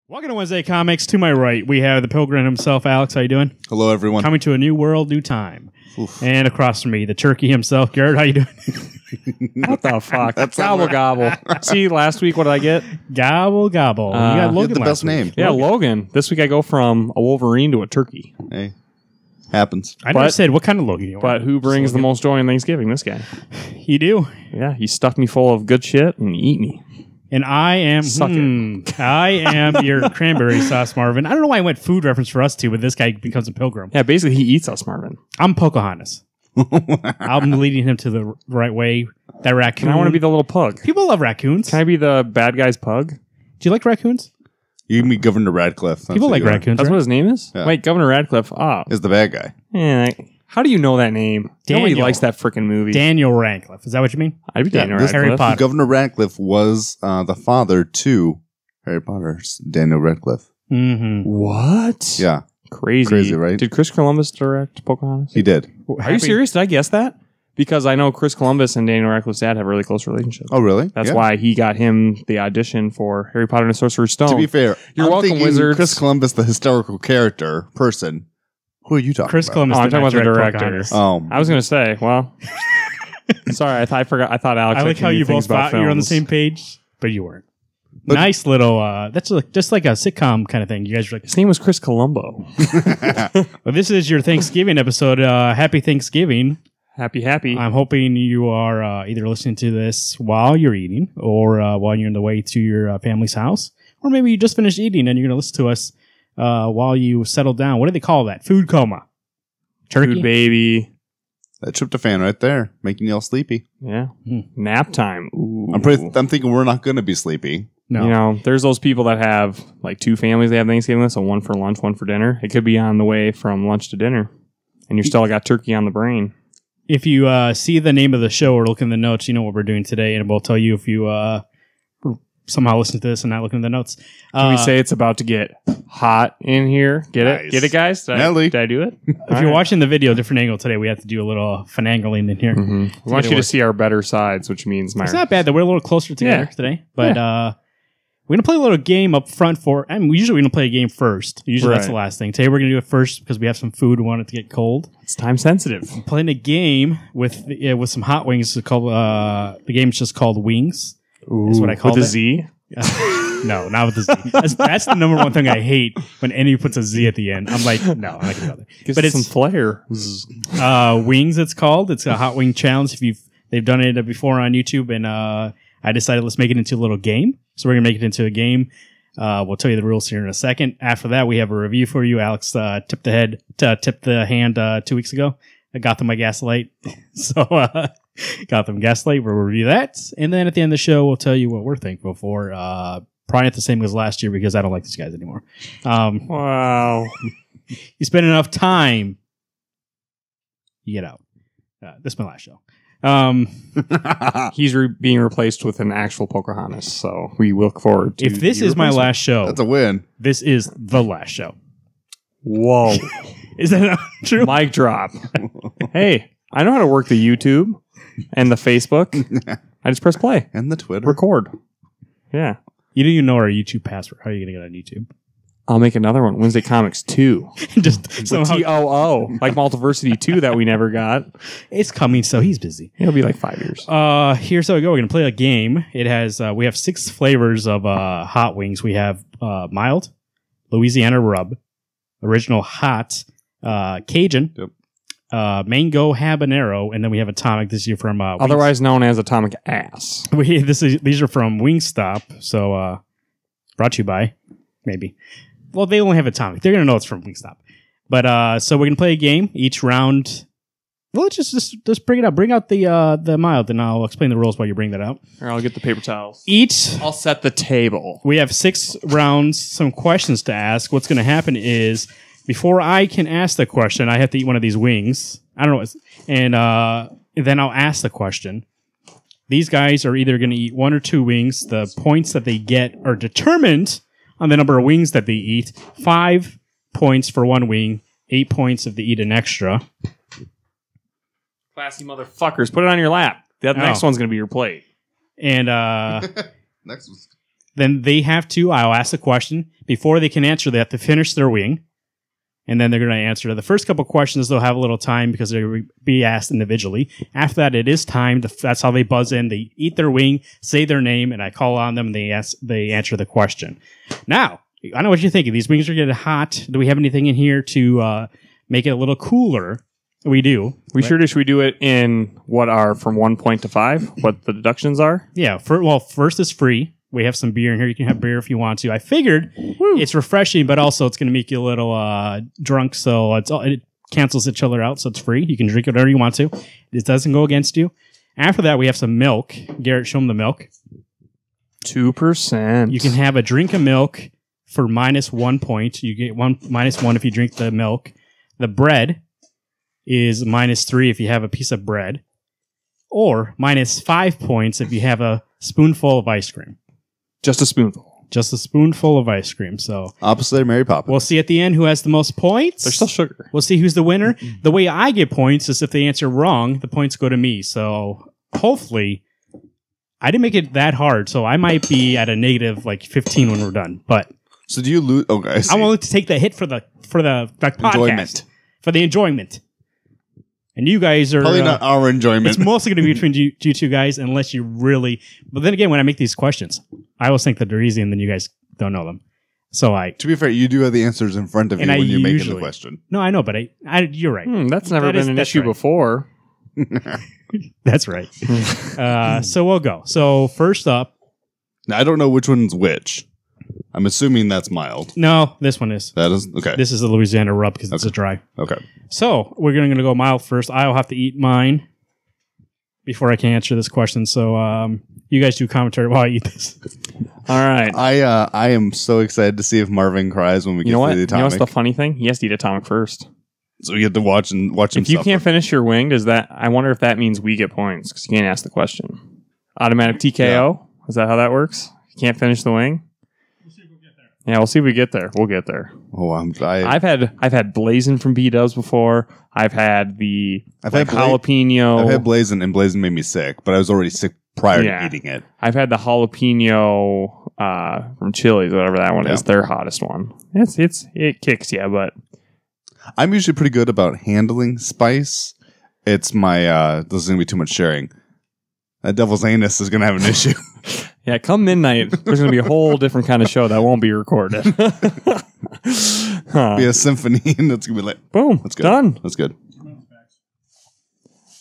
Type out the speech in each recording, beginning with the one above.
Welcome to Wednesday Comics. To my right, we have the Pilgrim himself, Alex. How you doing? Hello, everyone. Coming to a new world, new time. Oof. And across from me, the turkey himself, Garrett. How you doing? What the fuck? That's gobble gobble. See, last week what did I get? Gobble gobble. You got Logan the last best week. name. Yeah, Logan. This week I go from a Wolverine to a turkey. Hey, happens. I never said what kind of Logan you are. But who brings the most joy in Thanksgiving? This guy. You do. Yeah, he stuffed me full of good shit and eat me. And I am I am your cranberry sauce, Marvin. I don't know why I went food reference for us two, but this guy becomes a pilgrim. Yeah, basically he eats us, Marvin. I'm Pocahontas. I'm leading him to the right way. That raccoon. And I want to be the little pug. People love raccoons. Can I be the bad guy's pug? Do you like raccoons? You can be Governor Radcliffe. That's People what like you are. raccoons. That's right? what his name is? Yeah. Wait, Governor Radcliffe. Oh. Is the bad guy. Yeah, how do you know that name? Nobody Daniel. likes that freaking movie. Daniel Radcliffe. Is that what you mean? I'd be Daniel this- Radcliffe. Harry Potter. Governor Radcliffe was the father to Harry Potter's Daniel Radcliffe. Mm-hmm. What? Yeah, Crazy, right? Did Chris Columbus direct Pocahontas? he did. Are you serious? Did I guess that? Because I know Chris Columbus and Daniel Radcliffe's dad have a really close relationship. Oh, really? That's Yeah. why he got him the audition for Harry Potter and the Sorcerer's Stone. To be fair, You're I'm welcome, thinking wizards. Chris Columbus, the historical character person. Who are you talking Chris about? Columbus. Oh, I'm did talking not about the direct director. Pocahontas. Oh, I was going to say, well, sorry, I forgot. I thought Alex. I like could how do you things both about thought you were on the films. same page, but you weren't. But- Nice little. That's just like a sitcom kind of thing. You guys are like, His name was Chris Columbo. well, this is your Thanksgiving episode. Happy Thanksgiving. Happy. I'm hoping you are either listening to this while you're eating or while you're on the way to your family's house, or maybe you just finished eating and you're going to listen to us while you settle down. What do they call that? Food coma. Turkey? Food baby. that tryptophan right there, making you all sleepy. Yeah. Hmm. Nap time. Ooh. I'm thinking we're not going to be sleepy. No. You know, there's those people that have like two families they have Thanksgiving with, so one for lunch, one for dinner. It could be on the way from lunch to dinner, and you still got turkey on the brain. If you see the name of the show or look in the notes, you know what we're doing today, and we'll tell you if you somehow listen to this and not look in the notes. Can we say it's about to get hot in here? Get it? Nice. Get it, guys? Nelly. Did I do it? if you're watching the video, different angle today, we have to do a little finagling in here. We want you to see our better sides, which means my... It's not bad that we're a little closer together today, but we're gonna play a little game up front for. I mean, usually we don't play a game first. Usually that's Right. the last thing. Today we're gonna do it first because we have some food. We want it to get cold. It's time sensitive. Playing a game with some hot wings. It's called the game is just called Wings. Is what I call With it. a Z? No, not with the Z. That's the number one thing I hate when any puts a Z at the end. I'm like, no, I'm not gonna bother. Gives But it it's some flair. Wings. It's called. It's a hot wing challenge. They've done it before on YouTube, and I decided let's make it into a little game. So we're gonna make it into a game. We'll tell you the rules here in a second. After that, we have a review for you. Alex tipped the hand 2 weeks ago. Gotham by Gaslight. So Gotham Gaslight. We'll review that, and then at the end of the show, we'll tell you what we're thankful for. Probably not the same as last year because I don't like these guys anymore. Wow. You spend enough time, you get out. This is my last show. He's being replaced with an actual Pocahontas, so we look forward to... If this the is my replacement. last show, That's a win. this is the last show. Whoa. Is that not true? Mic drop. Hey, I know how to work the YouTube and the Facebook. I just press play. And the Twitter. Record. Yeah. You don't even know our YouTube password. How are you going to get on YouTube? I'll make another one. Wednesday Comics 2. Just somehow T-O-O. Like Multiversity 2 that we never got. it's coming, so he's busy. It'll be like 5 years. Here's how we go. We're going to play a game. It has we have 6 flavors of hot wings. We have mild, Louisiana rub, original hot, Cajun, mango habanero, and then we have atomic this year from Otherwise known as Atomic Ass. these are from Wingstop. So brought to you by maybe. Well, they only have atomic. They're gonna know it's from Wingstop. But so we're gonna play a game each round. Well, let's just bring it up. Bring out the mild, and I'll explain the rules while you bring that out. Or I'll get the paper towels. Each I'll set the table. we have 6 rounds, some questions to ask. What's gonna happen is before I can ask the question, I have to eat one of these wings. I don't know, and then I'll ask the question. These guys are either gonna eat 1 or 2 wings. The points that they get are determined on the number of wings that they eat. 5 points for 1 wing, 8 points if they eat an extra. Classy motherfuckers. Put it on your lap. The next one's going to be your plate. And Next was Then I'll ask the question. Before they can answer, they have to finish their wing. And then they're going to answer. The first couple questions, they'll have a little time because they'll be asked individually. After that, it is time. That's how they buzz in. They eat their wing, say their name, and I call on them, and they answer the question. Now, I don't know what you're thinking. These wings are getting hot. Do we have anything in here to make it a little cooler? We do. Should we do it in what are from 1 point to 5? What the deductions are? Yeah. First is free. We have some beer in here. You can have beer if you want to. I figured it's refreshing, but also it's going to make you a little drunk, so it cancels each other out, so it's free. You can drink it whatever you want to. It doesn't go against you. After that, we have some milk. Garrett, show them the milk. 2%. You can have a drink of milk for -1 point. You get -1 if you drink the milk. The bread is -3 if you have a piece of bread, or -5 points if you have a spoonful of ice cream. Just a spoonful. Just a spoonful of ice cream. So Opposite of Mary Poppins. We'll see at the end who has the most points. There's still sugar. We'll see who's the winner. The way I get points is if they answer wrong, the points go to me. So hopefully, I didn't make it that hard. So I might be at a negative 15 when we're done. But so do you lose? Okay, I'm willing to take the hit for the podcast. Enjoyment. For the enjoyment. And you guys are... Probably not our enjoyment. It's mostly going to be between you two guys, unless you really... But then again, when I make these questions, I always think that they're easy, and then you guys don't know them. So To be fair, you do have the answers in front of you when you're making the question. No, I know, but you're right. That's never been an issue before. That's right. So we'll go. So first up... Now, I don't know which one's which. I'm assuming that's mild. No, this one is. That is? Okay. This is the Louisiana rub because it's a dry. Okay. So we're going to go mild first. I'll have to eat mine before I can answer this question. So you guys do commentary while I eat this. All right. I am so excited to see if Marvin cries when we get to the atomic. You know what's the funny thing? He has to eat atomic first. So we get to watch him If you can't finish your wing, I wonder if that means we get points because you can't ask the question. Automatic TKO? Yeah. Is that how that works? You can't finish the wing? Yeah, we'll see if we get there. We'll get there. Oh, I've had Blazin' from B-Dubs before. I've had jalapeno. I've had Blazin', and Blazin' made me sick, but I was already sick prior to eating it. I've had the jalapeno from Chili's, whatever that one is, their hottest one. It kicks you, but I'm usually pretty good about handling spice. It's my this is gonna be too much sharing. That devil's anus is gonna have an issue. Yeah, come midnight, there's going to be a whole different kind of show that won't be recorded. Be a symphony, and it's going to be like, boom, that's good. Done. That's good.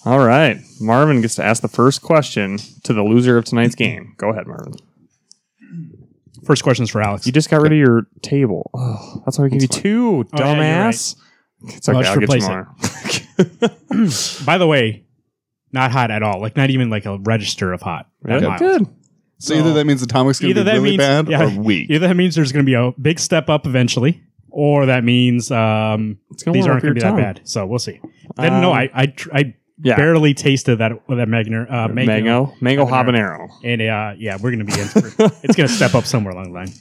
All right. Marvin gets to ask the first question to the loser of tonight's game. Go ahead, Marvin. First question is for Alex. You just got rid of your table. Oh, that's why we gave you two, dumbass. Yeah, it's okay, I'll get you more. By the way, not hot at all. Not even a register of hot. Yeah, good. So either that means Atomic's going to be really bad or weak. Either that means there's going to be a big step up eventually, or that means these aren't going to be that bad. So we'll see. Then no, I barely tasted that mango habanero, and we're going to be in. It's going to step up somewhere along the line.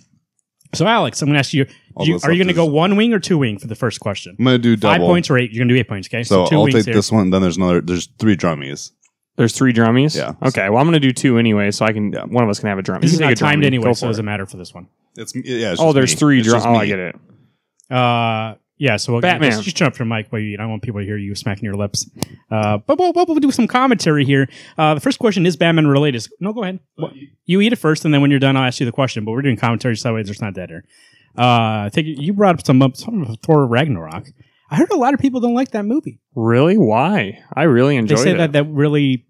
So Alex, I'm going to ask you: are you going to go 1 wing or 2 wing for the first question? I'm going to do double. 5 points or 8? You're going to do 8 points. Okay, so 2 I'll take this one. Then there's 3 drummies. There's 3 drummies? Yeah. Okay, well, I'm going to do 2 anyway, so I can. One of us can have a drum. This is not timed anyway, so it doesn't matter for this one. It's there's 3 drums. Oh, I get it. So we'll Batman. Just turn up your mic while you eat. I don't want people to hear you smacking your lips. But we'll do some commentary here. The first question is Batman related. No, go ahead. You eat it first, and then when you're done, I'll ask you the question. But we're doing commentary, so that way there's not dead air. I think you brought up some Thor Ragnarok. I heard a lot of people don't like that movie. Really? Why? I really enjoyed it. They say that really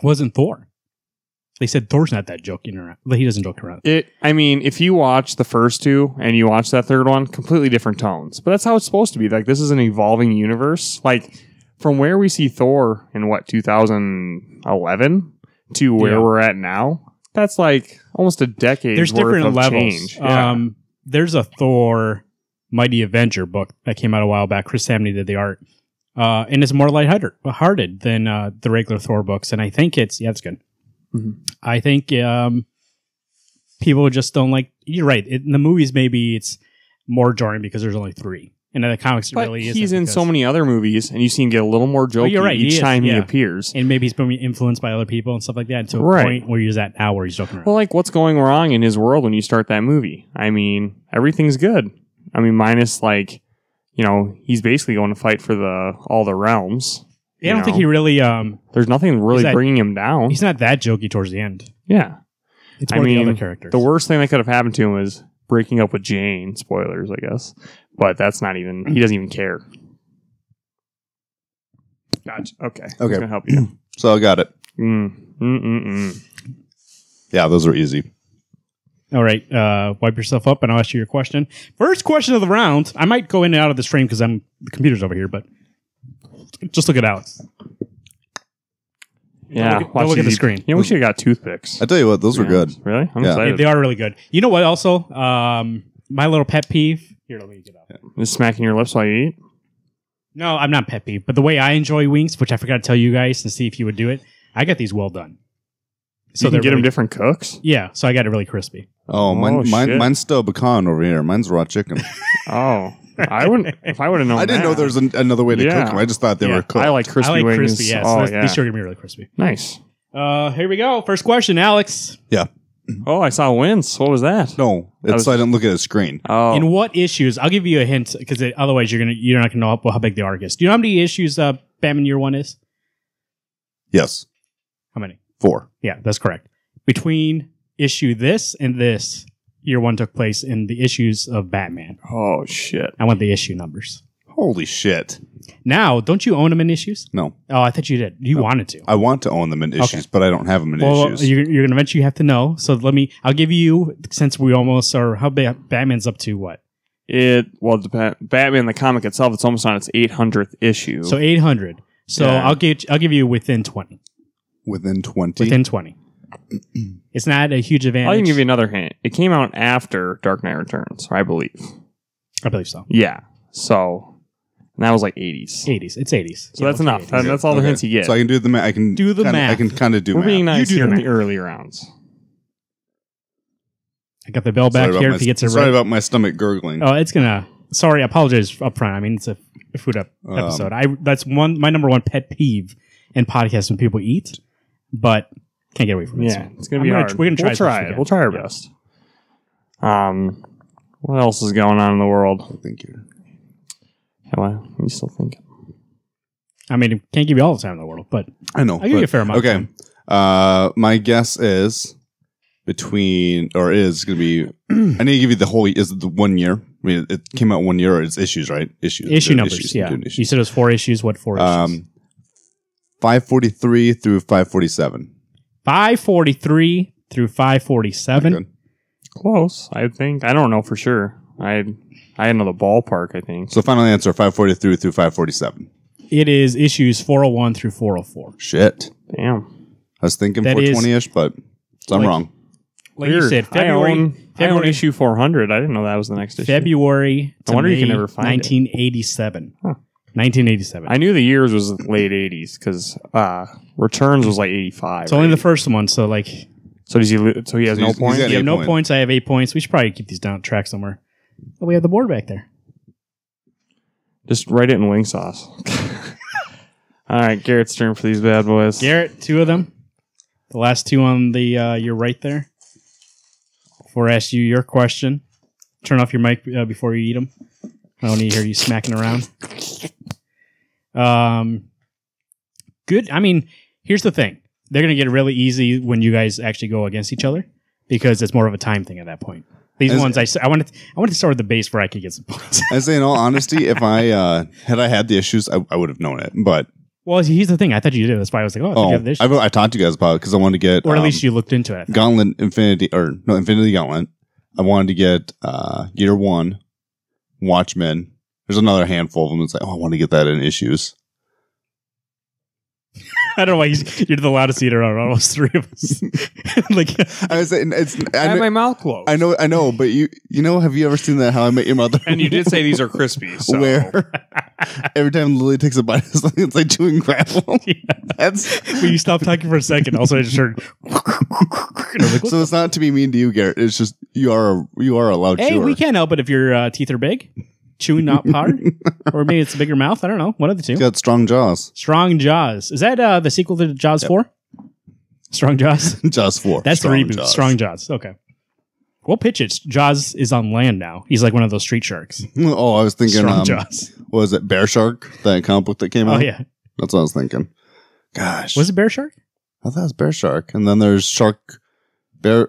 wasn't Thor. They said Thor's not that joking around. He doesn't joke around. If you watch the first 2 and you watch that third one, completely different tones. But that's how it's supposed to be. This is an evolving universe. From where we see Thor in 2011 to where we're at now, that's almost a decade. There's worth different of levels. Change. Yeah. There's a Thor Mighty Avenger book that came out a while back. Chris Samney did the art. And it's more lighthearted than the regular Thor books. And I think it's good. Mm-hmm. I think people just don't like... You're right. In the movies, maybe it's more jarring because there's only 3. And in the comics, it But really is. he's in so many other movies, and you see him get a little more jokey you're right, he each is, time he yeah. appears. And maybe he's been influenced by other people and stuff like that to a Right. point where he's at now where he's joking around. Well, like, what's going wrong in his world when you start that movie? I mean, everything's good. I mean, minus, like, you know, he's basically going to fight for all the realms. I don't think he really. There's nothing really bringing him down. He's not that jokey towards the end. Yeah. It's more the other characters. The worst thing that could have happened to him was breaking up with Jane. Spoilers, I guess. But that's not even... He doesn't even care. Gotcha. Okay. Who's going to help you? So I got it. Yeah, those are easy. All right. Wipe yourself up and I'll ask you your question. First question of the round. I might go in and out of the stream because the computer's over here, but just look at Alex. Yeah. Don't look at the screen. Yeah, we should have got toothpicks. I tell you what, those were good. Really? I'm Yeah. excited. They are really good. You know what also? My little pet peeve. Here, let me get out. Just smacking your lips while you eat? No, I'm not pet peeve, but the way I enjoy wings, which I forgot to tell you guys to see if you would do it, I got these well done. So you can get them different cooks? Yeah, so I got it really crispy. Oh, mine's still pecan over here. Mine's raw chicken. Oh. I wouldn't. If I would have known, I didn't know there was another way to cook them. I just thought they were cooked. I like crispy wings. Crispy, yeah. So these are gonna be really crispy. Nice. Here we go. First question, Alex. Yeah. Oh, I saw wins. What was that? No, so I didn't look at the screen. Oh. In what issues? I'll give you a hint because otherwise you're not gonna know how big the arc is. Do you know how many issues Batman Year One is? Yes. How many? 4. Yeah, that's correct. Between issue this and this, Year One took place in the issues of Batman. Oh shit! I want the issue numbers. Holy shit! Now, don't you own them in issues? No. Oh, I thought you did. You wanted to. I want to own them in issues, but I don't have them in issues. You're going to eventually have to know. So I'll give you, since we almost are, how big Batman's up to what? Batman, the comic itself, it's almost on its 800th issue. So 800. So yeah. I'll give you within 20. Within 20? Within 20. It's not a huge advantage. I'll even give you another hint. It came out after Dark Knight Returns, I believe. I believe so. Yeah. So... And that was like 80s. 80s. It's 80s. So that's enough. That's all the hints you get. So I can do the math. I can do the math. I can kind of do math. We're being nice here in the early rounds. I got the bell back here if he gets it right. Sorry about my stomach gurgling. Oh, it's gonna... Sorry, I apologize up front. I mean, it's a food episode. That's my number one pet peeve in podcasts when people eat, but can't get away from it. Yeah, it's going to be hard. We're going to try it. We'll try our best. What else is going on in the world? Thank you. Well, you still thinking? I mean, can't give you all the time in the world, but I know. I'll give you a fair amount. Okay. My guess is is going to be. I need to give you the whole. Is it the 1 year? I mean, it came out 1 year. Or it's issues, right? Issue numbers. Yeah. You said it was 4 issues. What 4 issues? 543 through 547. 543 through 547. Good. Close, I think. I don't know for sure. I know the ballpark, I think. So final answer, 543 through 547. It is issues 401 through 404. Shit. Damn. I was thinking 420-ish, but I'm wrong. Like you said, February I own issue 400. I didn't know that was the next issue. February to I wonder May you can never find 1987. Huh. 1987. I knew the years was late 80s because Returns was like 85. It's only the first one, so like... So he has no points? You have no points. I have 8 points. We should probably keep these down track somewhere. Oh, we have the board back there. Just write it in wing sauce. All right, Garrett's turn for these bad boys. Garrett, 2 of them. The last 2 on the your right there. Before I ask you your question, turn off your mic before you eat them. I don't need to hear you smacking around. Good. I mean, here's the thing. They're going to get really easy when you guys actually go against each other because it's more of a time thing at that point. These ones, I wanted to start with the base where I could get some points. I say, in all honesty, if I had the issues, I would have known it. But well, here's the thing. I thought you did. That's why I was like, oh, I have this. I talked to you guys about it because I wanted to get, or at least you looked into it. Infinity Gauntlet. I wanted to get Year One, Watchmen. There's another handful of them. It's like, I want to get that in issues. I don't know why you're the loudest eater out of almost 3 of us. Like I was saying, I have my mouth closed. I know, but you know, have you ever seen that How I Met Your Mother? And you did say these are crispy. So. Where every time Lily takes a bite of something, it's like chewing gravel. Yeah. But you stopped talking for a second. Also, I just heard. So it's not to be mean to you, Garrett. It's just you are a loud chewer. Hey, we can't help it if your teeth are big. chewing up hard, or maybe it's a bigger mouth. I don't know. One of the two. It's got strong jaws. Strong Jaws. Is that the sequel to Jaws 4? Strong Jaws. Jaws 4. That's the reboot. Strong Jaws. Okay. We'll pitch it. Jaws is on land now. He's like one of those street sharks. Oh, I was thinking. Strong Jaws. What was it? Bear Shark? That comic book that came out. Oh yeah. That's what I was thinking. Gosh. Was it Bear Shark? I thought it was Bear Shark, and then there's Shark Bear.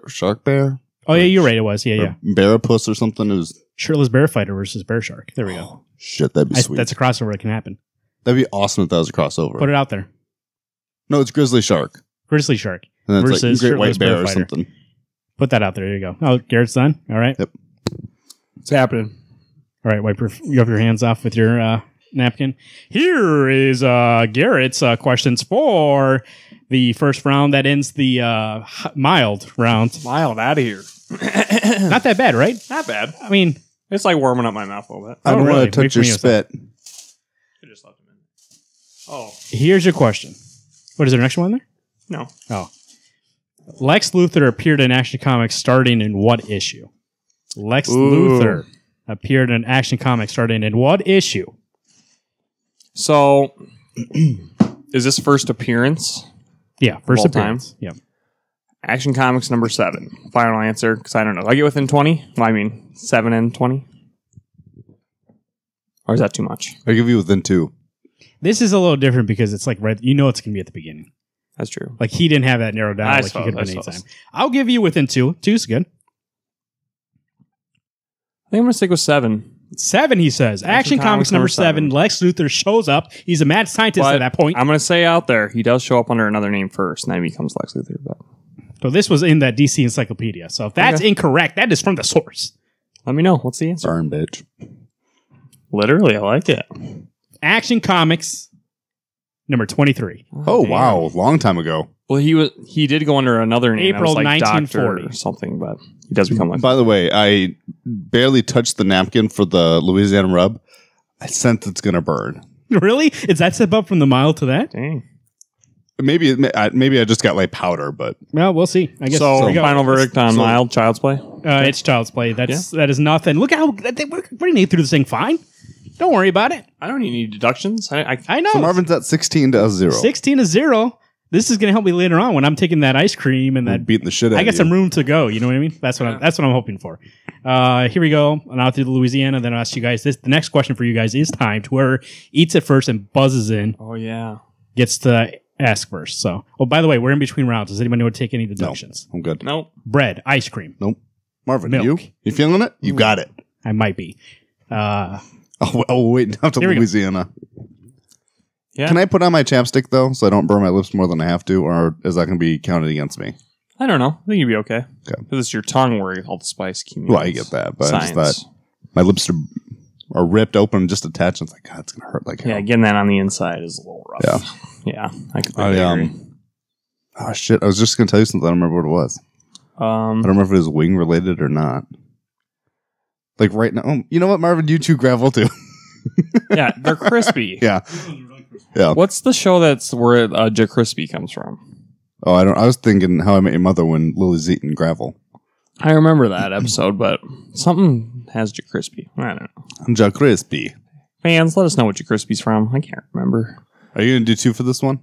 Oh yeah, you're right. It was. Yeah. Barrapuss or something. It was Shirtless Bear Fighter versus Bear Shark. There we go. Oh, shit, that'd be sweet. That's a crossover that can happen. That'd be awesome if that was a crossover. Put it out there. No, it's Grizzly Shark. Grizzly Shark And then versus it's like Great Shirtless White Bear Bear or Fighter. something. Put that out there. There you go. Oh, Garrett's done. All right. Yep. It's happening. All right. Wipe your hands off with your napkin. Here is Garrett's questions for the first round that ends the mild round. Mild out of here. Not that bad, right? Not bad. I mean, It's like warming up my mouth a little bit. I don't really? want to Wait touch for your me a spit. I just left him in. Oh, here's your question. What is there an extra one there? no. Oh. Lex Luthor appeared in Action Comics starting in what issue? Lex Luthor appeared in Action Comics starting in what issue? So, is this first appearance? Yeah, first all appearance. time? Yeah. Action Comics number 7. Final answer, because I don't know. Do I get within 20? Well, I mean, 7 and 20? Or is that too much? I'll give you within 2. This is a little different because it's like right. You know it's going to be at the beginning. That's true. Like he didn't have that narrowed down. I Like suppose, he could have been I anytime. suppose. I'll give you within 2. 2's good. I think I'm going to stick with 7. 7, he says. Action Comics number 7. Lex Luthor shows up. He's a mad scientist But at that point. I'm going to say out there, he does show up under another name first, and then he becomes Lex Luthor. But So this was in that DC encyclopedia. So if that's incorrect, that is from the source. let me know. What's the answer? Burn, bitch. Literally, I like it. Action Comics number 23. Oh, damn. wow. Long time ago. Well, he did go under another name. April that was like 1940. Doctor or something, but he does become Lex. By the way, I barely touched the napkin for the Louisiana rub. I sense it's going to burn. Really? Is that step up from the mild to that? Dang. Maybe I just got like powder, but Well, we'll see. I guess. So, there we go. final verdict on mild child's play. It's child's play. That is nothing. Look how we're going to through this thing fine. Don't worry about it. I don't need any deductions. I know. so Marvin's at 16-0. 16-0. This is going to help me later on when I'm taking that ice cream and that. Beating the shit out of I you. got some room to go. You know what I mean? That's what I'm hoping for. Here we go. And out through Louisiana. Then I'll ask you guys this. The next question for you guys is timed. Whoever eats it first and buzzes in Oh, yeah. gets to ask first. So, oh, by the way, we're in between rounds. Does anybody want to take any deductions? I'm good. Nope. Bread, ice cream. Nope. Marvin, Milk. you feeling it? You got it. I might be. Oh, wait. Now to Here we go. Louisiana. Yeah. Can I put on my chapstick, though, so I don't burn my lips more than I have to? Or is that going to be counted against me? I don't know. I think you'd be okay. Okay. Because it's your tongue where all the spice accumulates. Well, I get that, but I just Science. thought my lips are ripped open and just attached. And it's like, God, it's going to hurt like hell. Yeah, getting that on the inside is a little rough. Yeah. I completely agree. Oh, shit. I was just going to tell you something. I don't remember what it was. I don't remember if it was wing related or not. Like right now. Oh, you know what, Marvin? You chew gravel too. Yeah, they're crispy. Yeah. Yeah. What's the show that's where Jack Crispy comes from? Oh, I was thinking How I Met Your Mother when Lily's eating gravel. I remember that episode, but something has Jack Crispy. I don't know. I'm Jack Crispy. Fans, let us know what Jack Crispy's from. I can't remember. Are you going to do 2 for this one?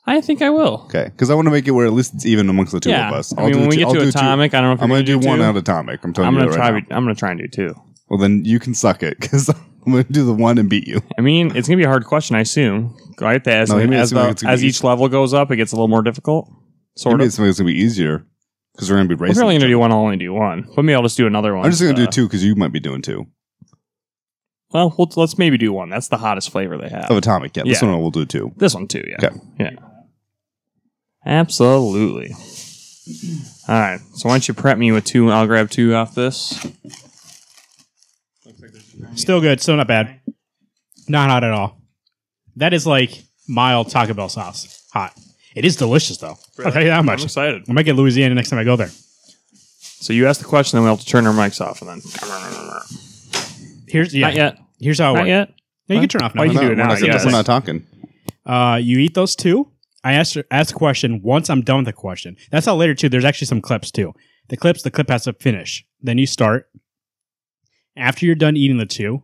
I think I will. Okay. Because I want to make it where at least it's even amongst the two Yeah. of us. I mean, when we get to Atomic, I don't know if I'm you're going to do 1 2. out of Atomic. I'm telling I'm you gonna that try. right now. I'm gonna try and do 2. Well, then you can suck it because I'm going to do the 1 and beat you. I mean, it's gonna be a hard question, I assume. Right? As, No, he made it seem like it's gonna as be each level goes up, it gets a little more difficult. Sort Maybe of. it's going to be easier because we're going to be If racing. we're only each gonna other. do 1, I'll only do 1. But maybe I'll just do another one. I'm just going to do 2 because you might be doing 2. Well, let's maybe do 1. That's the hottest flavor they have. Of Atomic, yeah. This Yeah. one we'll do 2. This one too, yeah. Okay. Yeah. Absolutely. All right. So why don't you prep me with 2? I'll grab 2 off this. Still good. Still not bad. Not hot at all. That is like mild Taco Bell sauce. Hot. It is delicious, though. I'll tell you that much. I'm excited. I might get Louisiana next time I go there. So you ask the question, then we'll have to turn our mics off, and then. Here's Not yet. Here's how it Not works. yet. No, you can turn off now. Well, you can do it now. We're Yes. not talking. You eat those 2. I ask the question once I'm done with the question. That's how later too. There's actually some clips too. The clip has to finish. Then you start. After you're done eating the 2,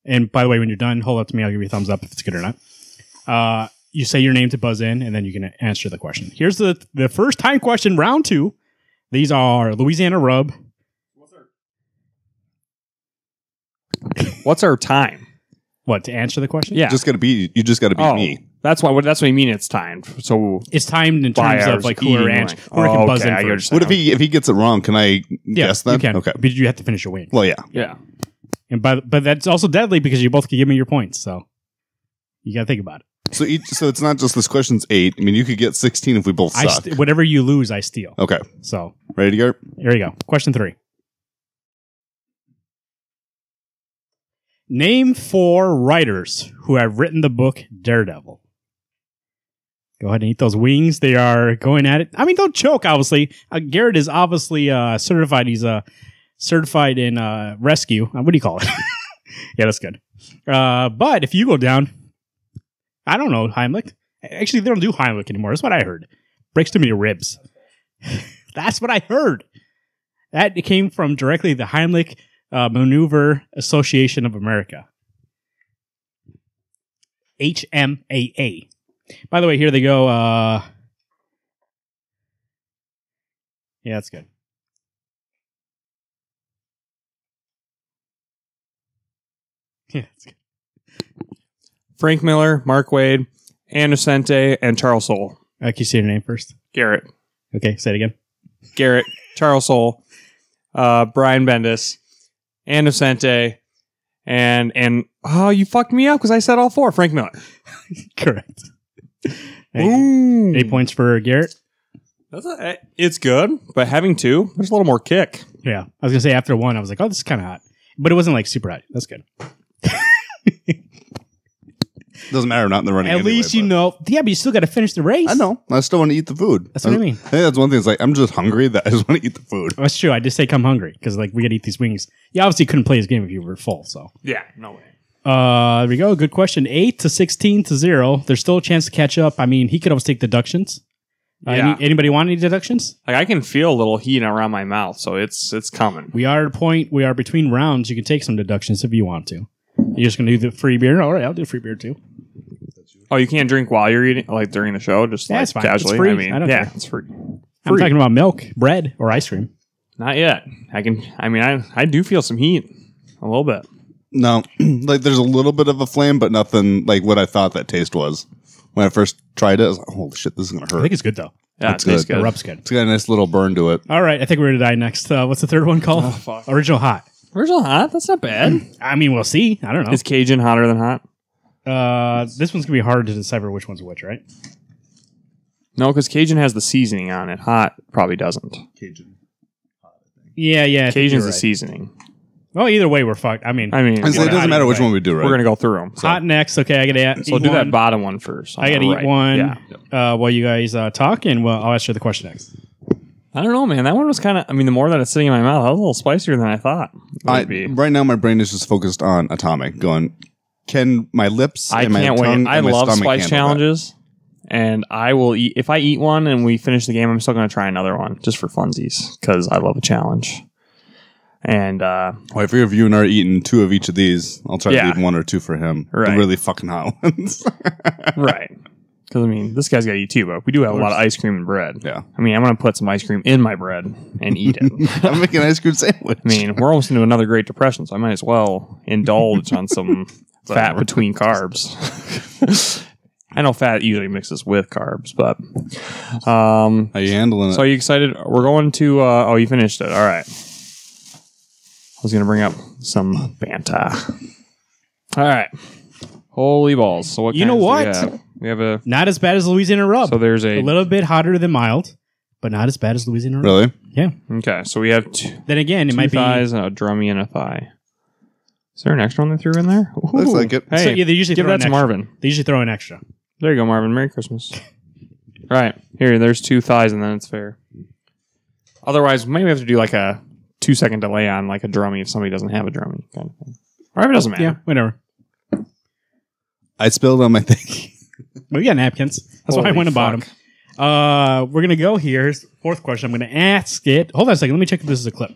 And by the way, when you're done, hold up to me. I'll give you a thumbs up if it's good or not. You say your name to buzz in, and then you can answer the question. Here's the first time question, round 2. These are Louisiana Rub. What's our time? What, to answer the question? Yeah. You just got to beat me. That's what you mean it's timed. So It's timed in terms of like who can buzz in first. What if he gets it wrong? Can I guess then? You can. Okay. But you have to finish your wing. Well, yeah. Yeah. And but that's also deadly because you both can give me your points. So you got to think about it. So it's not just this question's 8. I mean, you could get 16 if we both suck. Whatever you lose, I steal. Okay. So ready to go? Here you go. Question 3. Name 4 writers who have written the book Daredevil. Go ahead and eat those wings. They are going at it. I mean, don't choke, obviously. Garrett is obviously certified. He's certified in rescue. What do you call it? Yeah, that's good. But if you go down, I don't know, Heimlich. Actually, they don't do Heimlich anymore. That's what I heard. Breaks too many ribs. That's what I heard. That came from directly the Heimlich Maneuver Association of America. HMAA. By the way, here they go. Yeah, that's good. Yeah, that's good. Frank Miller, Mark Waid, Ann Nocente, and Charles Soule. Can you say your name first? Garrett. Okay, say it again. Garrett, Charles Soule, Brian Bendis, Ann Nocente, and oh, you fucked me up because I said all 4. Frank Miller. Correct. 8 points for Garrett. It's good, but having 2, there's a little more kick. Yeah, I was gonna say after 1, I was like, oh, this is kind of hot, but it wasn't like super hot. That's good. Doesn't matter, not in the running. At least you know. Yeah, but you still got to finish the race. I know. I still want to eat the food. That's what I mean. I think that's one thing. It's like I'm just hungry that I just want to eat the food. That's true. I just say come hungry because like we got to eat these wings. You obviously couldn't play this game if you were full. So yeah, no way. There we go. Good question. 8 to 16 to 0. There's still a chance to catch up. I mean, he could always take deductions. Yeah. Anybody want any deductions? Like I can feel a little heat around my mouth, so it's coming. We are at a point. We are between rounds. You can take some deductions if you want to. You're just gonna do the free beer. All right, I'll do free beer too. Oh, you can't drink while you're eating, like during the show, just Yeah, like it's fine. casually. It's free. I mean, I don't care. it's free. I'm talking about milk, bread, or ice cream. Not yet. I do feel some heat a little bit. No, like there's a little bit of a flame, but nothing like what I thought that taste was when I first tried it. I was like, holy shit, this is gonna hurt. I think it's good though. Yeah, It's it tastes good. good. The rub's good. It's got a nice little burn to it. All right, I think we're gonna die next. What's the third one called? Oh, fuck. Original hot. Original hot? That's not bad. I mean, we'll see. I don't know. Is Cajun hotter than hot? This one's gonna be hard to decipher which one's which, right? No, because Cajun has the seasoning on it. Hot probably doesn't. Cajun. Yeah. I think Cajun's you're the right. seasoning. Well, either way, we're fucked. I mean, It doesn't matter which one we do, right? We're going to go through them. So, hot next. Okay, I gotta so eat do one. that bottom one first. I gotta eat one. Yeah. While you guys talk, and I'll ask you the question next. I don't know, man. That one was kind of, the more that it's sitting in my mouth, that was a little spicier than I thought it would be. Right now, my brain is just focused on Atomic. Going, can my lips I and my can't wait. tongue I and my love stomach spice handle challenges, and I will eat. If I eat one and we finish the game, I'm still going to try another one just for funsies because I love a challenge. And that? Well, if you and I are eating 2 of each of these, I'll try to leave 1 or 2 for him. Right. The really fucking hot ones. right, because this guy's got to eat too. But we do have a lot of ice cream and bread. Yeah. I'm going to put some ice cream in my bread and eat it. I'm making an ice cream sandwich. We're almost into another Great Depression, so I might as well indulge on some fat between carbs. I know fat usually mixes with carbs, but how you handling it? so are you excited? We're going to you finished it. All right. I was going to bring up some Banta. All right. Holy balls. So what You know kinds do what? we have a Not as bad as Louisiana Rub. so there's a little bit hotter than mild, but not as bad as Louisiana Rub. Really? Yeah. okay, so we have two Then again, it might be. thighs and a drummy and a thigh. Is there an extra one they threw in there? Looks like it. Hey, So, yeah, they usually give throw that an to extra. Marvin. They usually throw an extra. There you go, Marvin. Merry Christmas. All right. Here, there's 2 thighs, and then it's fair. Otherwise, maybe we have to do like a 2-second delay on like a drummy if somebody doesn't have a drummy kind of thing. Or if it doesn't matter. Yeah, whatever. I spilled on my thing. We got napkins. That's why I Holy went to bottom. fuck. We're gonna go here. Here's the 4th question. I'm gonna ask it. Hold on a second. Let me check if this is a clip.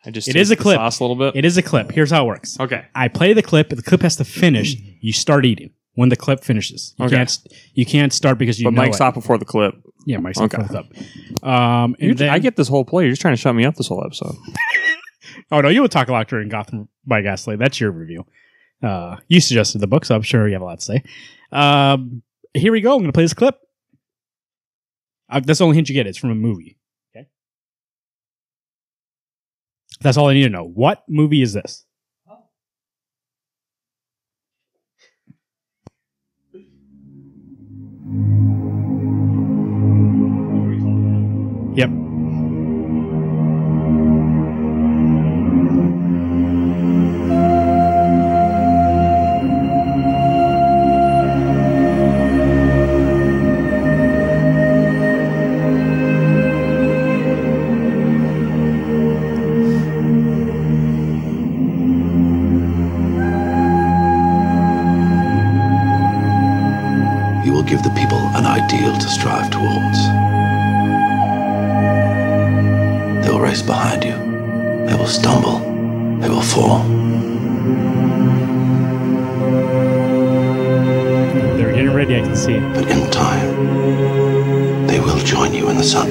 It is a clip. Sauce a little bit. It is a clip. Here's how it works. Okay. I play the clip. The clip has to finish. You start eating when the clip finishes. You can't start because you. But know Mike it. stopped before the clip. Yeah, Mike stopped before the clip. I get this whole play. You're just trying to shut me up this whole episode. Oh no, you would talk a lot during Gotham by Gaslight. That's your review. You suggested the book, so I'm sure you have a lot to say. Here we go. I'm going to play this clip. That's the only hint you get. It's from a movie. Okay. That's all I need to know. What movie is this? Yep. You will give the people an ideal to strive towards. They will race behind you. They will stumble. They will fall. They're getting ready. I can see it. But in time, they will join you in the sun.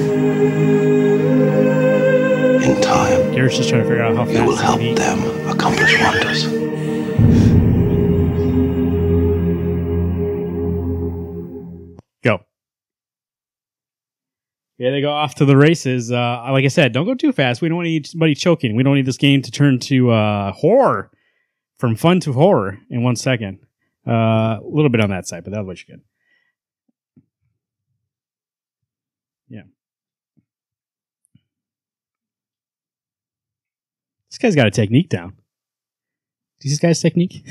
In time, Garrett's just trying to figure out how fast you will he help can eat. them accomplish wonders. Go. Yeah, they go off to the races. Like I said, don't go too fast. We don't want anybody choking. We don't need this game to turn to horror, from fun to horror in 1 second. A little bit on that side, but that'll let you get. Yeah. This guy's got a technique down. Do you see this guy's technique?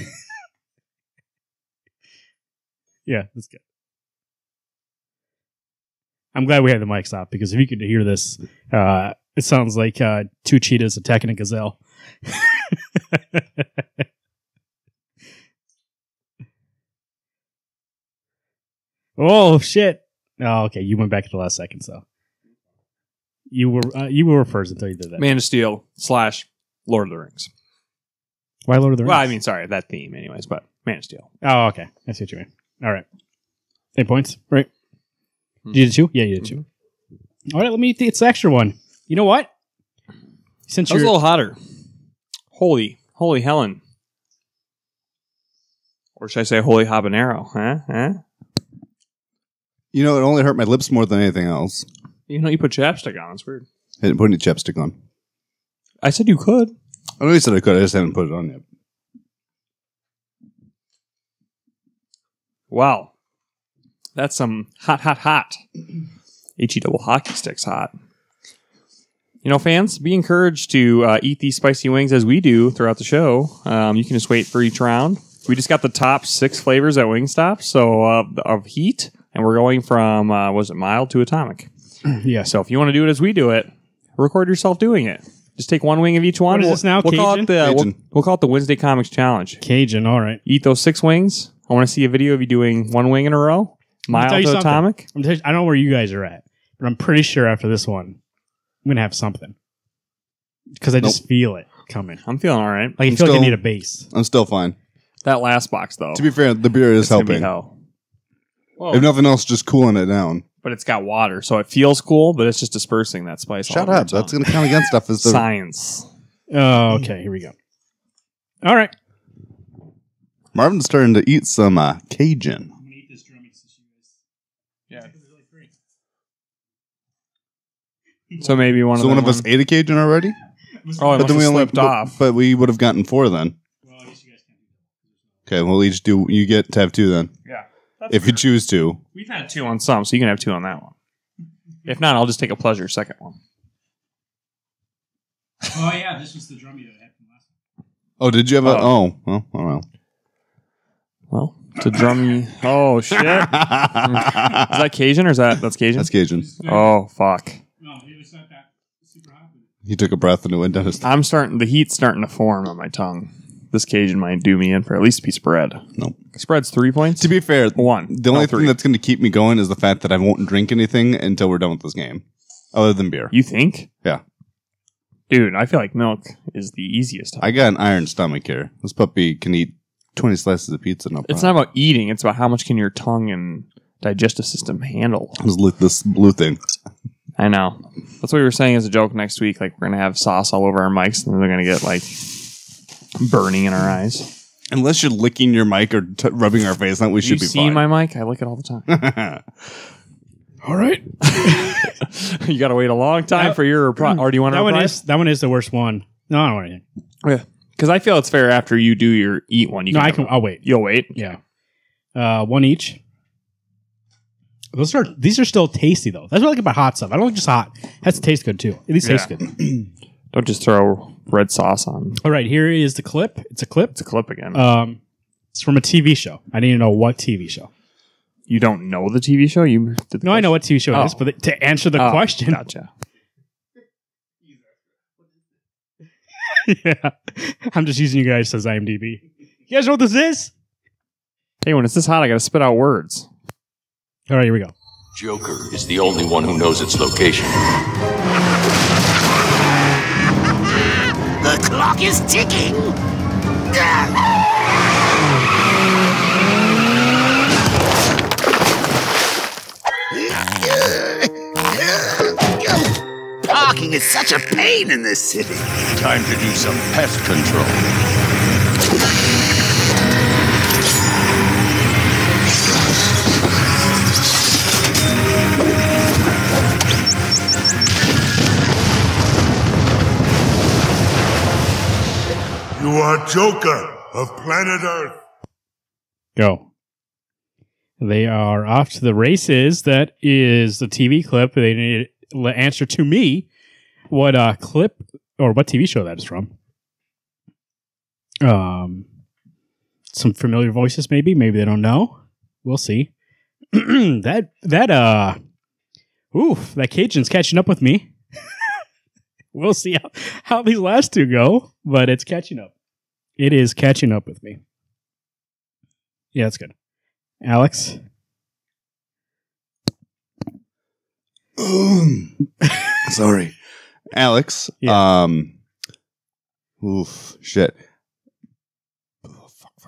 Yeah, that's good. I'm glad we had the mics off, because if you could hear this, it sounds like two cheetahs attacking a gazelle. Oh shit! Oh, okay, you went back at the last second, so you were first until you did that. Man of Steel / Lord of the Rings. Why Lord of the Rings? Well, I mean, sorry, that theme, anyways, but Man of Steel. Oh, okay, I see what you mean. All right, 8 points, right? You did 2? Yeah, you did 2. All right, let me. It's the extra one. You know what? Since That was you're a little hotter. Holy Helen. Or should I say holy habanero? Huh? You know, it only hurt my lips more than anything else. You know, you put chapstick on. It's weird. I didn't put any chapstick on. I said you could. I know you said I could. I just haven't put it on yet. Wow. That's some hot. HE double hockey sticks hot. You know, fans, be encouraged to eat these spicy wings as we do throughout the show. You can just wait for each round. We just got the top 6 flavors at Wingstop, so of heat, and we're going from, was it mild to atomic? yeah. So if you want to do it as we do it, record yourself doing it. Just take one wing of each one. What is this now, We'll call it Cajun? we'll call it the Wednesday Comics Challenge. Cajun. All right. Eat those 6 wings. I want to see a video of you doing one wing in a row. Mild to atomic. I don't know where you guys are at, but I'm pretty sure after this one, I'm gonna have something, because I just feel it coming. I'm feeling all right. Like I feel like I need a base. I'm still fine. That last box, though. To be fair, the beer is it's gonna be helping. hell. Whoa. If nothing else, just cooling it down. But it's got water, so it feels cool, but it's just dispersing that spice. Shut up. That's going to count against stuff. As the science. Oh, okay. Here we go. All right. Marvin's starting to eat some Cajun. I'm gonna eat this drumming sushi. Yeah. So maybe one So of one them of us ate a Cajun already? Oh, But then we only slipped off. But we would have gotten 4 then. Well, I guess you guys can't do that. Okay, we'll each do. You get to have 2 then, Yeah. if you choose to. We've had 2 on some, so you can have 2 on that one. If not, I'll just take a pleasure second one. Oh yeah, this was the drummy that I had from last one. Oh, did you have a? Oh. Oh, well, I don't know. Well, to drum me. Oh shit! Is that Cajun or that's Cajun? That's Cajun. Oh fuck! No, it's not that super hot. He took a breath and it went down his. The heat's starting to form on my tongue. This Cajun might do me in for at least a piece of bread. Nope. Spread's 3 points. To be fair, 1. the only 3. thing that's going to keep me going is the fact that I won't drink anything until we're done with this game, other than beer. You think? Yeah. Dude, I feel like milk is the easiest. I got an iron stomach here. This puppy can eat 20 slices of pizza. No problem. It's not about eating. It's about how much can your tongue and digestive system handle. Let's lick this blue thing. I know. That's what we were saying as a joke next week. Like, we're going to have sauce all over our mics, and they're going to get, like, burning in our eyes. Unless you're licking your mic or rubbing our face on it, we should be fine. You see my mic? I lick it all the time. All right. You got to wait a long time for your reply. Or do you want to reply? That one is the worst one. No, I don't want anything. Yeah. Because I feel it's fair after you do your eat one. I'll wait. You'll wait? Yeah. One each. These are still tasty though. That's what I like about hot stuff. I don't like just hot. It has to taste good too. These taste good. Don't just throw red sauce on. All right, here is the clip. It's a clip. It's a clip again. It's from a TV show. I need to know what TV show. You don't know the TV show? No, I know what TV show it is, but to answer the question. Gotcha. Yeah. I'm just using you guys as IMDb. You guys know what this is? Hey, when it's this hot, I got to spit out words. All right, here we go. Joker is the only one who knows its location. The clock is ticking. Parking is such a pain in this city. Time to do some pest control. You are Joker of planet Earth. Go. They are off to the races. That is the TV clip. They need to answer to me what clip or what TV show that is from. Some familiar voices, maybe. Maybe they don't know. We'll see. that Cajun's catching up with me. We'll see how these last two go, but it's catching up. It is catching up with me. Yeah, that's good. Alex? Sorry. Alex. Yeah. Shit.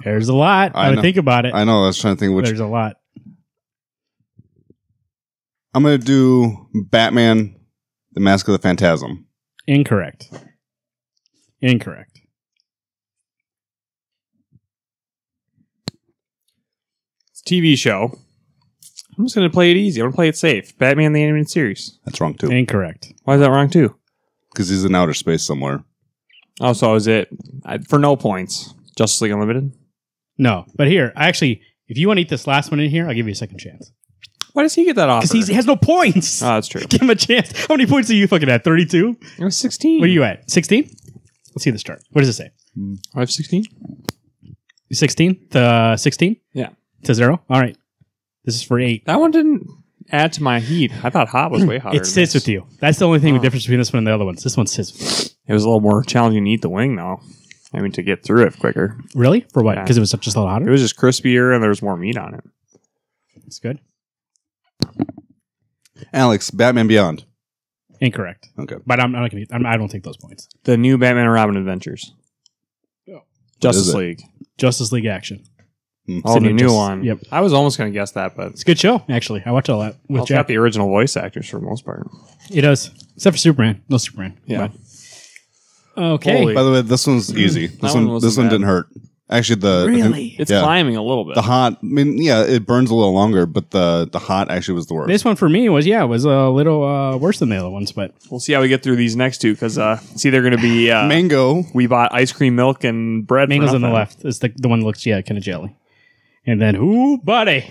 There's a lot. I would think about it. I know. I was trying to think which. There's a lot. I'm going to do Batman, The Mask of the Phantasm. Incorrect. It's a TV show. I'm just going to play it easy. I'm going to play it safe. Batman the Animated Series. That's wrong, too. Incorrect. Why is that wrong, too? Because he's in outer space somewhere. Oh, so is it for no points? Justice League Unlimited? No. But here, actually, if you want to eat this last one in here, I'll give you a second chance. Why does he get that offer? Because he has no points. Oh, that's true. Give him a chance. How many points are you fucking at? 32? I was 16. What are you at? 16? Let's see the start. What does it say? I have 16. 16 to 16? Yeah. To 0? All right. This is for 8. That one didn't add to my heat. I thought hot was way hotter. It sits with you. That's the only thing, the difference between this one and the other ones. This one sits with you. It was a little more challenging to eat the wing, though. I mean, to get through it quicker. Really? For what? Yeah. Because it was just a lot hotter? It was just crispier and there was more meat on it. It's good. Alex, Batman Beyond. Incorrect. Okay. But I'm not going to. I don't take those points. The new Batman and Robin Adventures. Oh. Justice League. Justice League Action. Oh, the new Justice. one. Yep. I was almost going to guess that, but It's a good show, actually. I watch all that with it's got Jack. the original voice actors for the most part. It does. Except for Superman. No Superman. Yeah. But- okay. Holy- By the way, this one's easy. This one wasn't bad. didn't hurt. Actually, Really? It's yeah. climbing a little bit. The hot. I mean, yeah, it burns a little longer, but the hot actually was the worst. This one for me was a little worse than the other ones, but We'll see how we get through these next two because it's either going to be Mango. we bought ice cream, milk, and bread. Mango's for on the nothing. left. It's the one that looks kind of jelly. And then ooh, buddy.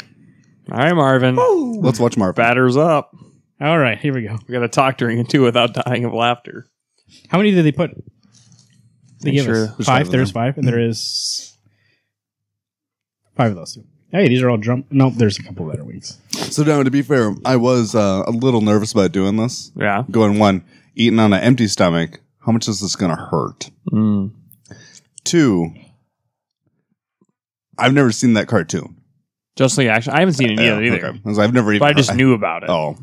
All right, Marvin. Let's watch Marv. Batters up. All right, here we go. We got to talk during it too without dying of laughter. How many did they put? They Make give sure- us There's 5. five of There's them. 5, and there is 5 of those two. Hey, these are all drum. No, there's a couple that are weeks. So now, to be fair, I was a little nervous about doing this. Yeah. Going one, eating on an empty stomach. How much is this going to hurt? 2, I've never seen that cartoon. Justice League Action. I haven't seen it either. Okay. 'Cause I've never even. But I just knew about it. Oh,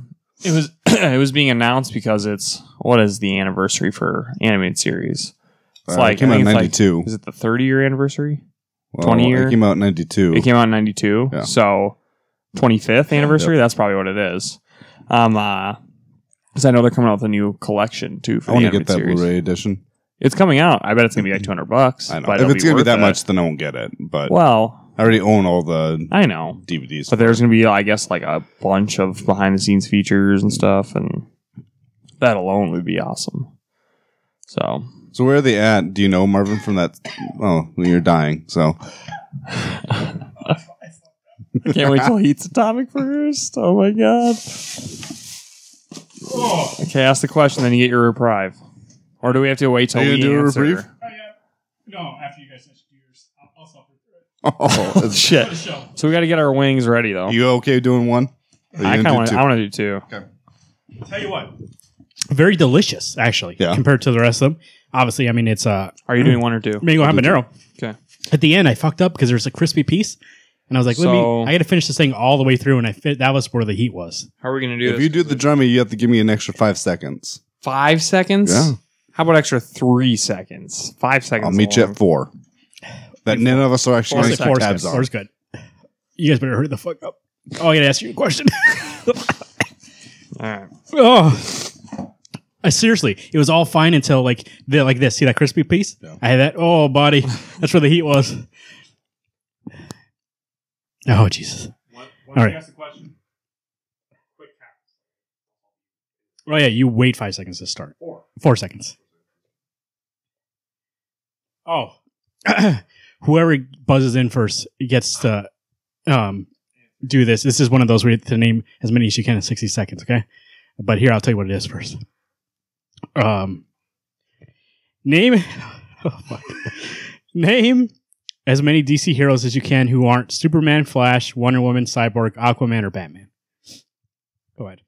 It was it was being announced because it's what is the anniversary for animated series? It's It came out in 92. Is it the 30-year anniversary? Well, 20 year? It came out in 92. It came out in 92. Yeah. So 25th anniversary. That's probably what it is. Because I know they're coming out with a new collection too. For I want to the get that series. Blu-ray edition. It's coming out. I bet it's gonna be like $200. I know. But If it's going to be worth that it. much, then I won't get it. But Well, I already own all the I know. DVDs. But there's going to be, I guess, like a bunch of behind-the-scenes features and stuff, and that alone would be awesome. So where are they at? Do you know, Marvin, from that? Oh, well, you're dying. So I can't wait till he eats atomic first. Oh my god! Okay, ask the question, then you get your reprieve. Or do we have to wait till Are you we gonna do a answer? reprieve? No, after you guys finish yours, I'll suffer oh, it's- Shit. So we got to get our wings ready, though. you okay doing one? Or you I gonna kind of do want. two? I want to do two. Okay. Tell you what, very delicious actually, Yeah. compared to the rest of them. Obviously, I mean it's Are you doing one or two? mango habanero. Okay. At the end, I fucked up because there's a crispy piece, and I was like, So- I got to finish this thing all the way through, and that was where the heat was. How are we going to do If this? you do the drummy, you have to give me an extra 5 seconds. 5 seconds? Yeah. How about extra 3 seconds? 5 seconds. I'll meet you at 4. That none of us are actually Four going to seconds. keep tabs on. Four's good. You guys better hurry the fuck up. Oh, I got to ask you a question. All right. Oh, seriously, it was all fine until like this. See that crispy piece? Yeah. I had that. Oh, buddy, that's where the heat was. Oh, Jesus. All right. Ask the question. Oh yeah, you wait 5 seconds to start. 4 seconds. Oh, whoever buzzes in first gets to do this. This is one of those where you have to name as many as you can in 60 seconds. Okay, but here I'll tell you what it is first. Name, oh, fuck. Name as many DC heroes as you can who aren't Superman, Flash, Wonder Woman, Cyborg, Aquaman, or Batman. Go ahead.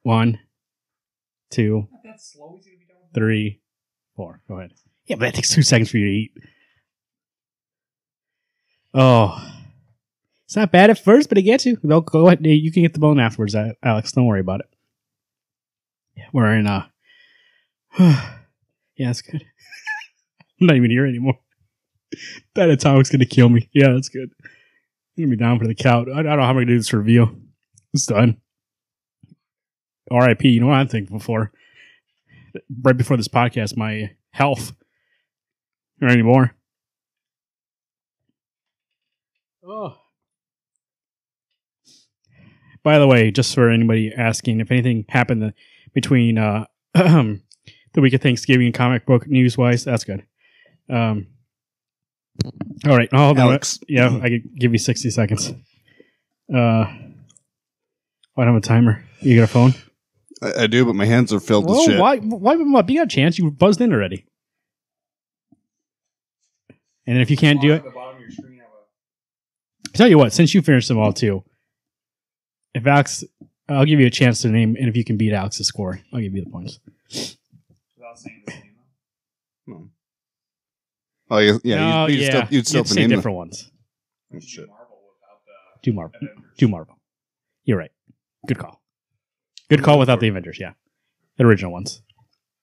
1, 2, 3, 4. Go ahead. Yeah, but that takes 2 seconds for you to eat. Oh. It's not bad at first, but it gets you. Go ahead. You can get the bone afterwards, Alex. Don't worry about it. We're in, yeah, that's good. I'm not even here anymore. That atomic's going to kill me. Yeah, that's good. I'm going to be down for the count. I don't know how I'm going to do this reveal. It's done. RIP, you know what I'm thankful for? Right before this podcast, my health. Or anymore. Oh. By the way, just for anybody asking, if anything happened between the week of Thanksgiving and comic book news-wise, that's good. All right. Oh, Alex. Yeah, I could give you 60 seconds. I don't have a timer. You got a phone? I do, but my hands are filled with shit. Why up? You got a chance. You buzzed in already. And if you can't do it, tell you what, since you finished them all too, if Alex, I'll give you a chance to name, and if you can beat Alex's score, I'll give you the points. Without saying the name. No. Oh, yeah. You'd still you'd have to say name different ones. Oh, shit. Do Marvel. You're right. Good call. Good call without the Avengers. Yeah, the original ones.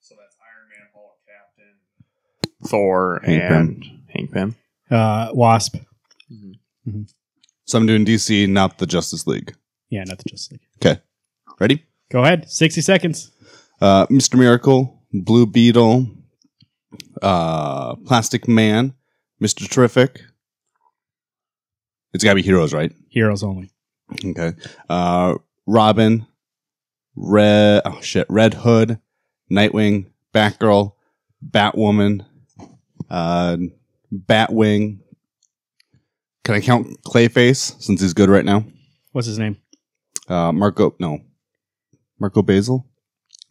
So that's Iron Man, Hulk, Captain, Thor, Hank and Hank Pym. Wasp. So I'm doing DC, not the Justice League. Yeah, not the Justice League. Okay. Ready? Go ahead. 60 seconds. Mr. Miracle, Blue Beetle, Plastic Man, Mr. Terrific. It's got to be heroes, right? Heroes only. Okay. Robin, Red Hood, Nightwing, Batgirl, Batwoman, Batwing. Can I count Clayface since he's good right now? What's his name? Marco Basil?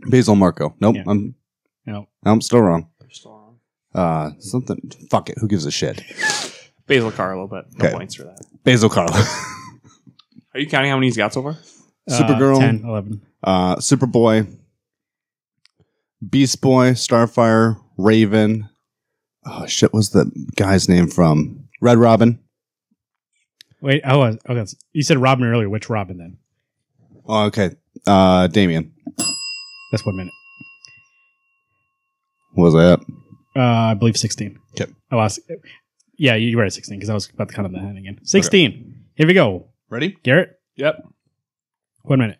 Basil Marco. Nope. Yeah. I'm still wrong. Something. Fuck it. Who gives a shit? Basil Carlo, but no Okay. points for that. Basil Carlo. Are you counting how many he's got so far? Supergirl. 10, 11. Superboy. Beast Boy. Starfire. Raven. Oh, shit. What's the guy's name from Red Robin? Wait, you said Robin earlier. Which Robin then? Oh, okay. Damien. That's 1 minute. What was that? I believe 16. Okay. I lost. Yeah, you were at 16 because I was about to count on the hand again. 16. Okay. Here we go. Ready? Garrett? Yep. 1 minute.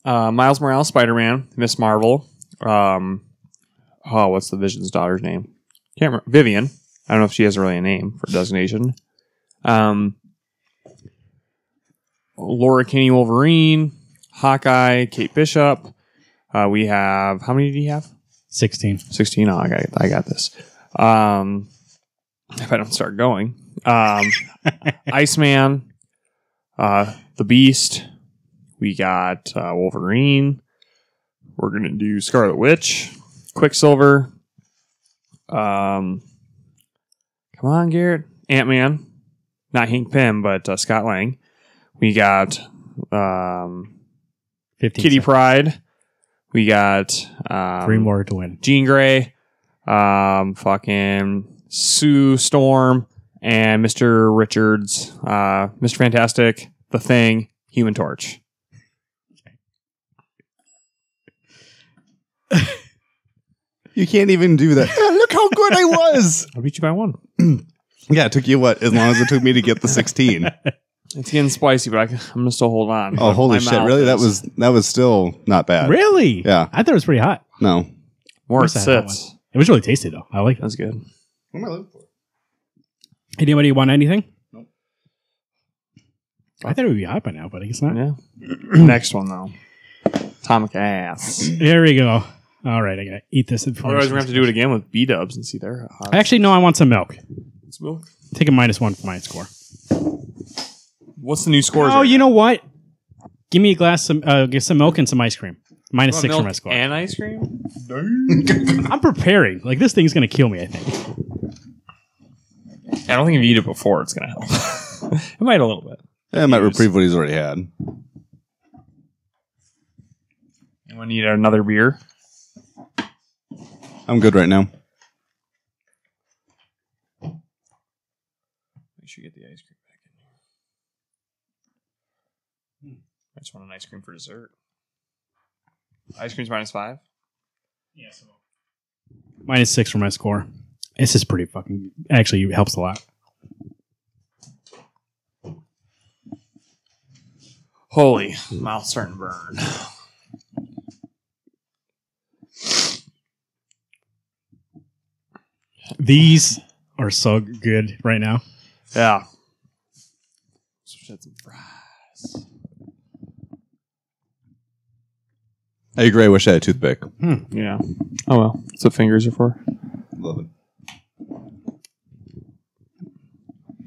Miles Morales, Spider-Man, Miss Marvel. What's the Vision's daughter's name? Can't remember. Vivian. I don't know if she has really a name for designation. Laura Kinney, Wolverine, Hawkeye, Kate Bishop. We have, how many do you have? 16. 16. Oh, I got this. If I don't start going. Iceman, the Beast. We got Wolverine. We're going to do Scarlet Witch, Quicksilver. Come on, Garrett. Ant-Man. Not Hank Pym, but Scott Lang. We got 15 Kitty Pryde. We got 3 more to win. Jean Grey. Fucking Sue Storm. And Mr. Richards. Mr. Fantastic. The Thing. Human Torch. You can't even do that. Look how good I was. I beat you by 1. Yeah, it took you what? As long as it took me to get the 16. It's getting spicy, but I'm gonna still hold on. Oh, holy shit! Really? That was still not bad. Really? Yeah. I thought it was pretty hot. No. More it sits. It was really tasty, though. I like it. That's good. What am I looking for? Anybody want anything? Nope. I thought it would be hot by now, but I guess not. Yeah. Next one, though. Atomic Ass. There we go. All right, I gotta eat this. Otherwise, we're gonna have to do it again with B-dubs and see their hot. Actually, no, I want some milk. It's milk? Take a -1 for my score. What's the new scores? Oh, you know what? Give me a glass of get some milk and some ice cream. -6 for my score. And ice cream? I'm preparing. Like, this thing's going to kill me, I think. I don't think if you eat it before, it's going to help. It might a little bit. Yeah, it might reprieve what he's already had. Anyone need another beer? I'm good right now. Make sure you get the ice cream back in here. I just want an ice cream for dessert. Ice cream's -5? Yeah, so -6 for my score. This is pretty fucking... Actually, it helps a lot. Holy, mouth's starting to burn. These are so good right now. Yeah. Some fries. I agree. I wish I had a toothpick. Yeah. Oh well. That's what fingers are for. Love it.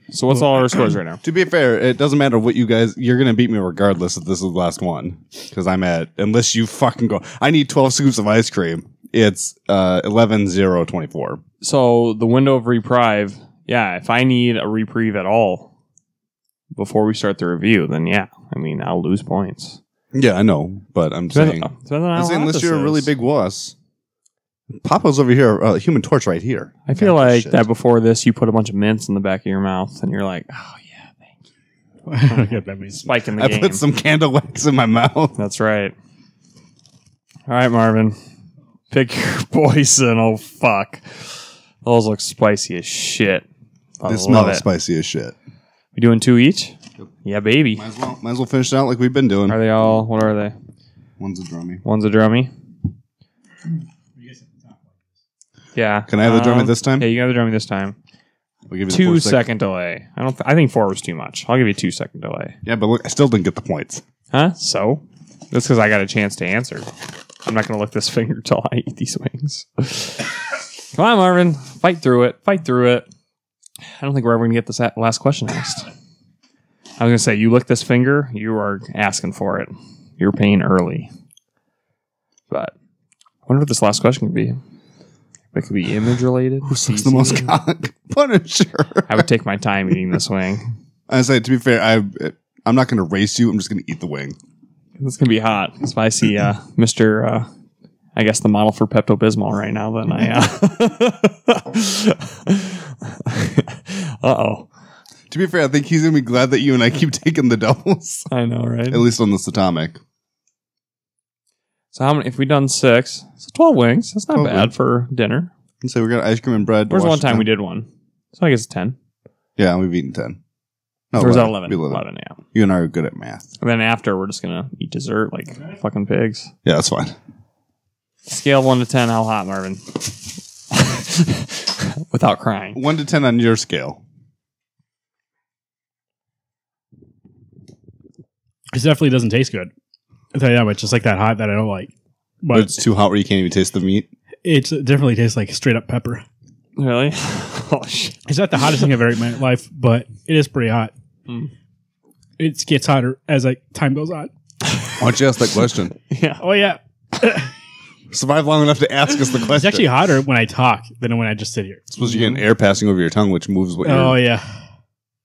So what's all our scores right now? To be fair, it doesn't matter what you guys... You're going to beat me regardless if this is the last one. Because I'm at... Unless you fucking go... I need 12 scoops of ice cream. It's 11-0-24. So the window of reprieve... Yeah, if I need a reprieve at all before we start the review, then yeah. I mean, I'll lose points. Yeah, I know. But I'm saying... unless you're a really big wuss. Papa's over here, Human Torch right here. I feel like that before this, you put a bunch of mints in the back of your mouth, and you're like, oh, yeah, thank you. I don't get that means. Spike in the game. I put some candle wax in my mouth. That's right. All right, Marvin. Pick your poison. Oh, fuck. Those look spicy as shit. They smell spicy as shit. We doing 2 each? Yep. Yeah, baby. Might as well finish it out like we've been doing. Are they all... What are they? One's a drummy. One's a drummy. Yeah. Can I have the drummy this time? Yeah, you can have the drummy this time. We'll give you 2 second delay. I think 4 was too much. I'll give you 2 second delay. Yeah, but look, I still didn't get the points. Huh? So? That's because I got a chance to answer. I'm not going to lick this finger till I eat these wings. Come on, Marvin. Fight through it. Fight through it. I don't think we're ever going to get this last question asked. I was going to say, you lick this finger, you are asking for it. You're paying early. But I wonder what this last question could be. It could be image related. Who sucks the most cock? Punisher. I would take my time eating this wing. I say, to be fair, I'm not going to race you. I'm just going to eat the wing. It's going to be hot. If I see Mr. I guess the model for Pepto-Bismol right now, then Uh-oh. To be fair, I think he's going to be glad that you and I keep taking the doubles. I know, right? At least on this atomic. So how many? If we done 6, so 12 wings. That's not 12 bad wings. for dinner. And so we got ice cream and bread. There was one time we did one, so I guess it's 10. Yeah, we've eaten 10. No, Or was that 11? We 11, yeah. You and I are good at math. And then after, we're just gonna eat dessert like fucking pigs. Yeah, that's fine. Scale 1 to 10. How hot, Marvin? Without crying. 1 to 10 on your scale. It definitely doesn't taste good. I'll tell you that much. It's like that hot that I don't like. But it's too hot where you can't even taste the meat. It definitely tastes like straight up pepper. Really? Oh shit! It's not the hottest thing I've ever eaten in my life, but it is pretty hot. It gets hotter as like time goes on. Why don't you ask that question? Yeah. Oh yeah. Survive long enough to ask us the question. It's actually hotter when I talk than when I just sit here. Suppose you're getting air passing over your tongue, which moves what you're... Oh yeah.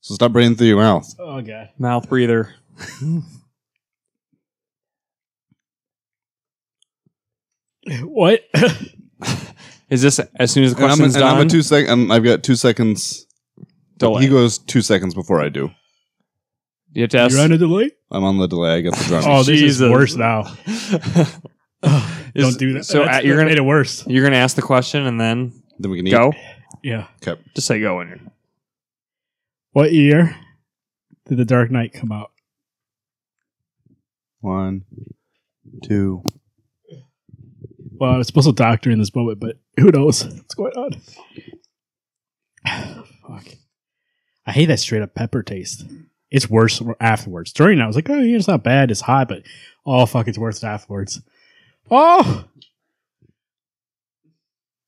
So stop breathing through your mouth. Oh god. Mouth breather. What? Is this as soon as the And question's done? I'm a 2 second. I've got 2 seconds. Delay. He goes 2 seconds before I do. You have to ask. You're on a delay? I'm on the delay. I get the drum. Oh, this Jesus. is worse now. Don't do that. So That's you're gonna made it worse. You're gonna ask the question and then Then we can eat. go. Yeah. Okay. Just say go in here. What year did The Dark Knight come out? 1, 2. Well, I was supposed to doctor in this moment, but who knows what's going on? Fuck. I hate that straight up pepper taste. It's worse afterwards. During that, I was like, oh, yeah, it's not bad. It's hot, but oh, fuck, it's worse afterwards. Oh!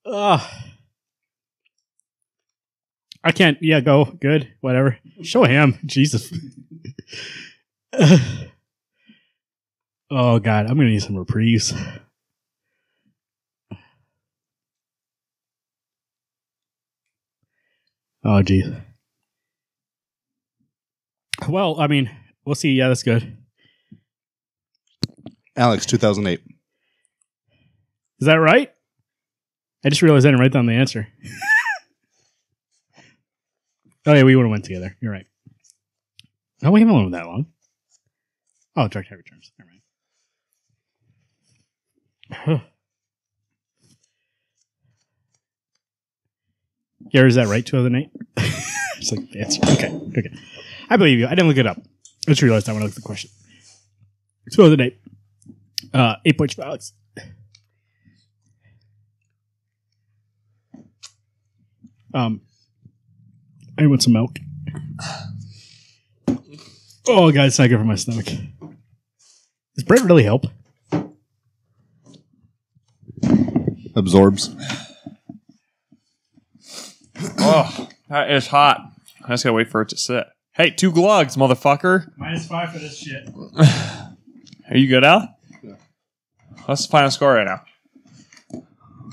Ugh. I can't. Yeah, go. Good. Whatever. Show him. Jesus. Oh, God. I'm going to need some reprise. Oh, geez. Well, I mean, we'll see. Yeah, that's good. Alex, 2008. Is that right? I just realized I didn't write down the answer. Oh, yeah, we would have went together. You're right. No, we haven't went that long. Oh, Dark Knight Returns. Never mind. Gary, is that right? 2008? It's like the answer. Okay. I believe you. I didn't look it up. I just realized that when I looked at the question. 2008. 8 points for Alex. I want some milk. Oh, God, it's not good for my stomach. Does bread really help? Absorbs. Oh, that is hot. I just gotta wait for it to sit. Hey, 2 glugs, motherfucker. -5 for this shit. Are you good, Al? Yeah. What's the final score right now?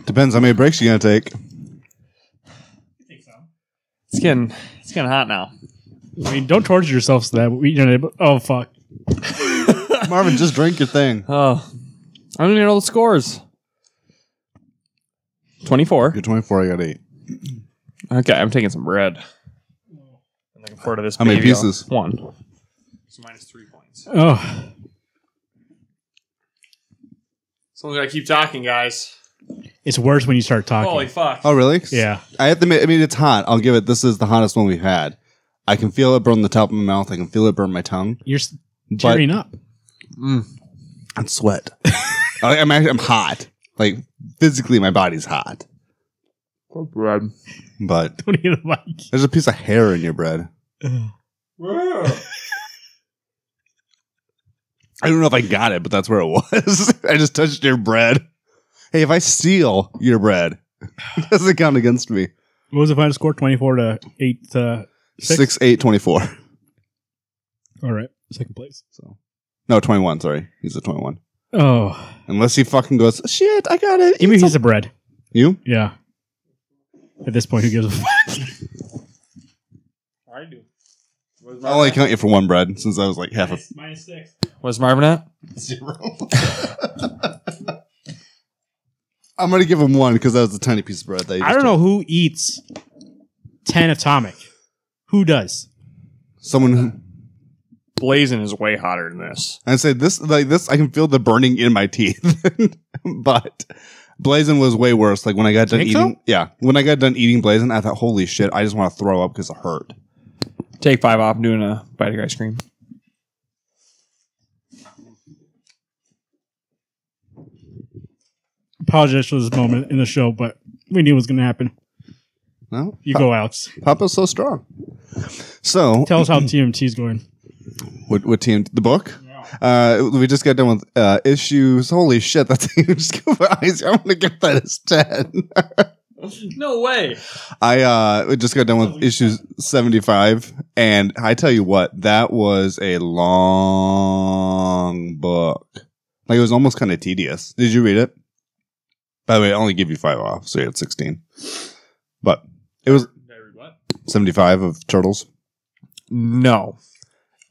Depends how many breaks you're going to take. I think so. It's getting hot now. I mean, don't torture yourselves to that. Oh, fuck. Marvin, just drink your thing. Oh, I don't even know the scores. 24. You're 24, I got 8. Okay, I'm taking some bread. I'm looking forward to this. How many baby. pieces? 1. So -3 points. Oh. Someone's gotta keep talking, guys. It's worse when you start talking. Holy fuck. Oh, really? Yeah. I have to admit, it's hot. I'll give it, this is the hottest one we've had. I can feel it burn the top of my mouth. I can feel it burn my tongue. You're tearing up. I'm sweat. I'm hot. Like, physically, my body's hot. Bread. But Don't eat the mic. there's a piece of hair in your bread. I don't know if I got it, but that's where it was. I just touched your bread. Hey, if I steal your bread, it doesn't count against me. What was the final score? 24 to 8 to 6? 6-8, 24. All right. Second place. So, no, 21. Sorry. He's a 21. Oh. Unless he fucking goes, shit, I got it. Give me a piece of bread. You? Yeah. At this point, who gives a fuck? I do. I'll only count you for one bread since I was like half a. -6. What's Marvin at? 0. I'm going to give him 1 because that was a tiny piece of bread. That I don't know who eats 10 Atomic. Who does? Someone who. Blazing is way hotter than this. I say this, like this, I can feel the burning in my teeth. But Blazing was way worse. Like when I got done eating, when I got done eating Blazing, I thought, holy shit, I just want to throw up because it hurt. Take 5 off. I'm doing a bite of ice cream. Apologize for this moment in the show, but we knew it was going to happen. No, You go, Alex. Papa's so strong. So Tell us how TMT's going. what team? The book? We just got done with issues. Holy shit, that's huge. I'm going to give that as 10. No way. We just got done with issues 75, and I tell you what, that was a long book. Like it was almost kind of tedious. Did you read it? By the way, I only give you 5 off, so you had 16. But it was 75 of Turtles. No,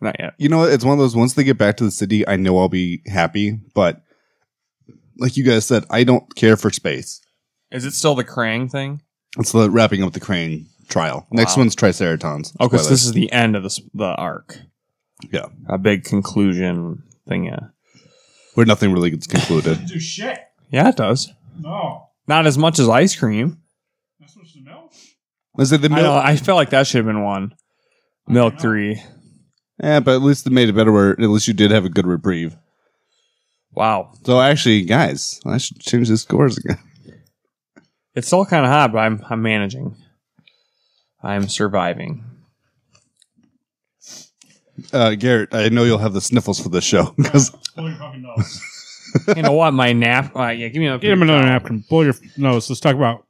not yet. You know what? It's one of those, once they get back to the city, I know I'll be happy, but like you guys said, I don't care for space. Is it still the Krang thing? It's the wrapping up the Krang trial. Next one's Triceratons. Oh, because this is the end of the arc. Yeah. A big conclusion thing, yeah. Where nothing really gets concluded. Do shit. Yeah, it does. No. Not as much as ice cream. That's supposed to milk? Was it the I know, milk? I felt like that should have been 1. Milk 3. Yeah, but at least it made it better where at least you did have a good reprieve. Wow. So actually, guys, I should change the scores again. It's still kind of hot, but I'm managing. I'm surviving. Garrett, I know you'll have the sniffles for this show. Because You know what? My nap. Yeah, give me Get him another napkin. Blow your nose. Let's talk about.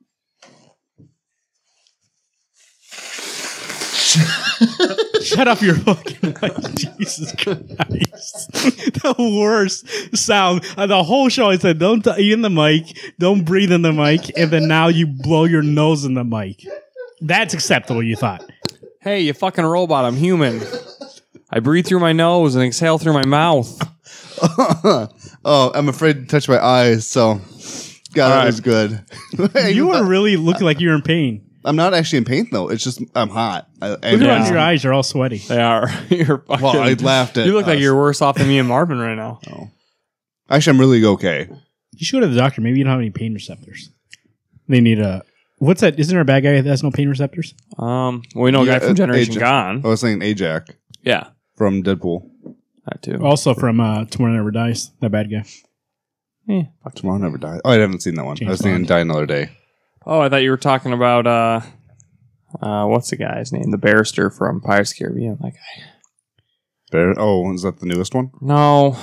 Shut up your fucking mic. Jesus Christ. The worst sound. The whole show I said, don't eat in the mic, don't breathe in the mic, and then now you blow your nose in the mic. That's acceptable, you thought. Hey, you fucking robot. I'm human. I breathe through my nose and exhale through my mouth. oh, I'm afraid to touch my eyes, so God, that was good. You were really looking like you're in pain. I'm not actually in pain though. It's just I'm hot. Look around your eyes; you're all sweaty. They are. You're fucking, well, I laughed at. You look like us. you're worse off than me and Marvin right now. Oh. Actually, I'm really okay. You should go to the doctor. Maybe you don't have any pain receptors. They need a. What's that? Isn't there a bad guy that has no pain receptors? Well, we know a guy from Generation Gone. I was saying Ajax. Yeah, from Deadpool. That too. Also from Tomorrow Never Dies. That bad guy. Yeah. Tomorrow Never Dies. Oh, I haven't seen that one. I was thinking Die Another Day. Oh, I thought you were talking about what's the guy's name? The barrister from Pirates of the Caribbean. That guy. Oh, is that the newest one? No.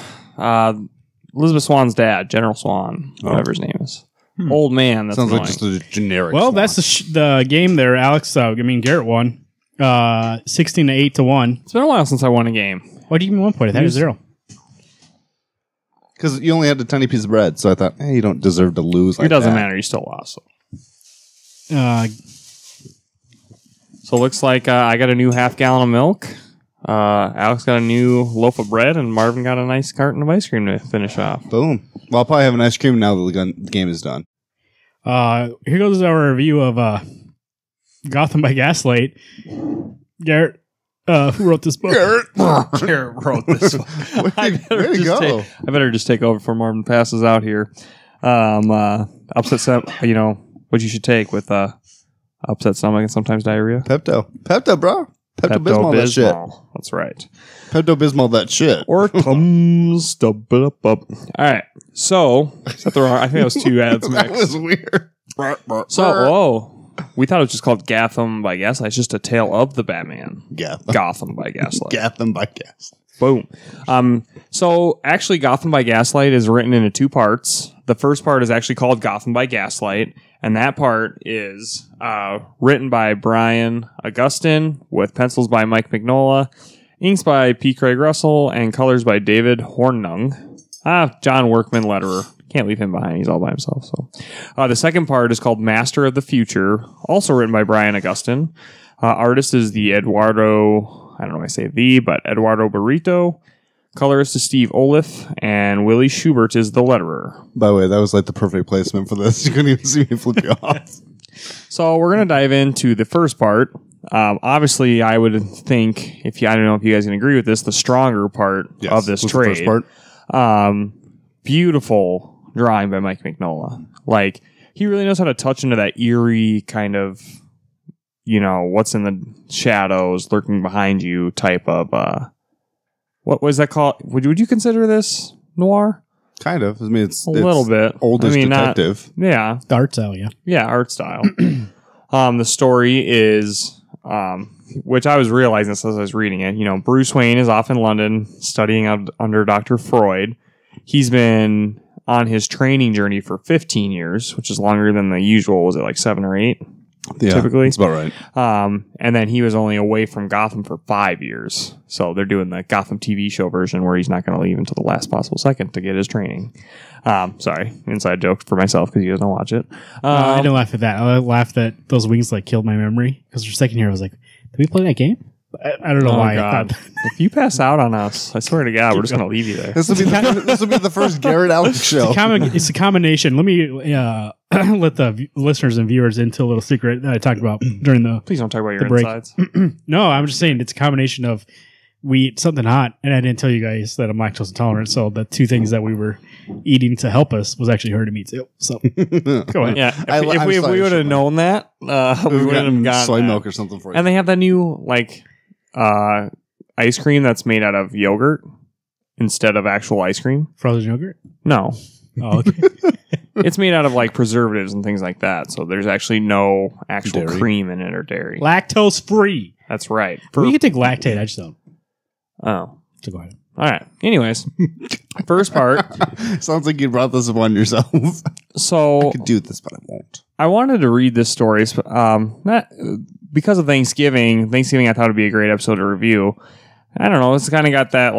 Elizabeth Swan's dad, General Swan, whatever his name is. Old man. That's sounds annoying. like just a generic. Well, Swan. that's the game there, Alex. Garrett won. 16 to 8 to 1. It's been a while since I won a game. Why do you give me 1 point? I had a 0. Because you only had a tiny piece of bread, so I thought, you don't deserve to lose. It doesn't matter. You still lost. So it looks like I got a new half gallon of milk. Alex got a new loaf of bread, and Marvin got a nice carton of ice cream to finish off. Boom. Well, I'll probably have an ice cream now that the game is done. Here goes our review of Gotham by Gaslight. Garrett, who wrote this book? Garrett wrote this one. I better just take over before Marvin passes out here. Upset stomach, you know, what you should take with upset stomach and sometimes diarrhea. Pepto, bro. Pepto-Bismol, that shit. That's right. Pepto-Bismol, that shit. Or Tums. All right. So, is that the wrong? I think that was 2 ads mixed. That was weird. So, we thought it was just called Gotham by Gaslight. It's just a tale of the Batman. Gotham by Gaslight. Gotham by Gaslight. Boom. So, actually, Gotham by Gaslight is written into 2 parts. The first part is actually called Gotham by Gaslight, and that part is written by Brian Augustyn with pencils by Mike Mignola, inks by P. Craig Russell, and colors by David Hornung. John Workman, letterer. Can't leave him behind. He's all by himself. So, the second part is called Master of the Future, also written by Brian Augustyn. Artist is the Eduardo, I don't know if I say the, but Eduardo Barrito. Colorist is Steve Oliff, and Willie Schubert is the letterer. By the way, that was like the perfect placement for this. You couldn't even see me flip you off. So we're going to dive into the first part. Obviously, I would think I don't know if you guys can agree with this, the stronger part of this trade. The first part. Beautiful drawing by Mike Mignola. Like, he really knows how to touch into that eerie kind of, what's in the shadows lurking behind you type of, what was that called? Would you consider this noir? Kind of. I mean, it's a little bit. Oldest detective. Yeah. The art style, yeah. Yeah, art style. The story is, which I was realizing this as I was reading it. Bruce Wayne is off in London studying under Dr. Freud. He's been on his training journey for 15 years, which is longer than the usual. Was it like 7 or 8? Yeah, typically? that's about right. And then he was only away from Gotham for 5 years. So they're doing the Gotham TV show version where he's not going to leave until the last possible second to get his training. Sorry, inside joke for myself because you guys don't watch it. I didn't laugh at that. I laughed that those wings killed my memory because for a second here I was like, did we play that game? I don't know why. God. If you pass out on us, I swear to God, we're just going to leave you there. This will be the first Garrett Alex show. It's a combination. Let me let the listeners and viewers into a little secret that I talked about during the Please don't talk about your break. insides. No, I'm just saying it's a combination of we eat something hot, and I didn't tell you guys that I'm lactose intolerant. So the two things that we were eating to help us was actually hurting me too. So go ahead. Yeah, if we would have known that, we would have gotten soy that. milk or something for you. And they have that new ice cream that's made out of yogurt instead of actual ice cream. Frozen yogurt? No. Oh, okay. It's made out of preservatives and things like that. So there's actually no actual Dairy. cream in it or dairy. Lactose free. That's right. We can take lactate. I just don't. Oh. So go ahead. All right. Anyways, first part. Sounds like you brought this upon yourself. So I could do this, but I won't. I wanted to read this story, not because of Thanksgiving. I thought it'd be a great episode to review. I don't know. It's kind of got that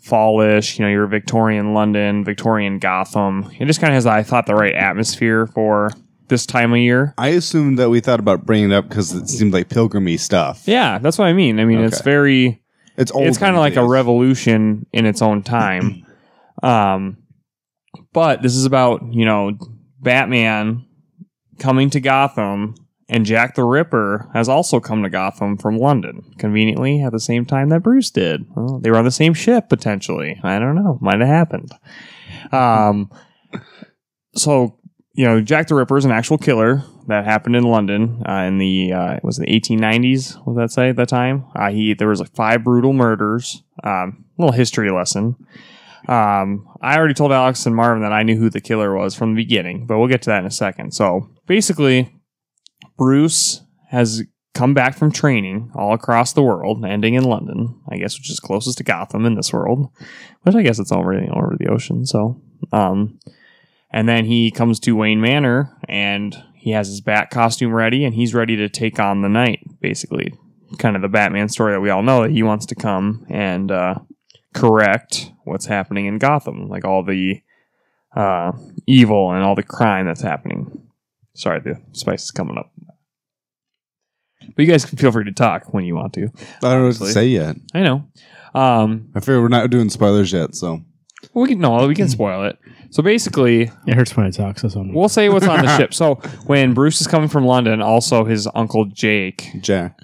fallish, your Victorian London, Victorian Gotham. It just kind of has, I thought, the right atmosphere for this time of year. I assumed that we thought about bringing it up because it seemed like pilgrimy stuff. Yeah, that's what I mean. It's very... It's old. It's kind of like a revolution in its own time. But this is about, Batman coming to Gotham, and Jack the Ripper has also come to Gotham from London, conveniently at the same time that Bruce did. Well, they were on the same ship, potentially. I don't know. Might have happened. So, Jack the Ripper is an actual killer that happened in London in the 1890s. What did that say at that time? There was 5 brutal murders. Little history lesson. I already told Alex and Marvin that I knew who the killer was from the beginning, but we'll get to that in a second. So basically, Bruce has come back from training all across the world, ending in London, I guess, which is closest to Gotham in this world, which I guess it's over the ocean. So, and then he comes to Wayne Manor, and he has his bat costume ready, and he's ready to take on the night, basically. Kind of the Batman story that we all know, that he wants to come and correct what's happening in Gotham, all the evil and all the crime that's happening. Sorry, the spice is coming up. But you guys can feel free to talk when you want to. I don't know what to say yet. I know. I figure we're not doing spoilers yet, so... We can spoil it. So basically... It hurts when I talk, so we'll say what's on the ship. So when Bruce is coming from London, also his uncle Jack. No,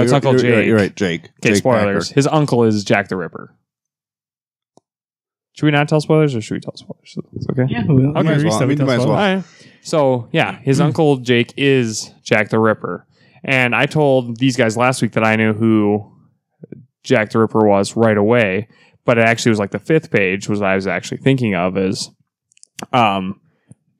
it's Uncle Jake. You're right, Jake. Okay, Jake spoilers. Packer. His uncle is Jack the Ripper. Should we not tell spoilers, or should we tell spoilers? It's okay? Yeah, we might as well. Might as well. All right. So, yeah, his uncle Jake is Jack the Ripper. And I told these guys last week that I knew who Jack the Ripper was right away. But it actually was the 5th page was what I was actually thinking of is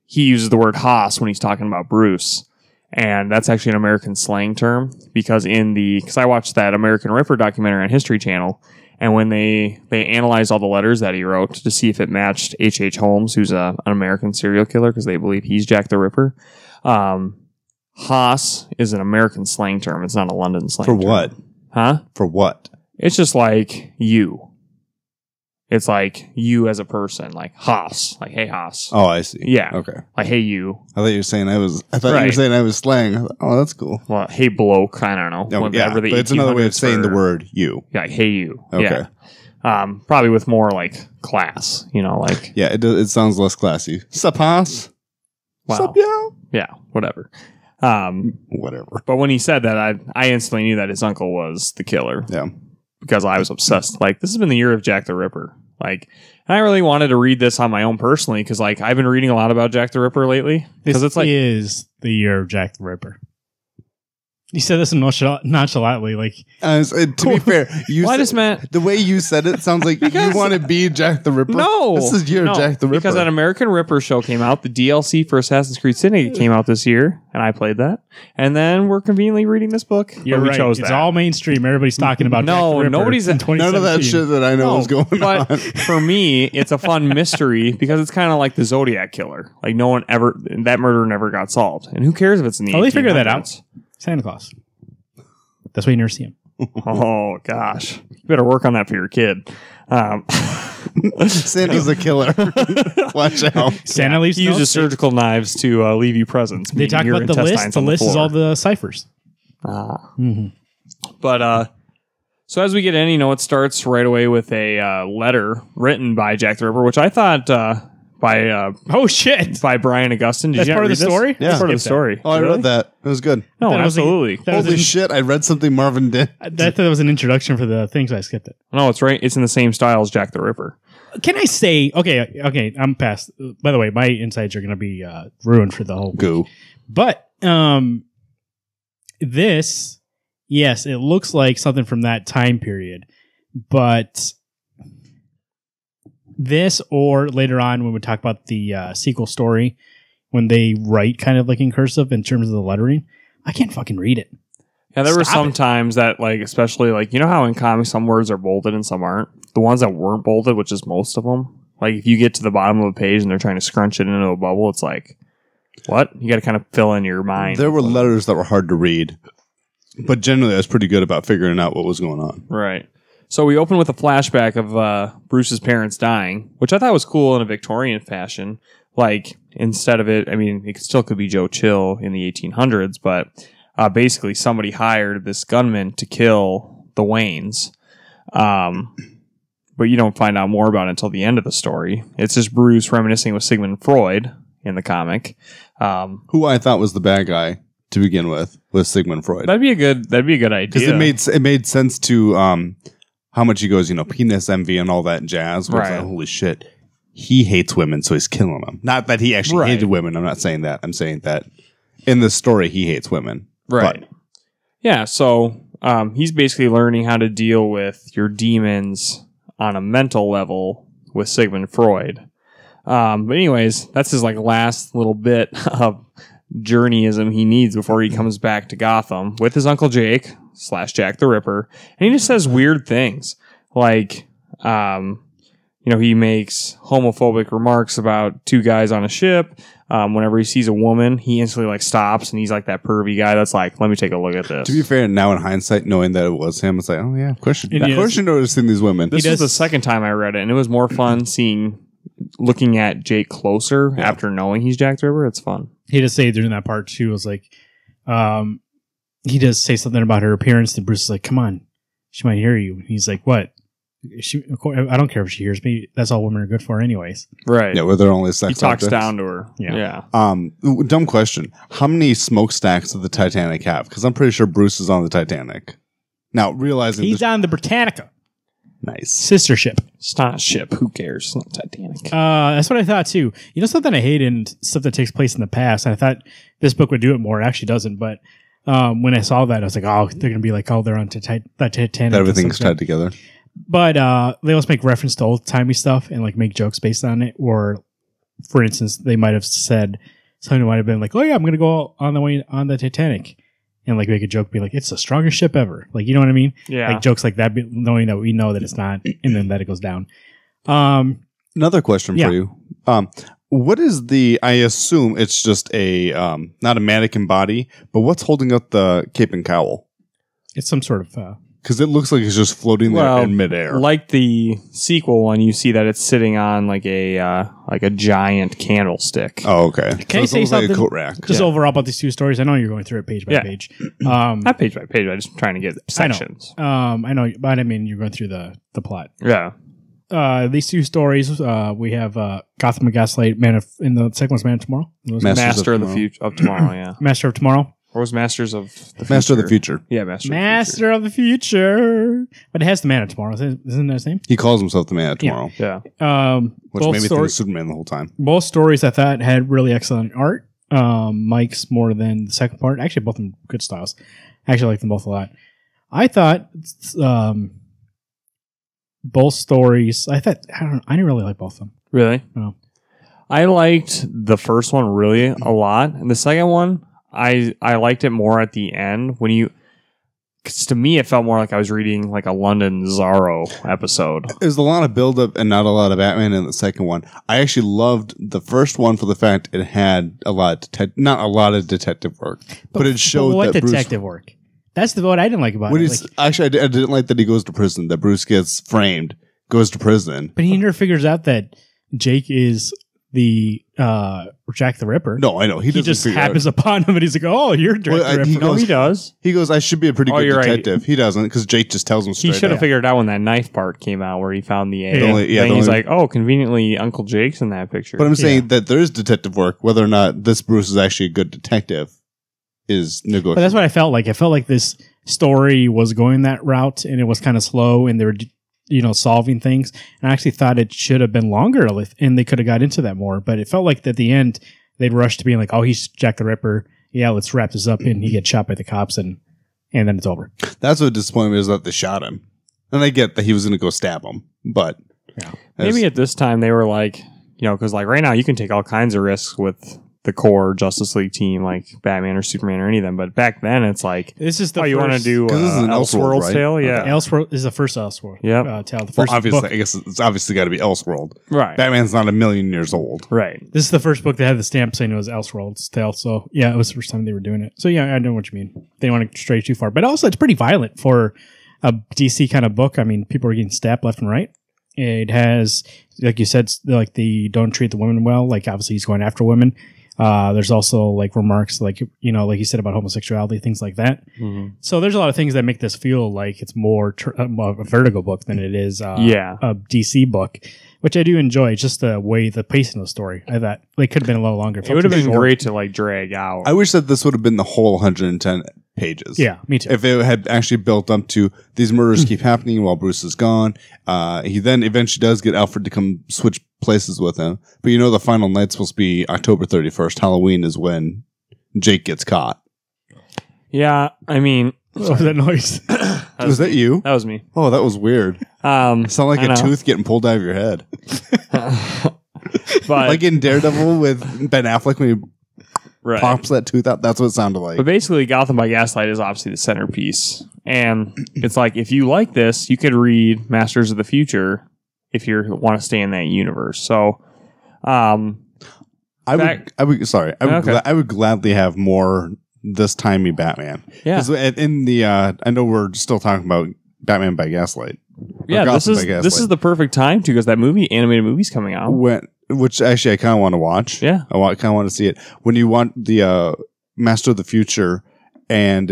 he uses the word Haas when he's talking about Bruce. And that's actually an American slang term because I watched that American Ripper documentary on History Channel, and when they analyzed all the letters that he wrote to see if it matched H.H. Holmes, who's an American serial killer because they believe he's Jack the Ripper. Haas is an American slang term. It's not a London slang term. For what? Huh? For what? It's just you. It's you as a person, Haas, hey Haas. Oh, I see. Yeah. Okay. Hey you. I thought you were saying I was Right. slang. I thought, oh, that's cool. Well, hey bloke. I don't know. No, yeah, but it's another way of saying the word you. Yeah, hey you. Okay. Yeah. Probably with more class. Yeah, it sounds less classy. Sup, Haas? Wow. Sup, yo? Yeah. Whatever. Whatever. But when he said that, I instantly knew that his uncle was the killer. Yeah. Because I was obsessed. Like, this has been the year of Jack the Ripper. Like, and I really wanted to read this on my own personally because, like, I've been reading a lot about Jack the Ripper lately. Because it's like is the year of Jack the Ripper. You said this nonchalantly, like. To be fair, the way you said it sounds like you want to be Jack the Ripper. No, this is year of Jack the Ripper. Because an American Ripper show came out. The DLC for Assassin's Creed Syndicate came out this year, and I played that. And then we're conveniently reading this book. You're right. Chose it's that. all mainstream. Everybody's talking about Jack the Ripper. Nobody's in 2017. None of that shit that I know is going but on. For me, it's a fun mystery because it's kind of like the Zodiac killer. Like that murder never got solved, and who cares if it's in the? Oh, they figured that 1800s? out. Santa Claus. That's why you never see him. Oh gosh, you better work on that for your kid. Santa's a killer. Watch out. Santa leaves He uses notes. surgical knives to leave you presents. They talk about the list. The list is all the ciphers. But so as we get in, it starts right away with a letter written by Jack the Ripper, which I thought by oh shit by Brian Augustine. Did That's you part of the read this? story? Yeah. That's part of the story. Oh, I read that. It was good. No, That was absolutely. Holy shit! I read something Marvin did. That was an introduction for the thing, so I skipped it. No, it's right. It's in the same style as Jack the Ripper. Can I say, okay, I'm past. By the way, my insights are going to be ruined for the whole week. Goo. But this, yes, it looks like something from that time period. But this, or later on when we talk about the sequel story, when they write kind of like in cursive in terms of the lettering, I can't fucking read it. Yeah, there were Stop some it. times that, like, especially, like, you know how in comics some words are bolded and some aren't? The ones that weren't bolded, which is most of them, like, if you get to the bottom of a page and they're trying to scrunch it into a bubble, it's like, what? You got to kind of fill in your mind. There were letters that were hard to read, but generally I was pretty good about figuring out what was going on. Right. So we open with a flashback of Bruce's parents dying, which I thought was cool in a Victorian fashion. Like, instead of it, I mean, it still could be Joe Chill in the 1800s, but basically somebody hired this gunman to kill the Waynes. But you don't find out more about it until the end of the story. It's just Bruce reminiscing with Sigmund Freud in the comic. Who I thought was the bad guy to begin with was Sigmund Freud. That'd be a good idea. Because it made sense to how much he goes, penis envy and all that jazz. Where it's Right. like, holy shit. He hates women, so he's killing them. Not that he actually Right. hated women. I'm not saying that. I'm saying that in the story, he hates women. Right. But Yeah, so he's basically learning how to deal with your demons on a mental level with Sigmund Freud. But anyways, that's his like last little bit of journeyism he needs before he comes back to Gotham with his Uncle Jake / Jack the Ripper. And he just says weird things. Like, he makes homophobic remarks about two guys on a ship. Whenever he sees a woman, he instantly like stops and he's like that pervy guy that's like, let me take a look at this. to be fair, now in hindsight, knowing that it was him, it's like, oh yeah, of course It is. you're noticing these women. This was the second time I read it, and it was more fun looking at Jake closer after knowing he's Jack the Ripper. It's fun. He does say during that part too, was like, he does say something about her appearance, and Bruce is like, come on, she might hear you. And he's like, what? I don't care if she hears me. That's all women are good for anyways. Right. Yeah, where they're only He sex talks objects. down to her. Yeah. Yeah. Dumb question. How many smokestacks did the Titanic have? Because I'm pretty sure Bruce is on the Titanic. Now, realizing He's on the Britannica. Nice. Sister ship. It's not a ship. Who cares? It's not Titanic. That's what I thought too. Something I hate in stuff that takes place in the past, and I thought this book would do it more. It actually doesn't, but when I saw that, I was like, oh, they're going to be like, oh, they're on the Titanic. Everything's tied together. But they always make reference to old-timey stuff and like make jokes based on it. Or, for instance, they might have said, something might have been like, oh yeah, I'm going to go on the way on the Titanic. And like make a joke, be like, it's the strongest ship ever. Like, you know what I mean? Yeah. Like jokes like that, knowing that we know that it's not, and then that it goes down. Another question Yeah. for you. What is I assume it's just a, not a mannequin body, but what's holding up the cape and cowl? It's some sort of, Because it looks like it's just floating there in midair. Like the sequel one, you see that it's sitting on like a giant candlestick. Oh, okay. Can I say Like something? a coat rack. Just overall about these two stories. I know you're going through it page by Yeah. page. Not page by page. I'm just trying to get sections. I know, but I mean, you're going through the plot. Yeah. these two stories, we have Gotham and Gaslight, in the second one's Man of Tomorrow. Master of the Future of Tomorrow, yeah. Master of Tomorrow. Or was Masters of the Future? Master of the Future. Yeah, Master of the Future. But it has the Man of Tomorrow. Isn't that his name? He calls himself the Man of Tomorrow. Yeah. Which made me think of Superman the whole time. Both stories I thought had really excellent art. Mike's more than the second part. Actually, both of them good styles. I actually like them both a lot. I thought both stories. I didn't really like both of them. Really? No. I liked the first one really a lot, and the second one I liked it more at the end because to me it felt more like I was reading like a London Zorro episode. There's a lot of build-up and not a lot of Batman in the second one. I actually loved the first one for the fact it had not a lot of detective work, but it showed what that detective work. That's what I didn't like about it. Actually, I didn't like that he goes to prison. That Bruce gets framed, goes to prison, but he never figures out that Jake is the Jack the Ripper. No, I know he just happens upon him, and he's like, "Oh, you're Jack the Ripper." He does. He goes, "I should be a pretty good detective." Right. He doesn't because Jake just tells him straight. He should have figured it out when that knife part came out, where he found the thing. He's like, "Oh, conveniently, Uncle Jake's in that picture." But I'm saying that there is detective work. Whether or not this Bruce is actually a good detective is negotiable. But that's what I felt like. I felt like this story was going that route, and it was kind of slow, and they were, solving things. And I actually thought it should have been longer, and they could have got into that more. But it felt like at the end they'd rushed to being like, "Oh, he's Jack the Ripper. Yeah, let's wrap this up," and he gets shot by the cops, and then it's over. That's what disappointed me is that they shot him, and I get that he was going to go stab him, but maybe at this time they were like, because like right now you can take all kinds of risks with the core Justice League team, like Batman or Superman or any of them. But back then, it's like, this is the you want to do this is an Elseworlds, right? tale? Yeah, Elseworld is the first Elseworld. Yeah, tale. The first obviously, book. I guess it's obviously got to be Elseworld, right? Batman's not 1,000,000 years old, right? This is the first book that had the stamp saying it was Elseworld's tale. So yeah, it was the first time they were doing it. So yeah, I know what you mean. They don't want to stray too far, but also it's pretty violent for a DC kind of book. I mean, people are getting stabbed left and right. It has, like you said, like the don't treat the women well. Like obviously he's going after women. There's also like remarks like, like you said about homosexuality, things like that. Mm-hmm. So there's a lot of things that make this feel like it's more a Vertigo book than it is a DC book, which I do enjoy. Just the way the pacing of the story. I thought it could have been a little longer. It would have been great to like drag out. I wish that this would have been the whole 110 pages. Yeah, me too. If it had actually built up to these murders keep happening while Bruce is gone. He then eventually does get Alfred to come switch places with him. But the final night's supposed to be October 31st. Halloween is when Jake gets caught. Yeah, I mean... What was that noise? Was that you? That was me. Oh, that was weird. It sounded like a tooth getting pulled out of your head. But like in Daredevil with Ben Affleck when he pops that tooth out. That's what it sounded like. But basically, Gotham by Gaslight is obviously the centerpiece. And it's like, if you like this, you could read Masters of the Future if you want to stay in that universe. So, I would gladly have more this timey Batman. Yeah. In the I know we're still talking about Batman by Gaslight. Yeah, this is the perfect time to, because that animated movie's coming out. Which actually I kind of want to watch. Yeah. I kind of want to see it. When you want the Master of the Future, and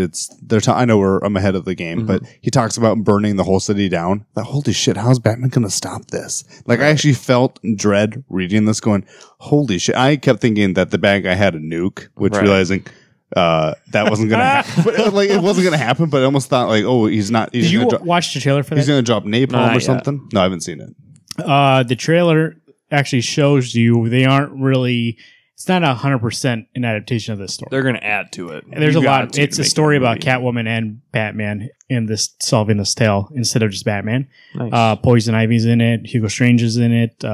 I know I'm ahead of the game, but he talks about burning the whole city down. Like, holy shit, how's Batman going to stop this? Like, I actually felt dread reading this going, holy shit. I kept thinking that the bad guy had a nuke, realizing that wasn't going to happen. But, it wasn't going to happen, but I almost thought, like, oh, he's not. Did you watch the trailer for that? He's going to drop napalm or something? No, I haven't seen it. The trailer actually shows you they aren't really... It's not 100% an adaptation of this story. They're going to add to it. And there's a lot. It's a story about Catwoman and Batman in this solving this tale instead of just Batman. Nice. Poison Ivy's in it. Hugo Strange is in it.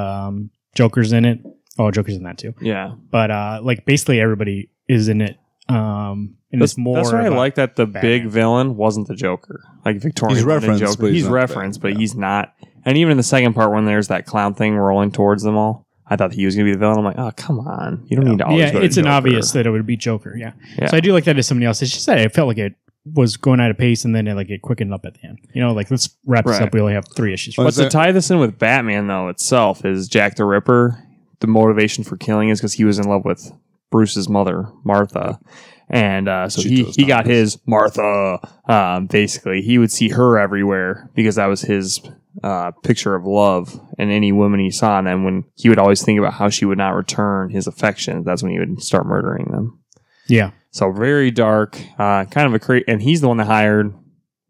Joker's in it. Oh, Joker's in that too. Yeah. But basically everybody is in it. And it's more. That's why I like that the big villain wasn't the Joker. Like Victorian he's referenced, Joker. He's referenced, but he's not. And even in the second part, when there's that clown thing rolling towards them all, I thought he was going to be the villain. I'm like, oh, come on. You don't need to always go to it's Joker. an obvious that it would be Joker, yeah. So I do like that as somebody else. It's just that it felt like it was going out of pace and then it quickened up at the end. Let's wrap this up. We only have 3 issues. But to tie this in with Batman, though, itself, is Jack the Ripper. The motivation for killing is because he was in love with Bruce's mother, Martha. And so he got his Martha. Basically, he would see her everywhere because that was his picture of love in any woman he saw, and then when he would always think about how she would not return his affection, that's when he would start murdering them. Yeah. So very dark, kind of a and he's the one that hired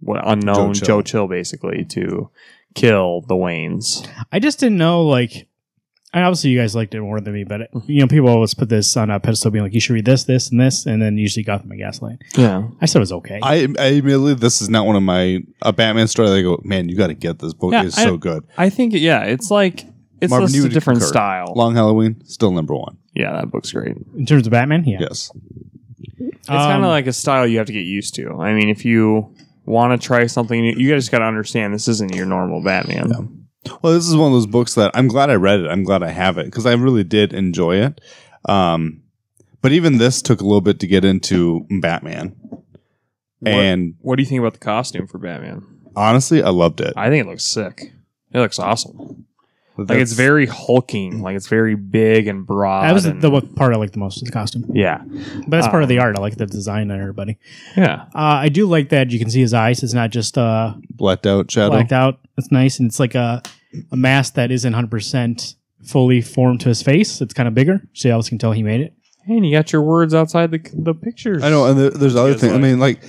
unknown Joe Chill basically to kill the Waynes. I just didn't know, like, and obviously you guys liked it more than me, but people always put this on a pedestal being like, you should read this, this, and this, and then usually Gotham and Gaslight. Yeah. I said it was okay. I admittedly, this is not one of my Batman story that I go, man, you got to get this book. It's so good. I think, it's like, it's Marvin, just a different style. Long Halloween, still number one. Yeah, that book's great. In terms of Batman, yeah. Yes. It's kind of like a style you have to get used to. I mean, if you want to try something new, you just got to understand this isn't your normal Batman. Yeah. Well, this is one of those books that I'm glad I read it. I'm glad I have it because I really did enjoy it. But even this took a little bit to get into Batman. What do you think about the costume for Batman? Honestly, I loved it. I think it looks sick. It looks awesome. Like it's very hulking. Like it's very big and broad. That was the part I liked the most of the costume. Yeah. But that's part of the art. I like the design and everybody. Yeah. I do like that you can see his eyes. It's not just blacked out shadow. Blacked out. It's nice. And it's like a mask that isn't 100% fully formed to his face. It's kind of bigger. So you always can tell he made it. Hey, and you got your words outside the pictures. I know, and there's other things. I mean, like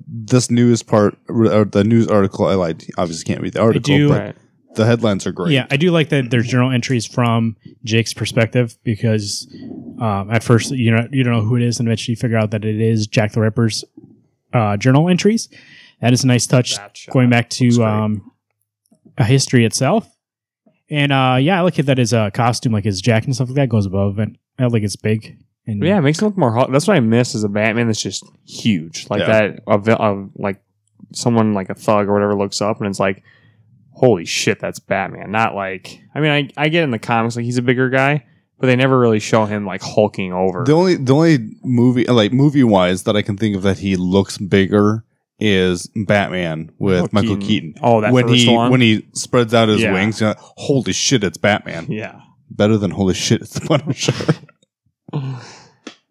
this news part, or the news article I liked. Obviously, can't read the article, but the headlines are great. Yeah, I do like that there's journal entries from Jake's perspective because at first you don't know who it is, and eventually you figure out that it is Jack the Ripper's journal entries. That is a nice touch going back to a history itself. And I like it that his costume, like his jacket and stuff like that, goes above it. I like it's big. And yeah, it makes it look more hot. That's what I miss as a Batman that's just huge. Like that, like someone like a thug or whatever looks up and it's like, holy shit, that's Batman. Not like, I mean, I get in the comics like he's a bigger guy, but they never really show him like hulking over. The only movie, like movie wise, that I can think of that he looks bigger is Batman with Michael Keaton. Oh, that first one? When he spreads out his wings, you're like, holy shit, it's Batman. Yeah. Better than holy shit, it's the Punisher.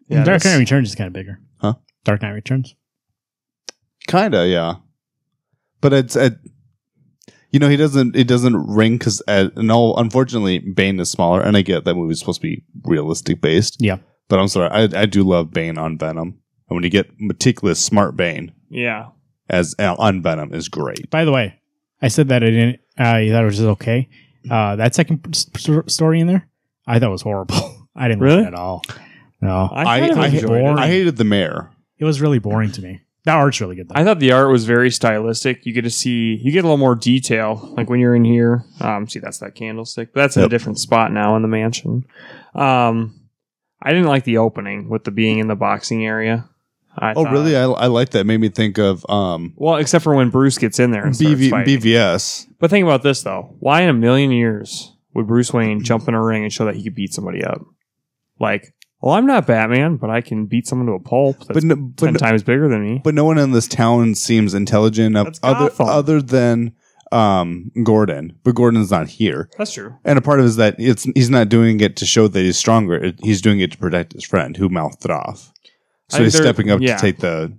Yeah, Dark Knight Returns is kind of bigger. Huh? Dark Knight Returns? Kinda, yeah. But it doesn't ring because unfortunately Bane is smaller, and I get that movie's supposed to be realistic based. Yeah. But I'm sorry, I do love Bane on Venom. And when you get meticulous, smart Bane as on Venom is great. By the way, I said that I didn't you thought it was just okay. That second story in there, I thought was horrible. I didn't like it at all. No. I hated the mayor. It was really boring to me. That art's really good though. I thought the art was very stylistic. You get a little more detail. Like when you're in here, see that's that candlestick. But that's in a different spot now in the mansion. I didn't like the opening with the being in the boxing area. Really? I like that. It made me think of well, except for when Bruce gets in there and starts fighting. BVS. But think about this though. Why in a million years would Bruce Wayne jump in a ring and show that he could beat somebody up? Like, well, I'm not Batman, but I can beat someone to a pulp that's 10 times bigger than me. But no one in this town seems intelligent enough other than Gordon. But Gordon's not here. That's true. And a part of it is that he's not doing it to show that he's stronger. He's doing it to protect his friend who mouthed it off. So he's stepping up to take the...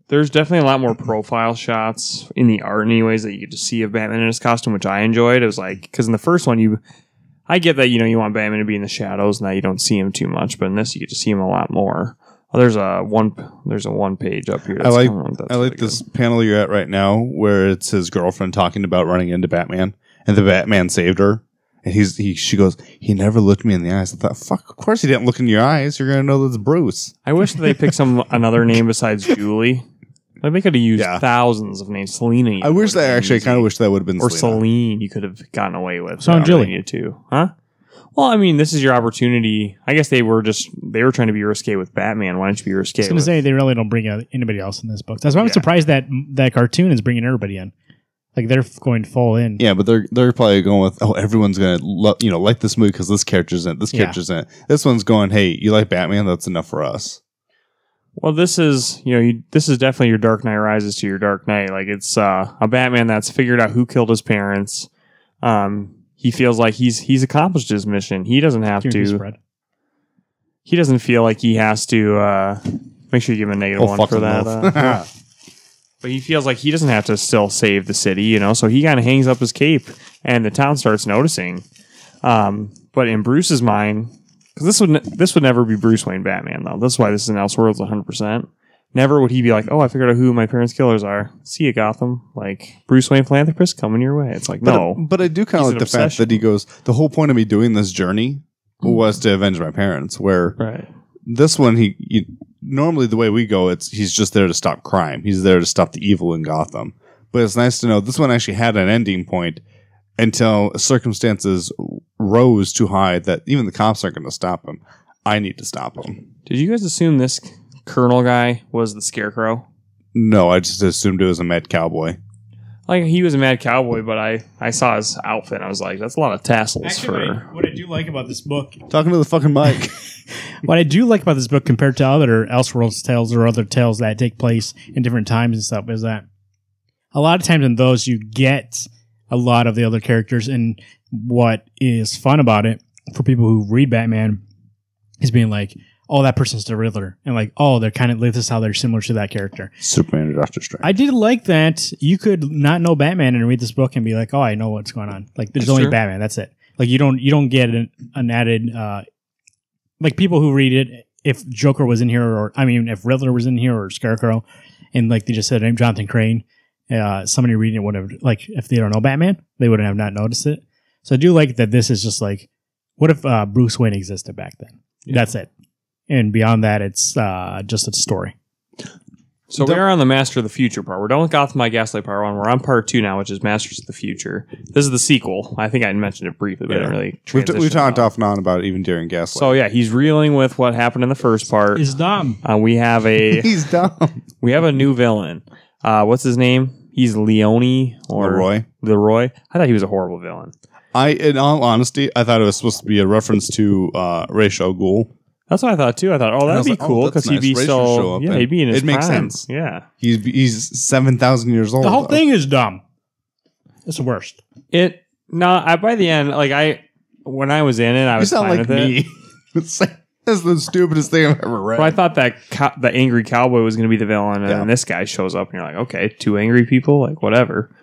There's definitely a lot more profile shots in the art anyways that you get to see of Batman in his costume, which I enjoyed. It was like, because in the first one, I get that, you want Batman to be in the shadows and that you don't see him too much, but in this you get to see him a lot more. There's a one page up here. I like this panel you're at right now where it's his girlfriend talking about running into Batman and the Batman saved her. And she goes, he never looked me in the eyes. I thought, fuck, of course he didn't look in your eyes. You're going to know that's Bruce. I wish that they picked another name besides Julie. Like they could have used thousands of names. Selena. I wish that actually, I kind of wish that would have been or Selena. Celine. You could have gotten away with. So Julie, you too, huh? Well, I mean, this is your opportunity. I guess they were trying to be risque with Batman. Why don't you be risque? I was going to say they really don't bring anybody else in this book. That's why I'm surprised that cartoon is bringing everybody in. Like they're going full in. Yeah, but they're probably going with everyone's gonna like this movie because this character's in it. This character's in it. This one's going, hey, you like Batman? That's enough for us. Well, this is this is definitely your Dark Knight Rises to your Dark Knight. Like it's a Batman that's figured out who killed his parents. He feels like he's accomplished his mission. He doesn't have to. He doesn't feel like he has to. Make sure you give him a negative one for that. But he feels like he doesn't have to still save the city, you know. So he kind of hangs up his cape, and the town starts noticing. But in Bruce's mind, because this would never be Bruce Wayne Batman, though. That's why this is an Elseworlds 100%. Never would he be like, oh, I figured out who my parents' killers are. See ya, Gotham. Like, Bruce Wayne Philanthropist coming your way. It's like, no. But I do kind of like the fact that he goes, the whole point of me doing this journey was to avenge my parents, where this one, he normally the way we go, he's just there to stop crime. He's there to stop the evil in Gotham. But it's nice to know this one actually had an ending point until circumstances rose too high that even the cops aren't going to stop him. I need to stop him. Did you guys assume this Colonel guy was the Scarecrow? No, I just assumed it was a mad cowboy. Like, he was a mad cowboy, but I saw his outfit and I was like, that's a lot of tassels. Actually, what I do like about this book... Talking to the fucking mic. What I do like about this book compared to other Elseworlds tales or other tales that take place in different times and stuff is that a lot of times in those you get a lot of the other characters, and what is fun about it for people who read Batman is being like, oh, that person's the Riddler. And like, oh, they're kind of, this is how they're similar to that character. Superman or Doctor Strange. I did like that you could not know Batman and read this book and be like, oh, I know what's going on. Like, there's only Batman. That's it. Like, you don't get an added, like, people who read it, if Joker was in here, or, I mean, if Riddler was in here, or Scarecrow, and like they just said, I'm Jonathan Crane, somebody reading it would have, like, if they don't know Batman, they would have not noticed it. So I do like that this is just like, what if Bruce Wayne existed back then? Yeah. That's it. And beyond that, it's just a story. So we're on the Master of the Future part. We're done with Gotham by Gaslight Part 1. We're on Part 2 now, which is Masters of the Future. This is the sequel. I think I mentioned it briefly, but I didn't really transition. We've talked off and on about it even during Gaslight. So yeah, he's reeling with what happened in the first part. He's dumb. We have a... He's dumb. We have a new villain. What's his name? He's Leone or... Leroy. I thought he was a horrible villain. In all honesty, I thought it was supposed to be a reference to Ra's al Ghul. That's what I thought too. I thought, oh, that'd be cool because he'd be so, yeah, he'd be in his prime. It makes sense. Yeah, he's 7,000 years old. The whole thing is dumb. It's the worst. By the end, like when I was in it, I was fine with it. It's like, that's the stupidest thing I've ever read. Well, I thought that the angry cowboy was going to be the villain, and then this guy shows up, and you're like, okay, two angry people, like whatever.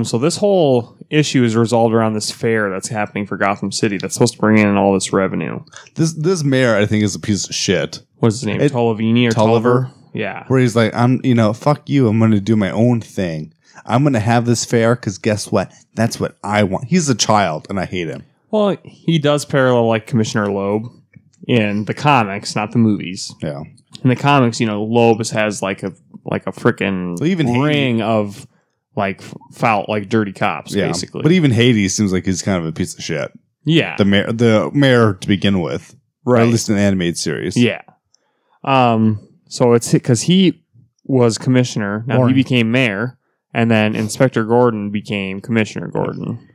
So this whole issue is resolved around this fair that's happening for Gotham City that's supposed to bring in all this revenue. This mayor, I think, is a piece of shit. What's his name? Tolivini or Tulliver? Yeah. Where he's like, fuck you. I'm going to do my own thing. I'm going to have this fair because guess what? That's what I want. He's a child and I hate him. Well, he does parallel like Commissioner Loeb in the comics, not the movies. Yeah. In the comics, Loeb has like a freaking ring of like foul, like dirty cops, basically. But even Hades seems like he's kind of a piece of shit. Yeah. The mayor to begin with. Right. Or at least in the animated series. Yeah. So it's because he was commissioner. Now he became mayor, and then Inspector Gordon became Commissioner Gordon.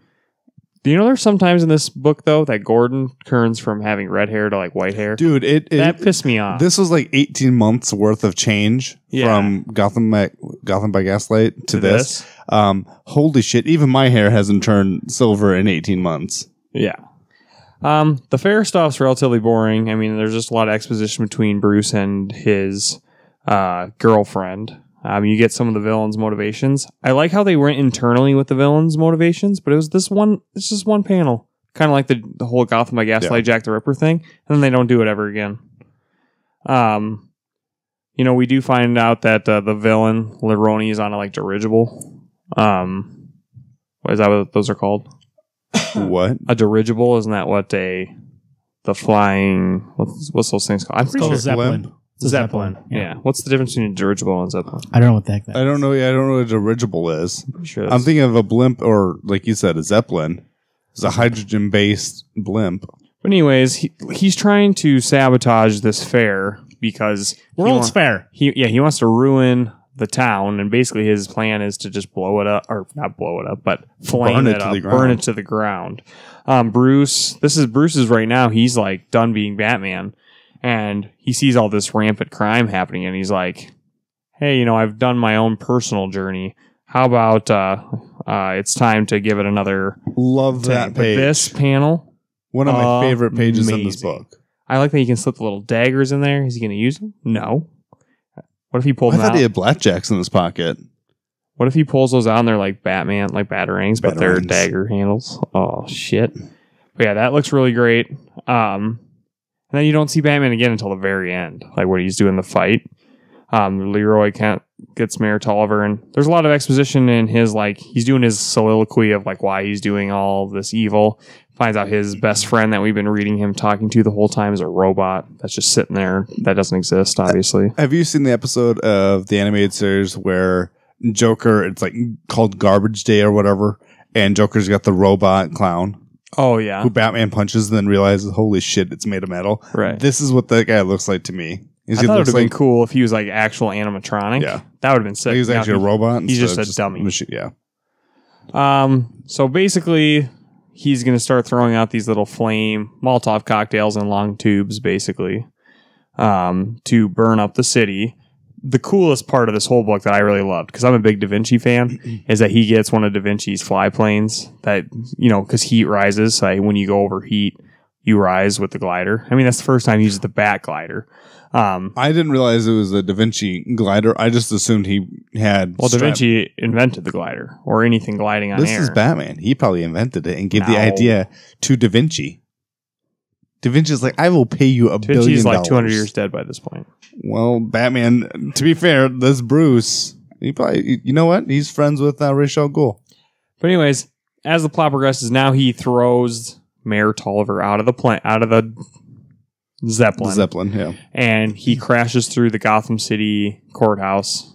Do you know there's sometimes in this book, though, that Gordon turns from having red hair to like white hair? Dude, that pissed me off. This was like 18 months worth of change from Gotham by Gaslight to this. Holy shit. Even my hair hasn't turned silver in 18 months. Yeah. The fair stuff's relatively boring. I mean, there's just a lot of exposition between Bruce and his girlfriend. You get some of the villains' motivations. I like how they went internally with the villains' motivations, but it's just one panel. Kind of like the whole Gotham by Gaslight Jack the Ripper thing, and then they don't do it ever again. We do find out that the villain, Lerone, is on a like dirigible. What is that what those are called? What? A dirigible? Isn't that what the flying... What's those things called? I'm pretty sure. Zeppelin. It's a Zeppelin. Yeah. What's the difference between a dirigible and a Zeppelin? I don't know what the heck that is. I don't know what a dirigible is. I'm thinking of a blimp, or like you said, a Zeppelin. It's a hydrogen-based blimp. But anyways, he's trying to sabotage this fair because... World's Fair. He wants to ruin the town, and basically his plan is to just blow it up, or not blow it up, but flame it up, burn it to the ground. This is Bruce's right now. He's like done being Batman. And he sees all this rampant crime happening, and he's like, hey, I've done my own personal journey. How about it's time to give it another... Love that page. This panel... One of my favorite pages in this book. I like that he can slip the little daggers in there. Is he going to use them? No. What if he pulled them out? I thought he had blackjacks in his pocket. What if he pulls those out and they're like Batman, like batarangs, but they're Batarangs. dagger handles? Oh, shit. But yeah, that looks really great. And then you don't see Batman again until the very end, like what he's doing the fight. Leroy gets Mayor Tolliver, and there's a lot of exposition in his, like, he's doing his soliloquy of like why he's doing all this evil. Finds out his best friend that we've been reading him talking to the whole time is a robot that's just sitting there. That doesn't exist, obviously. Have you seen the episode of the animated series where Joker, it's like called Garbage Day or whatever, and Joker's got the robot clown Oh, yeah. who Batman punches and then realizes, holy shit, it's made of metal. Right. This is what that guy looks like to me. I thought it would have been cool if he was like actual animatronic. Yeah. That would have been sick. He was actually a robot. He's instead just of a dummy. Yeah. So basically, he's going to start throwing out these little flame Molotov cocktails in long tubes, basically, to burn up the city. The coolest part of this whole book that I really loved, because I'm a big Da Vinci fan, is that he gets one of Da Vinci's fly planes that, because heat rises. So when you go over heat, you rise with the glider. I mean, that's the first time he uses the bat glider. I didn't realize it was a Da Vinci glider. I just assumed he had. Well, Da Vinci invented the glider, or anything gliding on This air. is Batman. He probably invented it and gave the No. idea to Da Vinci. Da Vinci's like, I will pay you $1 Da billion. Vinci's like 200 years dead by this point. Well, Batman, to be fair, this Bruce, he probably, you know what? He's friends with Ra's al Ghul. But anyways, as the plot progresses, now he throws Mayor Tolliver out of the Zeppelin. The Zeppelin, yeah. And he crashes through the Gotham City courthouse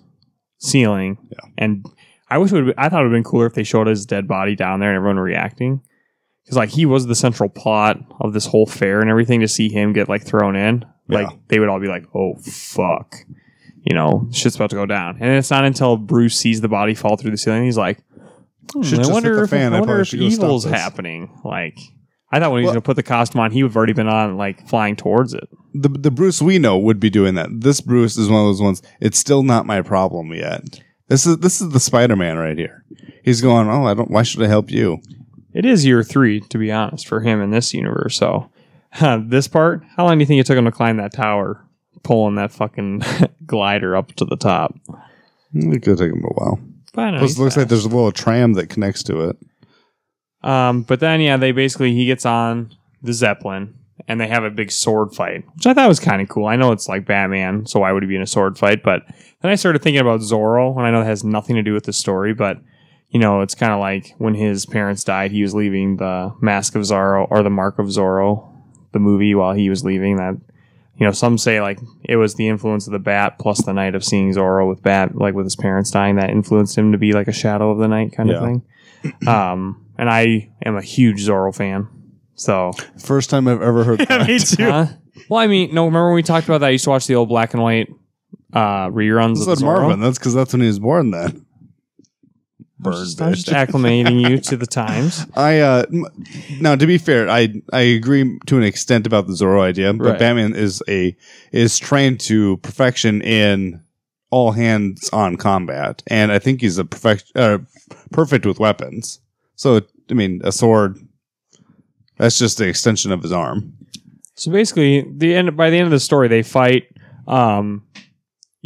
ceiling. Yeah. And I thought it would have been cooler if they showed his dead body down there and everyone reacting. Because like he was the central plot of this whole fair and everything. To see him get like thrown in, like they would all be like, "Oh fuck," shit's about to go down. And it's not until Bruce sees the body fall through the ceiling, he's like, I wonder if evil's happening. Like, I thought when he was going to put the costume on, he would have already been on, like, flying towards it. The Bruce we know would be doing that. This Bruce is one of those ones, it's still not my problem yet. This is the Spider-Man right here. He's going, why should I help you? It is year 3, to be honest, for him in this universe. So, this part, how long do you think it took him to climb that tower, pulling that fucking glider up to the top? It could take him a while. Plus, it looks like there's a little tram that connects to it. But then, he gets on the Zeppelin, and they have a big sword fight, which I thought was kind of cool. I know it's like Batman, so why would he be in a sword fight? But then I started thinking about Zorro, and I know that has nothing to do with the story, but, it's kind of like when his parents died, he was leaving the Mask of Zorro, or the Mark of Zorro, the movie, while he was leaving that. Some say like it was the influence of the bat plus the night of seeing Zorro with his parents dying that influenced him to be like a shadow of the night kind of thing. And I am a huge Zorro fan. So first time I've ever heard that. Me too. Well, I mean, no, remember when we talked about that? I used to watch the old black and white reruns of This is Zorro. Marvin. That's when he was born then. I'm just acclimating you to the times. Now to be fair, I agree to an extent about the Zorro idea, but Right. Batman is trained to perfection in all hands on combat, and I think he's perfect with weapons. So I mean, a sword, that's just the extension of his arm. So basically, by the end of the story, they fight.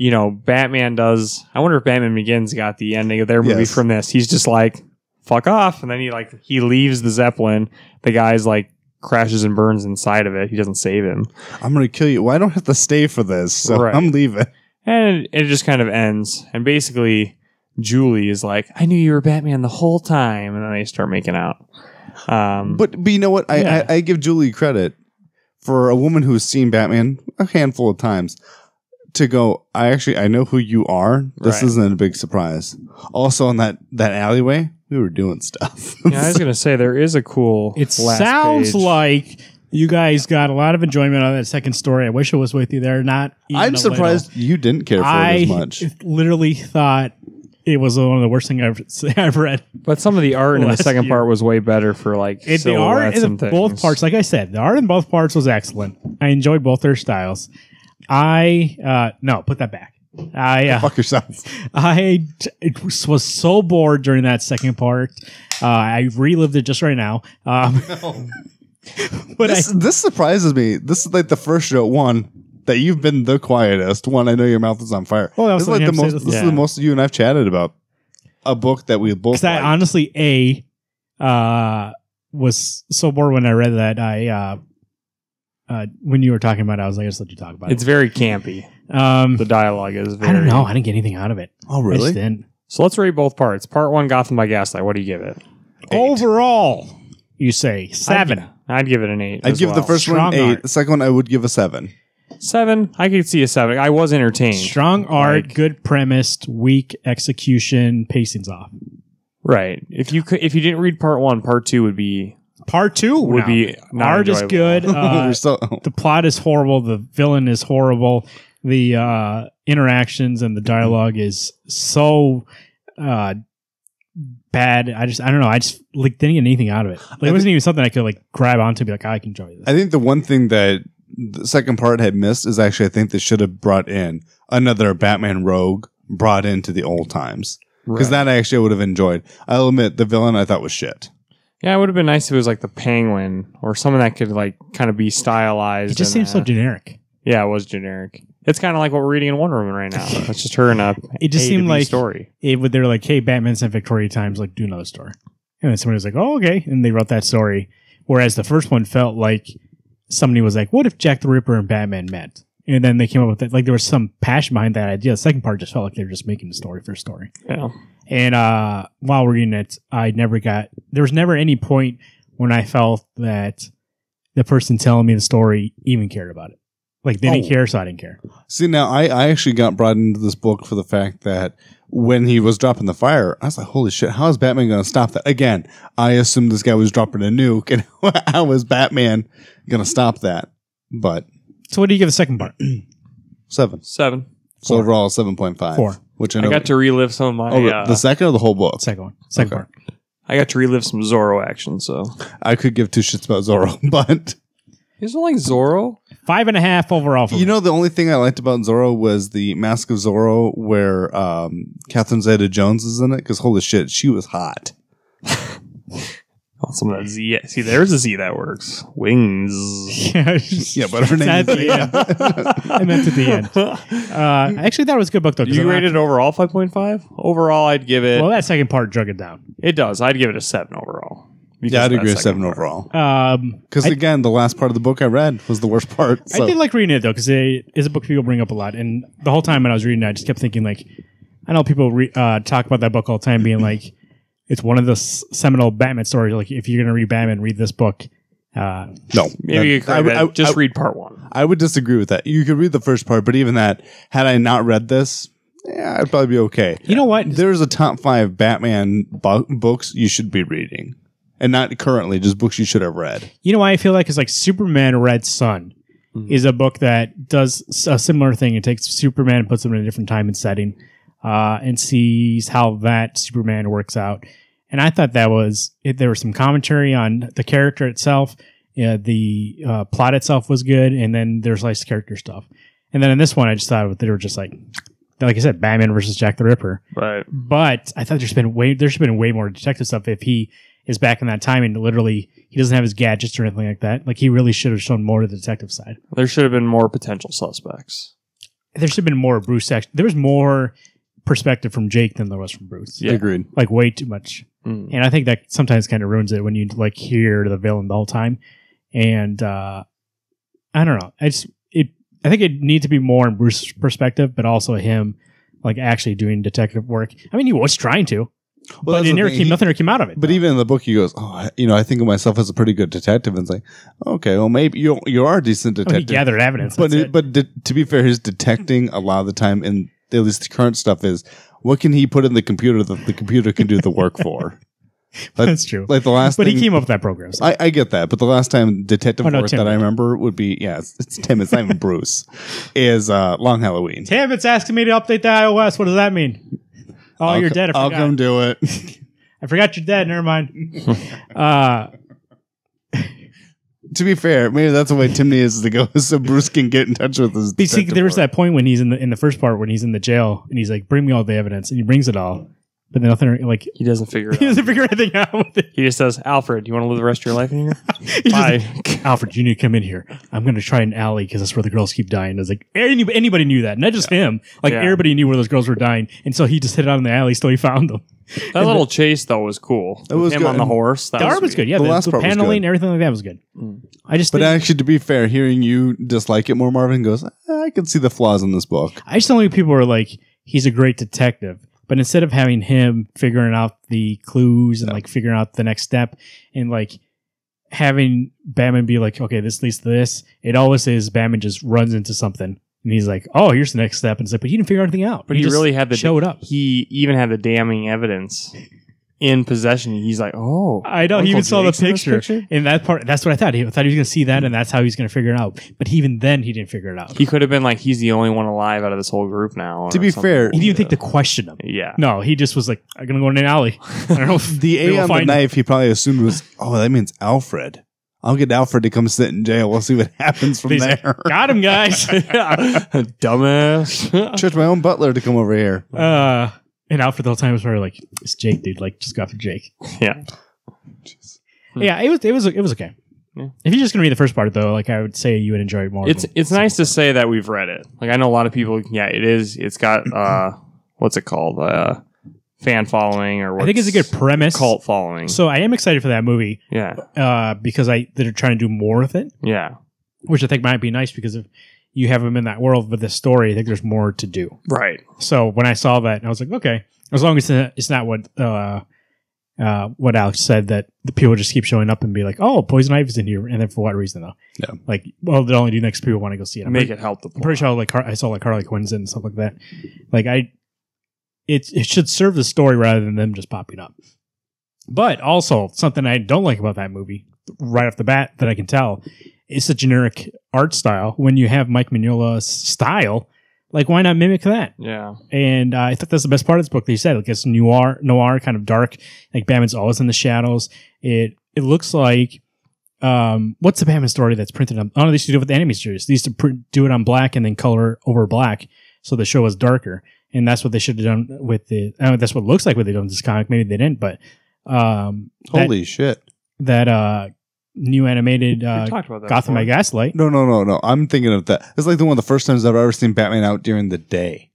Batman does. I wonder if Batman Begins got the ending of their movie from this. He's just like, fuck off. And then he leaves the Zeppelin. The guy's like crashes and burns inside of it. He doesn't save him. I'm going to kill you. Well, I don't have to stay for this. So Right. I'm leaving. And it just kind of ends. And basically, Julie is like, I knew you were Batman the whole time. And then they start making out. But you know what? I give Julie credit for a woman who's seen Batman a handful of times to go, I know who you are. This Right. isn't a big surprise. Also, in that alleyway, we were doing stuff. Yeah, I was going to say, there is a cool It last sounds page. like you guys got a lot of enjoyment out of that second story. I wish it was with you there. Not even I'm a surprised you didn't care for it as much. I literally thought it was one of the worst things I've read. But some of the art in the Last second year. part was way better for like The art silhouettes in and things. both parts, like I said, the art in both parts was excellent. I enjoyed both their styles. No, put that back. Fuck yourself. Was so bored during that second part. I relived it just right now. But This surprises me. This is like the first show, one, that you've been the quietest. One, I know your mouth is on fire. Well, that was this is like something the I'm most. saying. This is the most you and I've chatted about. a book that we both Because I liked. honestly, was so bored when I read that. When you were talking about it, I was like, I just let you talk about It's very campy. it. The dialogue is very... I don't know. I didn't get anything out of it. Oh, I really? just didn't. So let's rate both parts. Part 1, Gotham by Gaslight. What do you give it? Overall, you say 7. I'd give it an 8. I'd as give well. the first Strong one 8. art. The second one I would give a 7. 7. I could see a 7. I was entertained. Strong art, Like- good premise, weak execution, pacing's off. Right. If you didn't read part 1, part 2 would be Part 2 would be not art is enjoyable. good. We're still, The plot is horrible. The villain is horrible. The interactions and the dialogue is so bad. I don't know. I just like didn't get anything out of it. Like, it wasn't even something I could like grab onto and be like, I can enjoy this. I think the one thing that the second part had missed is actually I think they should have brought in another Batman rogue brought into the old times. Because that actually I would have enjoyed. I'll admit, the villain I thought was shit. Yeah, it would have been nice if it was like the Penguin or someone that could like kind of be stylized. It just and, seems so generic. Yeah, it was generic. It's kind of like what we're reading in Wonder Woman right now. It's just her in a It just A to seemed B like story. they were like, hey, Batman's in Victoria Times, like do another story. And then somebody was like, oh, okay. And they wrote that story. Whereas the first one felt like somebody was like, what if Jack the Ripper and Batman met? And then they came up with it. Like there was some passion behind that idea. The second part just felt like they were just making the story for a story. Yeah. And while reading it, there was never any point when I felt that the person telling me the story even cared about it. Like they didn't care, so I didn't care. See, now I actually got brought into this book for the fact that when he was dropping the fire, I was like, holy shit, how is Batman going to stop that? Again, I assumed this guy was dropping a nuke, and how is Batman going to stop that? But So what do you give the second part? 7. 7. So overall, 7.5. 4. Which I I know. got to relive some of my. the second or the whole book? Second one. Second Okay. part. I got to relive some Zorro action. So I could give two shits about Zorro, but isn't it like Zorro? 5.5 overall for you me. know, the only thing I liked about Zorro was the Mask of Zorro, where Catherine Zeta-Jones is in it. Because holy shit, she was hot. Oh, some of that Z. See, there's a Z that works. Wings. Yeah, but her name At is the end. I meant at the end. I actually thought it was a good book though. 'cause You I rated it overall 5.5? Overall, I'd give it. well, that second part drug it down. It does. I'd give it a 7 overall. because Yeah, I'd of that agree with second 7 part. overall. Because I- again, the last part of the book I read was the worst part. So. I did like reading it though, because it is a book people bring up a lot. And the whole time when I was reading it, I just kept thinking like, I know people talk about that book all the time, being like, it's one of the seminal Batman stories. Like, if you're going to read Batman, read this book. No, Maybe you could just read part 1. I would disagree with that. You could read the first part, but even that, had I not read this, yeah, I'd probably be okay. You know what? There's a top 5 Batman books you should be reading, and not currently, just books you should have read. You know why I feel like it's like Superman Red Sun is a book that does a similar thing. It takes Superman and puts him in a different time and setting, and sees how that Superman works out. And I thought that was there was some commentary on the character itself. The plot itself was good, and then there's like character stuff. And then in this one, I just thought they were just like I said, Batman versus Jack the Ripper. Right. But I thought there should have been way more detective stuff if he is back in that time and literally he doesn't have his gadgets or anything like that. Like, he really should have shown more to the detective side. There should have been more potential suspects. There should have been more Bruce action. There was more perspective from Jake than there was from Bruce. Yeah. Agreed. Like, way too much. And I think that sometimes kind of ruins it when you like hear the villain the whole time. And I don't know. I think it needs to be more in Bruce's perspective, but also him like actually doing detective work. I mean, he was trying to, but it never nothing ever came out of it. But even in the book, he goes, "Oh, I think of myself as a pretty good detective." And it's like, okay, well, maybe you are a decent he detective. gathered evidence. But that's it. to be fair, his detecting a lot of the time, in at least the current stuff, is what can he put in the computer that the computer can do the work for? That's true. Like the last, But thing, he came up with that program. So. I get that, but the last time detective Oh, no, work Tim that I did. remember would be it's Tim. It's not even Bruce. Is Long Halloween. Tim, it's asking me to update the iOS. What does that mean? Oh, you're dead. I I'll forgot. come do it. I forgot you're dead. Never mind. To be fair, maybe that's the way Tim needs to go, so Bruce can get in touch with his. See, detective there was work. that point when he's in the first part when he's in the jail and he's like, "Bring me all the evidence," and he brings it all, but then nothing like He doesn't figure it he out. doesn't figure anything out with it. He just says, Alfred, you want to live the rest of your life in here? He's Bye. just, Alfred, you need to come in here. I'm going to try an alley because that's where the girls keep dying. It's like anybody knew that, not just him. Like Yeah. everybody knew where those girls were dying, and so he just hit it out in the alley. So he found them. That little chase though was cool. It was him good. on the horse. The art was good. Yeah, The the last part was paneling, good. everything like that was good. I just, But think, actually, to be fair, hearing you dislike it more, Marvin goes, I can see the flaws in this book. I just don't think people are like, he's a great detective. But instead of having him figuring out the clues and like figuring out the next step and like having Batman be like, okay, this leads to this, it always is Batman just runs into something and he's like, oh, here's the next step. And it's like, but he didn't figure anything out. But he just really had the showed up. He even had the damning evidence in possession. He's like, oh, I know. He Uncle even saw the Jake's in this picture. And that part, that's what I thought. I thought he was going to see that and that's how he's going to figure it out. But even then, he didn't figure it out. He could have been like, he's the only one alive out of this whole group now. To be fair, He didn't even think to question him. Yeah. No, he just was like, I'm going to go in an alley. I don't know if the we will A on the find him. knife, he probably assumed was, oh, that means Alfred. I'll get Alfred to come sit in jail. We'll see what happens from He's like, there. got him, guys. Dumbass. Charge my own butler to come over here. And Alfred the whole time was probably like, it's Jake, dude. Like, just go after Jake. Yeah. Yeah, it was okay. Yeah. If you're just gonna read the first part, though, like I would say you would enjoy it more. It's nice to say that we've read it. Like I know a lot of people. Yeah, it is. It's got what's it called? Fan following or I think it's a good premise. Cult following. So I am excited for that movie. Yeah. Because they're trying to do more with it, Yeah. which I think might be nice because if you have them in that world with this story, I think there's more to do. Right. So when I saw that, I was like, okay, as long as it's not what Alex said, that the people just keep showing up and be like, oh, Poison Ivy's in here, and then for what reason though? Yeah. Like, well, they'll only do next people want to go see it. Make it help the I'm plot. pretty sure like I saw like Harley Quinn's in and stuff like that. Like it should serve the story rather than them just popping up. But also something I don't like about that movie right off the bat that I can tell, it's a generic art style. When you have Mike Mignola's style, like why not mimic that? Yeah. And I think that's the best part of this book that you said. Like it's noir, kind of dark. Like Batman's always in the shadows. It looks like what's the Batman story that's printed on? Oh, they used to do it with the anime series. They used to do it on black and then color over black, so the show was darker. And that's what they should have done with the. That's what it looks like what they did in this comic. Maybe they didn't, but Holy shit! That new animated talked about that Gotham by before. Gaslight. No. I'm thinking of that. It's like one of the first times I've ever seen Batman out during the day.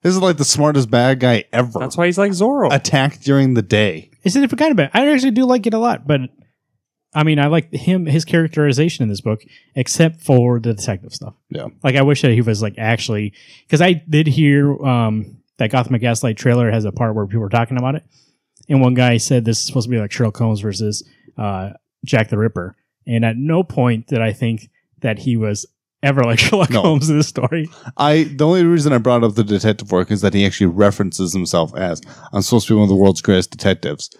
This is like the smartest bad guy ever. That's why he's like Zorro. Attacked during the day. Isn't it kind of bad? I actually do like it a lot, but I mean, I like his characterization in this book, except for the detective stuff. Yeah. Like, I wish that he was like actually, because I did hear that Gotham by Gaslight trailer has a part where people were talking about it, and one guy said this is supposed to be like Sherlock Holmes versus Jack the Ripper, and at no point did I think that he was ever like Sherlock Holmes in this story. The only reason I brought up the detective work is that he actually references himself as, I'm supposed to be one of the world's greatest detectives.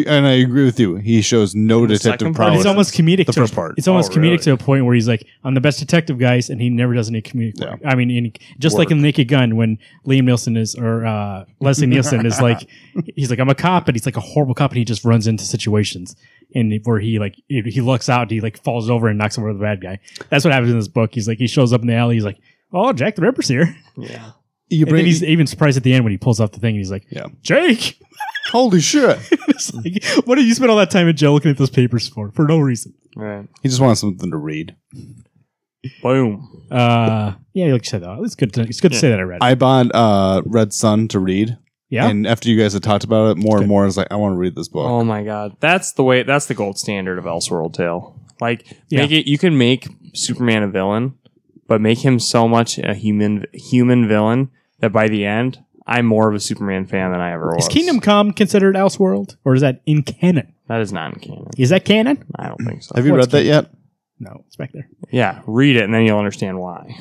And I agree with you. He shows no detective second part? prowess. But it's almost comedic. The first part. It's almost Oh, comedic really? to a point where he's like, "I'm the best detective, guys," and he never does any comedic work. I mean, just like in Naked Gun, when Liam Nielsen is or Leslie Nielsen is like, he's like, "I'm a cop," but he's like a horrible cop, and he just runs into situations and where he like he looks out, he like falls over and knocks over the bad guy. That's what happens in this book. He's like, he shows up in the alley, he's like, "Oh, Jack the Ripper's here." Yeah. And then he's even surprised at the end when he pulls off the thing, and he's like, Yeah. "Jake." Holy shit. It's like, what did you spend all that time in jail looking at those papers for no reason? Right. He just wants something to read. Boom. Yeah, like you said, though, it's good to say that I read it. I bought Red Sun to read. Yeah. And after you guys had talked about it more and more, I was like, I want to read this book. Oh my god. That's the gold standard of Elseworld Tale. Like Yeah. you can make Superman a villain, but make him so much a human villain that by the end I'm more of a Superman fan than I ever was. Is Kingdom Come considered Elseworld, or is that in canon? That is not in canon. Is that canon? I don't think so. Have you What's read that yet? No, it's back there. Yeah, read it and then you'll understand why.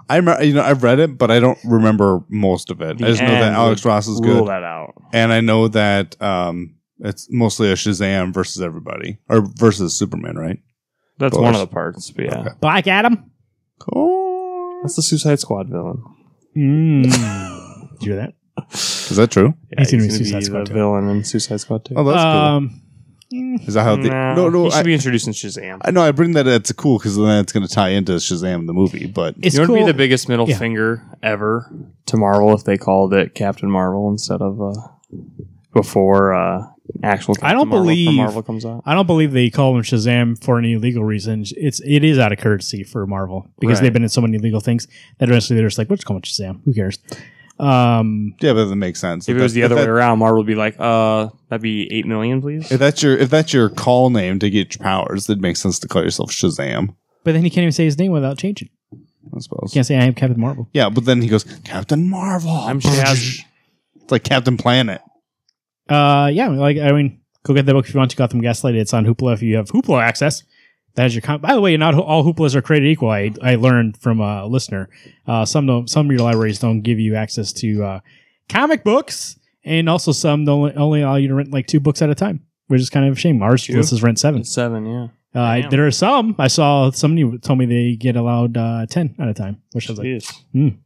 I've read it, but I don't remember most of it. I just know that Alex Ross is Rule good. that out. And I know that it's mostly a Shazam versus everybody. Or versus Superman, right? That's Bush. one of the parts, but yeah. Okay. Black Adam. Cool. That's the Suicide Squad villain. Did you hear that? Is that true? Yeah, He's gonna be gonna Suicide be Squad the too. villain in Suicide Squad 2. Oh, that's Um, cool. Is that how they... No, he should I be introduced in Shazam. know I bring that it's cool because then it's going to tie into Shazam the movie, but it's You know what would cool. be the biggest middle Yeah. finger ever to Marvel if they called it Captain Marvel instead of before actual Captain I don't Marvel believe from Marvel comes out? I don't believe they call him Shazam for any legal reasons. It is out of courtesy for Marvel because Right. they've been in so many legal things that eventually they're just like, "Let's call him Shazam. Who cares?" Yeah, but that makes sense. If it was the other way around, Marvel would be like, that'd be 8 million, please. If that's your call name to get your powers, it makes sense to call yourself Shazam. But then he can't even say his name without changing. I suppose. You can't say I am Captain Marvel. Yeah, but then he goes, Captain Marvel. I'm Shaz. It's like Captain Planet. Yeah, go get the book if you want to. Gotham Gaslight. It's on Hoopla if you have Hoopla access. That is your by the way, not all Hooplas are created equal. I learned from a listener. Some of your libraries don't give you access to comic books, and also some don't only allow you to rent like 2 books at a time, which is kind of a shame. Ours list is rent 7. 7, yeah. There are some. I saw somebody told me they get allowed 10 at a time, which is like,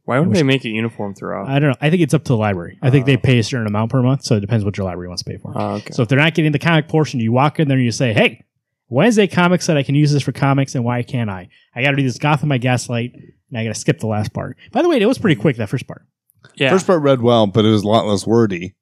why wouldn't they make it uniform throughout? I don't know. I think it's up to the library. I think they pay a certain amount per month, so it depends what your library wants to pay for. Okay. So if they're not getting the comic portion, you walk in there and you say, "Hey, Wednesday Comics said I can use this for comics, and why can't I? I got to read this Gotham by Gaslight, and I got to skip the last part." By the way, it was pretty quick, that first part. Yeah. First part read well, but it was a lot less wordy,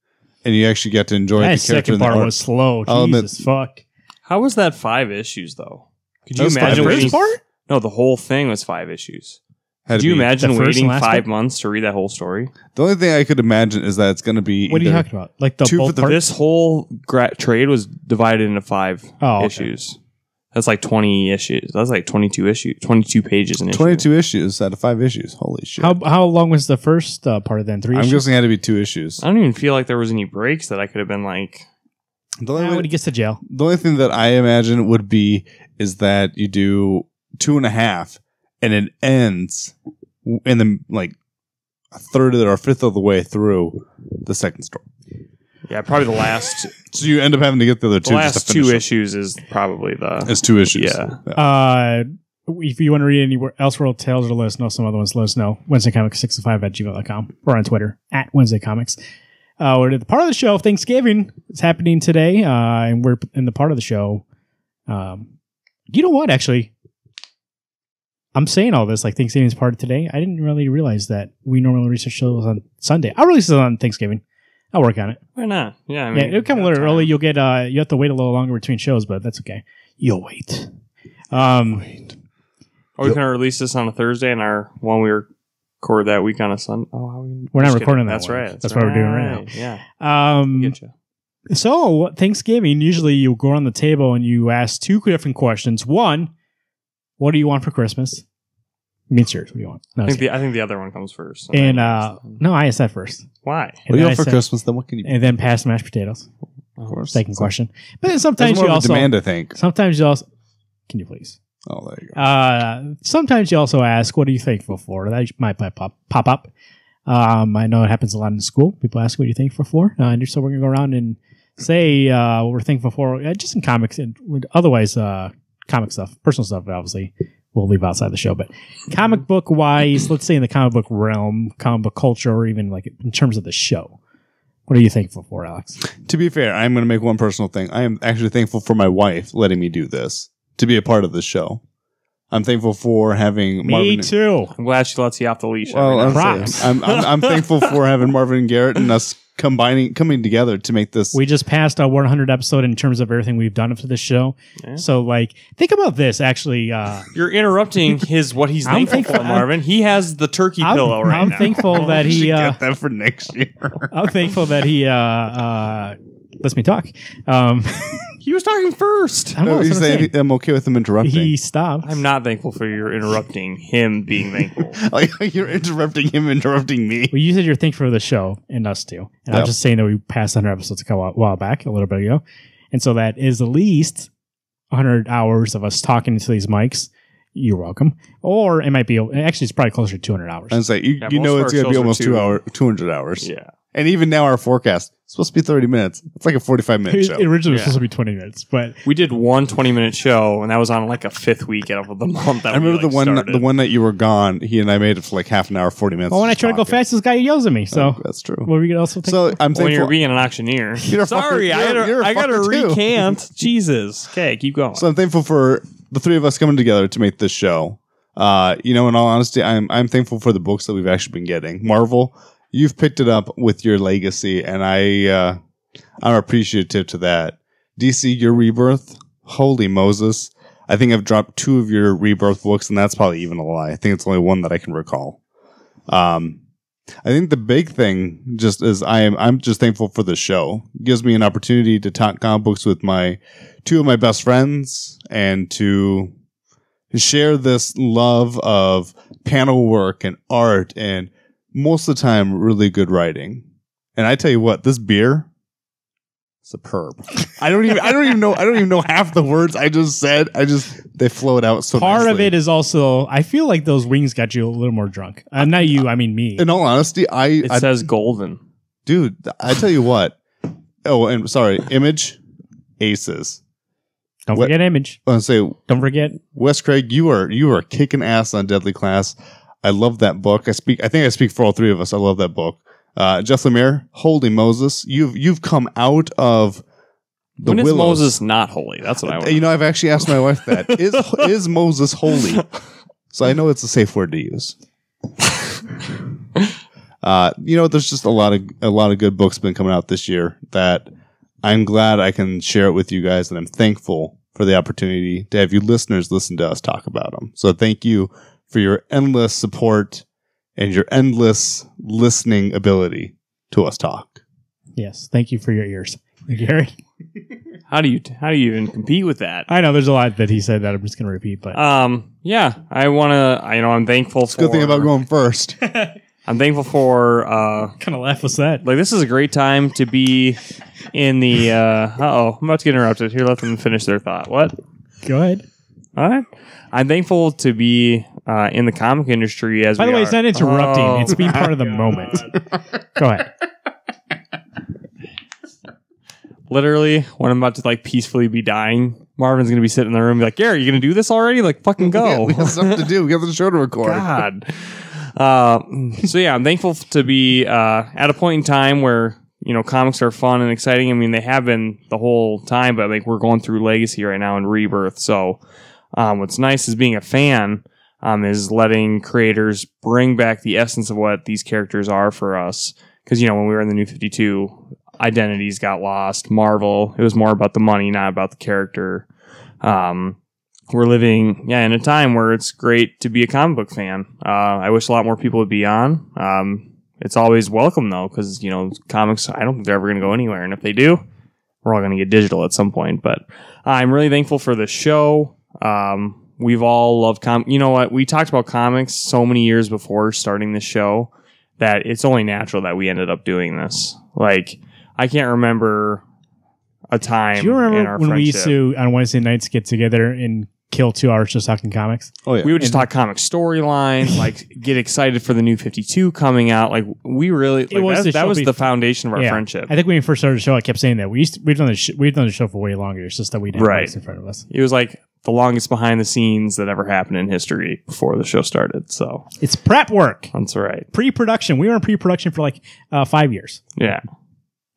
and you actually got to enjoy That the character. second part was slow. Jesus fuck. How was that 5 issues, though? Could you That was imagine 5 waiting? issues? Part? No, the whole thing was 5 issues. Had Could to you be- imagine The first waiting and last 5 one? months to read that whole story? The only thing I could imagine is that it's going to be. What are you either- talking about? Like the 2 for both the- parts? This whole trade was divided into 5 okay. issues. That's like 20 issues. That's like 22 issues, 22 pages in issue. 22 issues out of 5 issues. Holy shit! How long was the first part of then? 3 I'm issues? guessing it had to be 2 issues. I don't even feel like there was any breaks that I could have been like. The only, when he gets to jail. the only thing that I imagine would be is that you do 2.5, and it ends in the like a third or a fifth of the way through the second story. Yeah, probably the last. So you end up having to get the other 2 The just last to finish 2 them. issues is probably the. It's 2 issues. Yeah. If you want to read anywhere else world tales or let us know some other ones, let us know. WednesdayComics605@gmail.com or on Twitter @WednesdayComics. We're at the part of the show. Thanksgiving is happening today, and we're in the part of the show. You know what? Actually, I'm saying all this like Thanksgiving is part of today. I didn't really realize that we normally release our shows on Sunday. I'll release it on Thanksgiving. I'll work on it. Why not? Yeah, I mean, Yeah, it'll come a little early. You'll get you have to wait a little longer between shows, but that's okay. You'll wait. Are we going to release this on a Thursday and our one we record that week on a Sunday? Oh, We're not recording that That's one. right. That's what we're doing right Yeah. now. Getcha. So Thanksgiving, usually you go around the table and you ask 2 different questions. One, what do you want for Christmas? I mean, serious. What do you want? No, I think the other one comes first. and no, I asked that first. Why? What do And you then want I for said- Christmas? Then what can you? And then pass mashed potatoes. Of course. Second question. But then That's sometimes more you of a also demand, I think. sometimes you also can you please? Oh, there you go. Sometimes you also ask, what are you thankful for? That might pop up. I know it happens a lot in school. People ask, what are you thankful for? And so we're going to go around and say what we're thankful for, just in comics and otherwise comic stuff, personal stuff, obviously. We'll leave outside the show. But comic book wise, let's say in the comic book realm, comic book culture, or even like in terms of the show. What are you thankful for, Alex? To be fair, I'm going to make one personal thing. I am actually thankful for my wife letting me do this, to be a part of the show. I'm thankful for having Me Marvin. too. I'm glad she lets you off the leash. Well, every now I'm, and then. Props. I'm thankful for having Marvin and Garrett and us coming together to make this. We just passed our 100 episode in terms of everything we've done up to this show. Yeah. So, like, think about this. Actually, You're interrupting what he's I'm thankful for, thankful- Marvin. He has the turkey pillow right I'm now. thankful that We should he. get that for next year. I'm thankful that he lets me talk. He was talking first. I don't know. No, That's he's what I'm saying saying. I'm okay with him interrupting. He stopped. I'm not thankful for your interrupting him being thankful. Like you're interrupting him, interrupting me. Well, you said you're thankful for the show and us too. And I'm Yeah. just saying that we passed 100 episodes a while back, a little bit ago. And so that is at least 100 hours of us talking into these mics. You're welcome. Or it might be, actually, it's probably closer to 200 hours. And say you Yeah, know most it's of our going to be shows are almost 2 200 hours. Yeah. And even now our forecast is supposed to be 30 minutes. It's like a 45-minute It show. originally was Yeah. supposed to be 20 minutes, but We did one 20-minute show, and that was on like a 5th week of the month. That I remember we, started. the one that you were gone. He and I made it for like half an hour, 40 minutes. well, when I just try to go talking. fast, this guy yells at me. So That's true. what are we gonna also think? So I'm when you're thankful. being an auctioneer. You're a Sorry, fucker. You're a I gotta fucker too. recant. Jesus. Okay, keep going. So I'm thankful for the three of us coming together to make this show. In all honesty, I'm thankful for the books that we've actually been getting. Marvel, you've picked it up with your legacy, and I'm appreciative to that. DC, your Rebirth, holy Moses! I think I've dropped 2 of your Rebirth books, and that's probably even a lie. I think it's only one that I can recall. I think the big thing just is I'm just thankful for the show. It gives me an opportunity to talk comic books with two of my best friends and to share this love of panel work and art and most of the time really good writing. And I tell you what, this beer, superb. I don't even know half the words I just said. They flowed out so Part nicely. of it is also, I feel like those wings got you a little more drunk. Not you, I mean me. In all honesty, It says golden. dude, I tell you what. Oh, and sorry, Image, aces. Don't forget Image. I want to say, Don't forget. Wes Craig, you are kicking ass on Deadly Class. I love that book. I think I speak for all three of us. I love that book. Jess Lemire, holy Moses, you've come out of the When is willows. Moses not holy? That's what I want. I've actually asked my wife that. Is Moses holy? So I know it's a safe word to use. There's just a lot of good books been coming out this year that I'm glad I can share it with you guys, and I'm thankful for the opportunity to have you listeners listen to us talk about them. So thank you for your endless support and your endless listening ability to us talk. Yes, thank you for your ears. Garrett? How do you even compete with that? I know there's a lot that he said that I'm just going to repeat, but Yeah, I'm thankful for. Good thing about going first. I'm thankful for. kind of laugh was that? Like, this is a great time to be in the. I'm about to get interrupted. Here, let them finish their thought. What? Go ahead. All right. I'm thankful to be in the comic industry as. By the way, it's not interrupting. Oh. It's being part of the moment. Go ahead. Literally, when I'm about to peacefully be dying, Marvin's gonna be sitting in the room and be like, "Gary, you gonna do this already? Like, fucking go!" We got stuff to do. We got the show to record. God. So yeah, I'm thankful to be at a point in time where comics are fun and exciting. I mean, they have been the whole time, but we're going through Legacy right now and Rebirth. So what's nice is being a fan is letting creators bring back the essence of what these characters are for us. Because when we were in the New 52, identities got lost. Marvel, it was more about the money, not about the character. We're living in a time where it's great to be a comic book fan. I wish a lot more people would be on. It's always welcome though, because comics, I don't think they're ever going to go anywhere, and if they do, we're all going to get digital at some point. But I'm really thankful for the show. We've all loved comics. You know what? We talked about comics so many years before starting this show that it's only natural that we ended up doing this. Like, I can't remember a time. Do you in remember our when we friendship. used to, on Wednesday nights, get together and kill 2 hours just talking comics? Oh yeah. We would just talk comic storylines, get excited for the New 52 coming out. We really, that was the foundation of our friendship. I think when we first started the show, I kept saying that we've done the show for way longer. It's just that we didn't have this in front of us. It was like the longest behind the scenes that ever happened in history before the show started. So It's prep work, that's right. pre-production. We were in pre-production for 5 years, Yeah.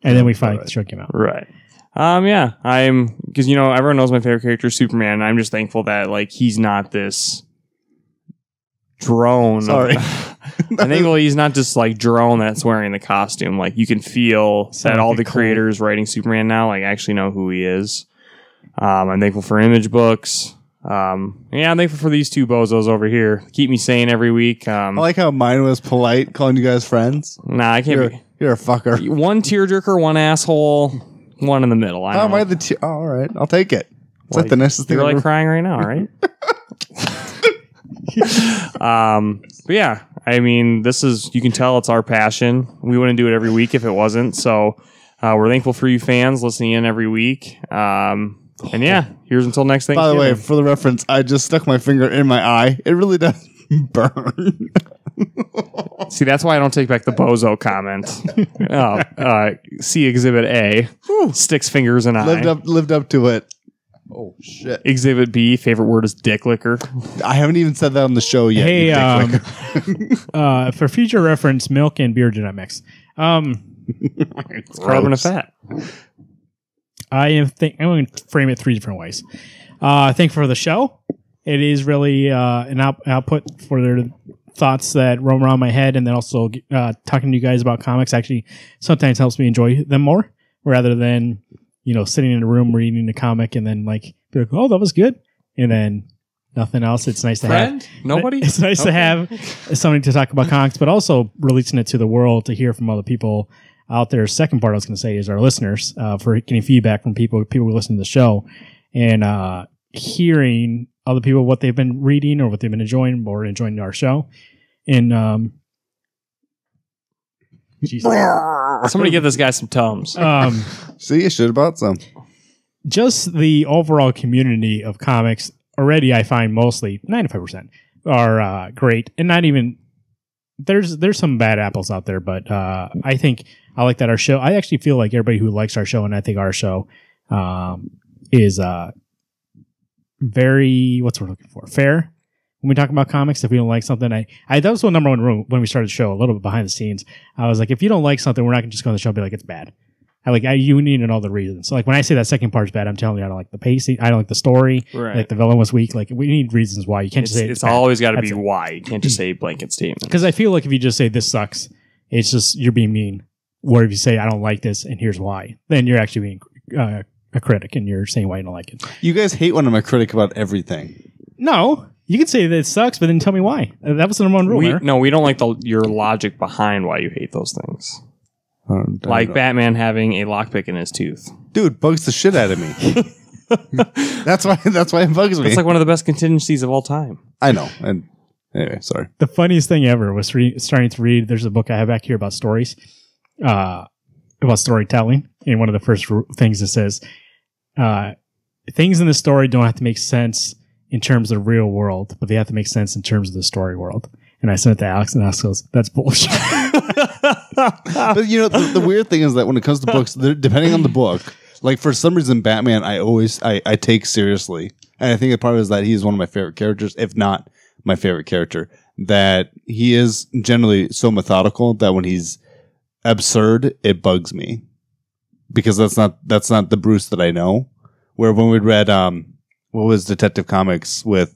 and then we finally the show came out. Right. Because everyone knows my favorite character is Superman, and I'm just thankful that he's not this drone. Sorry. I think he's not just drone that's wearing the costume. You can feel that all the creators writing Superman now actually know who he is. I'm thankful for Image books. I'm thankful for these 2 bozos over here. Keep me sane every week. I like how mine was polite, calling you guys friends. Nah, I can't. You're a fucker. One tearjerker, one asshole, one in the middle. I Oh, know. am I the all right, I'll take it. It's like the nicest thing. You're crying right now, right? But yeah, you can tell it's our passion. We wouldn't do it every week if it wasn't. So we're thankful for you fans listening in every week. And yeah, here's until next By Thanksgiving. the way, for the reference, I just stuck my finger in my eye. It really does burn. See, that's why I don't take back the bozo comment. See Exhibit A. Sticks fingers in eye. lived up to it. Oh shit! Exhibit B, favorite word is dick licker. I haven't even said that on the show yet. Hey, you dick licker. for future reference, milk and beer do not mix. It's carbon and fat. I'm going to frame it 3 different ways. Thankful for the show. It is really an output for their thoughts that roam around my head, and then also talking to you guys about comics actually sometimes helps me enjoy them more, rather than sitting in a room reading a comic and then be like, oh, that was good, and then nothing else. It's nice to Friend? have Nobody? It's nice to have somebody to talk about comics, but also releasing it to the world to hear from other people out there. Second part I was going to say is our listeners, for getting feedback from people who listen to the show, and hearing other people what they've been reading or what they've been enjoying or enjoying our show. And somebody give this guy some Tums. See, you should have bought some. Just the overall community of comics already, I find mostly 95% are great, and not even there's some bad apples out there, but I think I like that our show. I actually feel like everybody who likes our show, and I think our show is very, what's we're looking for, fair. When we talk about comics, if we don't like something, I that was the number one rule when we started the show, a little bit behind the scenes. I was like, if you don't like something, we're not going to just go on the show and be like, it's bad. You need to know the reasons. So like when I say that second part's bad, I'm telling you I don't like the pacing, I don't like the story, Right. like the villain was weak. Like we need reasons why. You can't just say It's bad. always got to be That's it. why. You can't just say blanket statements. Because I feel like if you just say this sucks, it's just you're being mean. Or if you say I don't like this and here's why, then you're actually being a critic and you're saying why you don't like it. You guys hate when I'm a critic about everything. No, you can say that it sucks, but then tell me why. That was the number one rule. We don't like your logic behind why you hate those things. Like Batman having a lockpick in his tooth. Dude, bugs the shit out of me. That's why it bugs me. It's like one of the best contingencies of all time. I know. And anyway, sorry. The funniest thing ever was starting to read. There's a book I have back here about stories, about storytelling. And one of the first things it says, things in the story don't have to make sense in terms of the real world, but they have to make sense in terms of the story world. And I sent it to Alex, and Alex goes, that's bullshit. But you know, the weird thing is that when it comes to books, depending on the book, like for some reason, Batman, I take seriously. And I think part of it is that he's one of my favorite characters, if not my favorite character, that he is generally so methodical that when he's absurd, it bugs me because that's not the Bruce that I know. Where when we read, what was Detective Comics with,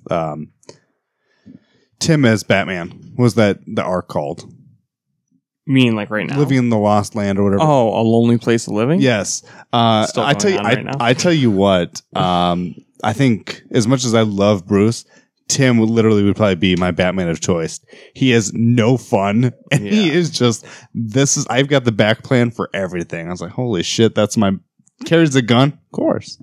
Tim as Batman, what was that the arc called? You mean like right now? Living in the Lost Land or whatever. Oh, A Lonely Place of Living? Yes. Still I tell you, going on right now. I tell you what, I think as much as I love Bruce, Tim would probably be my Batman of choice. He has no fun, and he is just, I've got the back plan for everything. I was like, holy shit, carries a gun? Of course.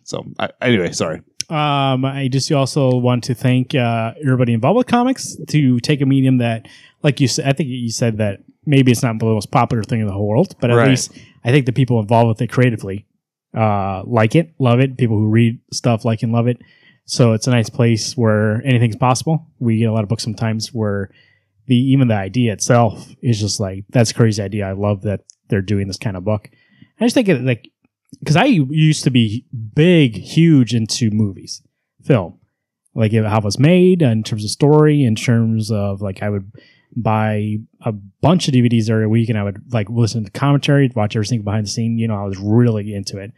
So, anyway, sorry. I just also want to thank everybody involved with comics to take a medium that, like you said, I think you said that maybe it's not the most popular thing in the whole world, but at least I think the people involved with it creatively like it, love it. People who read stuff like and love it. So it's a nice place where anything's possible. We get a lot of books sometimes where even the idea itself is just like, that's a crazy idea. I love that they're doing this kind of book. I just think it like, because I used to be huge into movies, film, like how it was made in terms of story, in terms of like I would buy a bunch of DVDs every week and I would like listen to commentary, watch everything behind the scene. You know, I was really into it.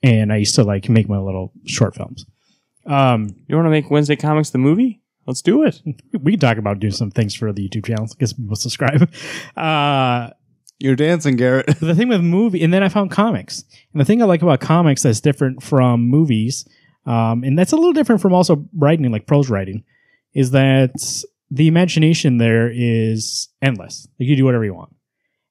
And I used to like make my little short films. You want to make Wednesday Comics the movie? Let's do it. We can talk about doing some things for the YouTube channel. I guess people subscribe. You're dancing, Garrett. The thing with movie, and then I found comics. And the thing I like about comics that's different from movies, and that's a little different from also writing, like prose writing, is that the imagination there is endless. Like you do whatever you want.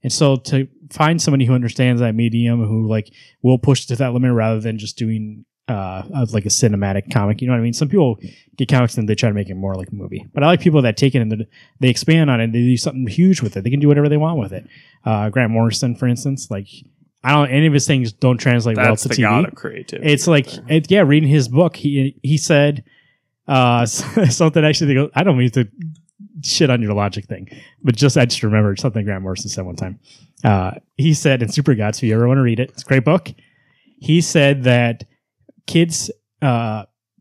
And so to find somebody who understands that medium, who like will push to that limit rather than just doing like a cinematic comic, you know what I mean? Some people get comics and they try to make it more like a movie. But I like people that take it and they expand on it and they do something huge with it. They can do whatever they want with it. Grant Morrison, for instance, like any of his things don't translate well to the TV. god of creativity. It's like, reading his book, he said something actually, I don't mean to shit on your logic thing, but I just remembered something Grant Morrison said one time. He said in Super Gods, if you ever want to read it, it's a great book. He said that kids,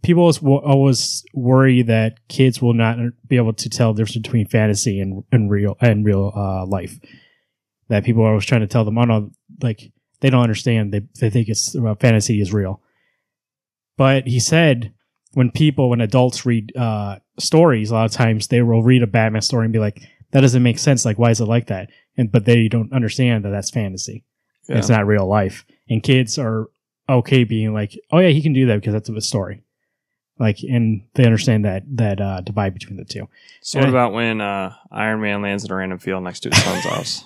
people always worry that kids will not be able to tell the difference between fantasy and real life. That people are always trying to tell them, oh no, like they don't understand. They think it's fantasy is real. But he said when adults read stories, a lot of times they will read a Batman story and be like, that doesn't make sense. Like, why is it like that? But they don't understand that that's fantasy. Yeah. It's not real life. And kids are okay being like, oh yeah, he can do that because that's a story. Like, and they understand that divide between the two. So what about when Iron Man lands in a random field next to his son's house?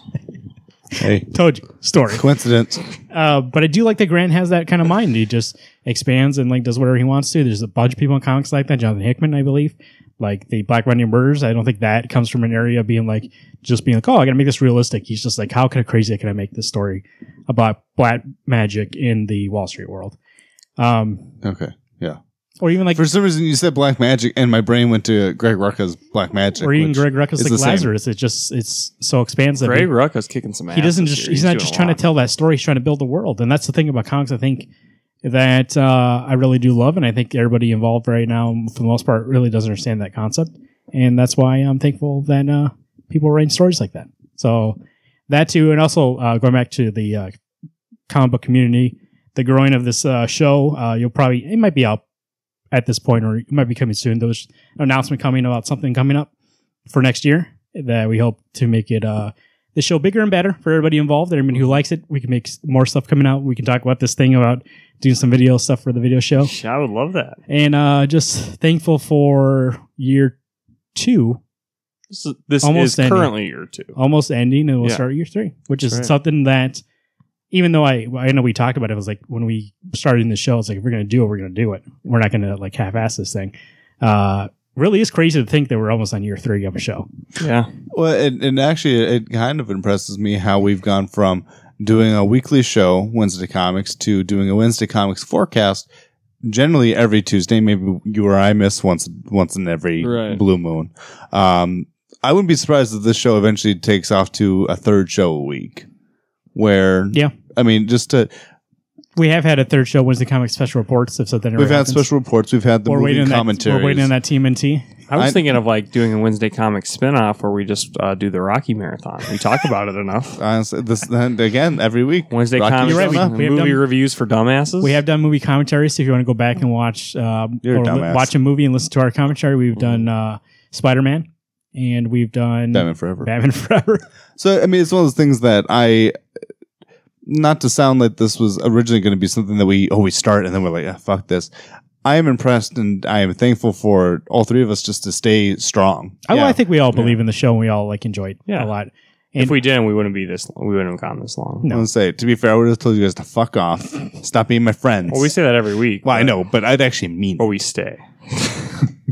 Hey, Told you. Story. coincidence. But I do like that Grant has that kind of mind. He just expands and like does whatever he wants to. There's a bunch of people in comics like that. Jonathan Hickman, I believe. Like the Black Running Murders. I don't think that comes from an area of being like, oh, I gotta make this realistic. He's just like, how crazy can I make this story about black magic in the Wall Street world? Okay, yeah. Or even like, For some reason, you said black magic, and my brain went to Greg Rucka's Black Magic. or even which Greg Rucka's is like the same. Lazarus. it's so expansive. Greg Rucka's kicking some ass. He doesn't this just, year. he's not doing just a trying to lot. tell that story. He's trying to build the world. And that's the thing about comics, I think, that I really do love. And I think everybody involved right now, for the most part, really doesn't understand that concept. And that's why I'm thankful that people are writing stories like that. So that too. And also going back to the comic book community, the growing of this show, it might be out at this point, or it might be coming soon. There's an announcement coming about something coming up for next year that we hope to make it the show bigger and better for everybody involved. Everybody who likes it, we can make more stuff coming out. We can talk about this thing about doing some video stuff for the video show. I would love that. And just thankful for year 2. This Almost is ending. currently year 2. Almost ending, and we'll Yeah. start year 3, which is Right. something that, even though I know we talked about it, it was like when we started in the show, it's like, if we're going to do it, we're going to do it. We're not going to like half-ass this thing. Really is crazy to think that we're almost on year 3 of a show. Yeah. Well, and actually, it kind of impresses me how we've gone from doing a weekly show, Wednesday Comics, to doing a Wednesday Comics forecast, generally every Tuesday. Maybe you or I miss once in every Right. blue moon. I wouldn't be surprised if this show eventually takes off to a third show a week. Where, Yeah. I mean, just to, We have had a third show, Wednesday Comics Special Reports, if something ever we've had happens. special reports, we've had the We're waiting movie on commentaries. We're waiting on that TMNT. I was I- thinking of like doing a Wednesday Comics spinoff where we just do the Rocky Marathon. We talk about it enough. Honestly, this then again every week. Wednesday Rocky Comics, You're right, Marathon. we have movie done- reviews for dumbasses. We have done movie commentaries, so if you want to go back and watch You're a dumbass. watch a movie and listen to our commentary, we've done Spider-Man, and we've done Batman Forever. Batman Forever. So, I mean, it's one of those things that not to sound like this was originally going to be something that we start and then we're like, fuck this. I am impressed and I am thankful for all three of us just to stay strong. I think we all believe in the show and we all like enjoy it a lot. And if we didn't, we wouldn't have gone this long. I'm going to say, to be fair, I would have told you guys to fuck off. Stop being my friends. Well, we say that every week. Well, I know, but I'd actually mean But it. we stay.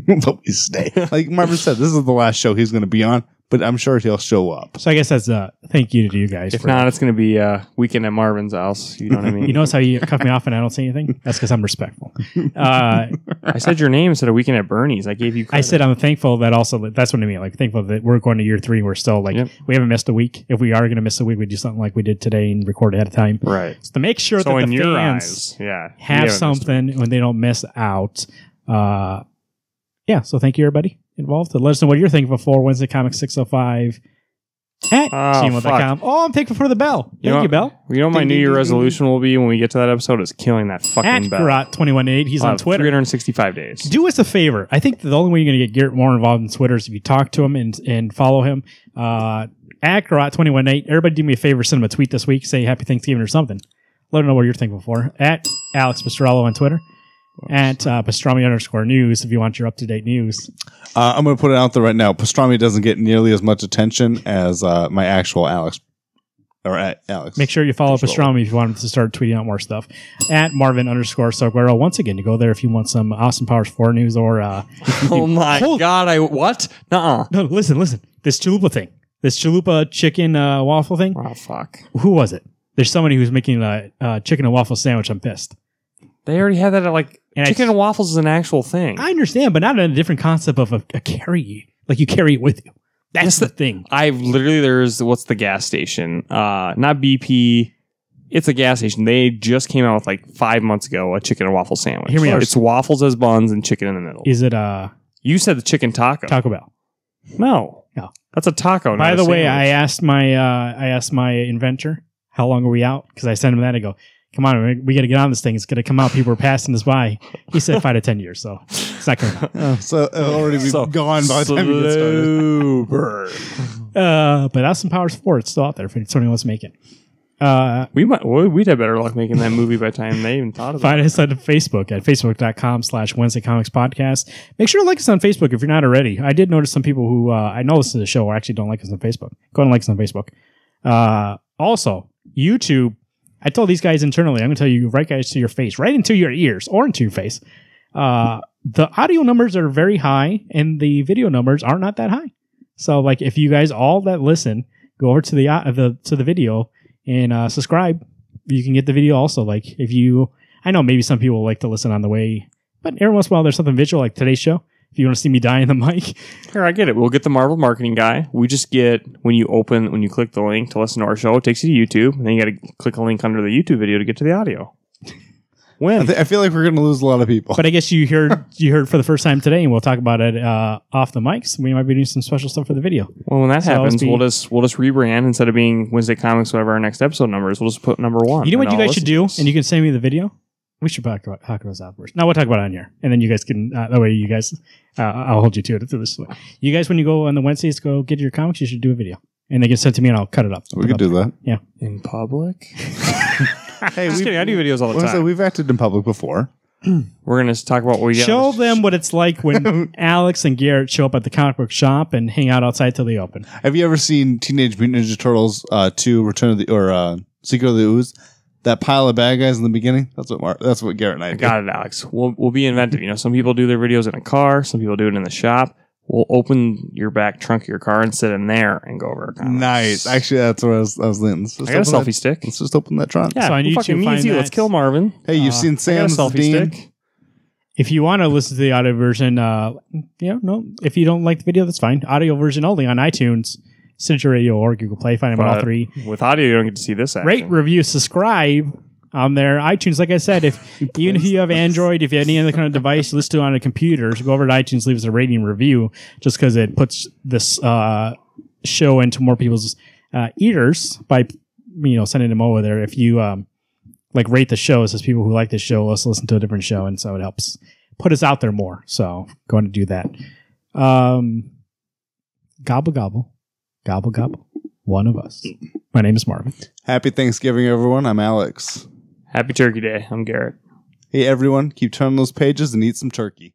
But we stay. Like Marvin said, this is the last show he's going to be on, but I'm sure he'll show up. so I guess that's a thank you to you guys. If not, it's going to be a weekend at Marvin's house. You know what I mean? You notice how you cut me off and I don't say anything? That's because I'm respectful. I said your name instead of weekend at Bernie's. I gave you credit. I said I'm thankful that also, that's what I mean. Like, thankful that we're going to year 3. We're still like, Yep. we haven't missed a week. If we are going to miss a week, we do something like we did today and record ahead of time. Right. So to make sure So that in the your fans eyes, yeah, we have haven't missed something when they don't miss out. Yeah, so thank you everybody involved. Let us know what you're thankful for. Wednesday Comics 605 at gmail.com. Oh, I'm thankful for the bell. Thank you, Bell. You know what my Ding, New ding, Year ding, resolution will be when we get to that episode is killing that At fucking bell. Garrot218. He's I'll on have Twitter. 365 days. Do us a favor. I think the only way you're going to get Garrett more involved in Twitter is if you talk to him and follow him. At Garrot218. Everybody do me a favor. Send him a tweet this week. Say Happy Thanksgiving or something. Let him know what you're thankful for. At Alex Pastrello on Twitter. At Pastrami_news if you want your up-to-date news. I'm going to put it out there right now. Pastrami doesn't get nearly as much attention as my actual Alex. Or at Alex. Make sure you follow Pastrami if you want him to start tweeting out more stuff. At Marvin_Soguero. Once again, you go there if you want some Austin Powers 4 news or... Oh my God! What? Nuh-uh. No, listen. This chalupa thing. This chalupa chicken waffle thing. Oh fuck! Who was it? There's somebody who's making a chicken and waffle sandwich. I'm pissed. They already had that at like And chicken and waffles is an actual thing. I understand, but not in a different concept of a carry. Like you carry it with you. That's the thing. I've literally what's the gas station? Not BP. It's a gas station. They just came out with like 5 months ago a chicken and waffle sandwich. Hear me out. It's waffles as buns and chicken in the middle. Is it You said the chicken taco. Taco Bell? No, that's a taco. By not the a way, sandwich. I asked my inventor how long are we out because I sent him that. I go, come on, we got to get on this thing. It's going to come out. People are passing this by. He said 5 to 10 years, so it's not coming out. So it'll already be gone by the time you get started. Super. But Austin Powers 4, it's still out there if anyone wants to make it. We'd have better luck making that movie by the time they even thought of it. Find us on Facebook at facebook.com/Wednesday Comics Podcast. Make sure to like us on Facebook if you're not already. I did notice some people who I know listen to the show actually don't like us on Facebook. Go ahead and like us on Facebook. Also, YouTube. I told these guys internally, I'm going to tell you right guys to your face, right into your ears or into your face. The audio numbers are very high and the video numbers are not that high. So like if you guys all that listen, go over to the video and subscribe. You can get the video also. Like if you, I know maybe some people like to listen on the way, but every once in a while there's something visual like today's show. If you want to see me die in the mic. Here, I get it. We'll get the Marvel marketing guy. We just get, when you click the link to listen to our show, it takes you to YouTube, and then you got to click a link under the YouTube video to get to the audio. When? I feel like we're going to lose a lot of people. But I guess you heard for the first time today, and we'll talk about it off the mics. We might be doing some special stuff for the video. Well, when that happens, we'll just rebrand. Instead of being Wednesday Comics, whatever our next episode number is, we'll just put number 1. You know what you guys should do? And you can send me the video. We should talk about that first. No, we'll talk about it on here. And then you guys can, that way you guys, I'll hold you to it through this way. You guys, when you go on the Wednesdays, go get your comics, you should do a video. And they can send it to me and I'll cut it up. We could do that. Yeah. In public? Hey, just kidding. I do videos all the time. We've acted in public before. We're going to talk about what we got. Show them what it's like when Alex and Garrett show up at the comic book shop and hang out outside till they open. Have you ever seen Teenage Mutant Ninja Turtles 2 Return of the, or Secret of the Ooze? That pile of bad guys in the beginning? That's what Garrett and I do. Got it, Alex. We'll be inventive. You know, some people do their videos in a car. Some people do it in the shop. We'll open your back trunk of your car and sit in there and go over our comics. Nice. Actually, that's what I was leaning. I got a selfie stick. Let's just open that trunk. Yeah, so on YouTube, find that. Let's kill Marvin. Hey, you've seen Sam's selfie Dean? stick. If you want to listen to the audio version, if you don't like the video, that's fine. Audio version only on iTunes, Stitcher Radio, or Google Play. Find them on all three. With audio, you don't get to see this action. Rate, review, subscribe on their iTunes. Like I said, even if you have Android, if you have any other kind of device, listen to it on a computer, so go over to iTunes, leave us a rating review, just because it puts this show into more people's ears by sending them over there. If you rate the show, it says people who like this show, let's listen to a different show, and so it helps put us out there more. So go on to do that. Gobble gobble, gobble gobble. One of us. My name is Marvin. Happy Thanksgiving, everyone. I'm Alex. Happy Turkey Day. I'm Garrett. Hey, everyone. Keep turning those pages and eat some turkey.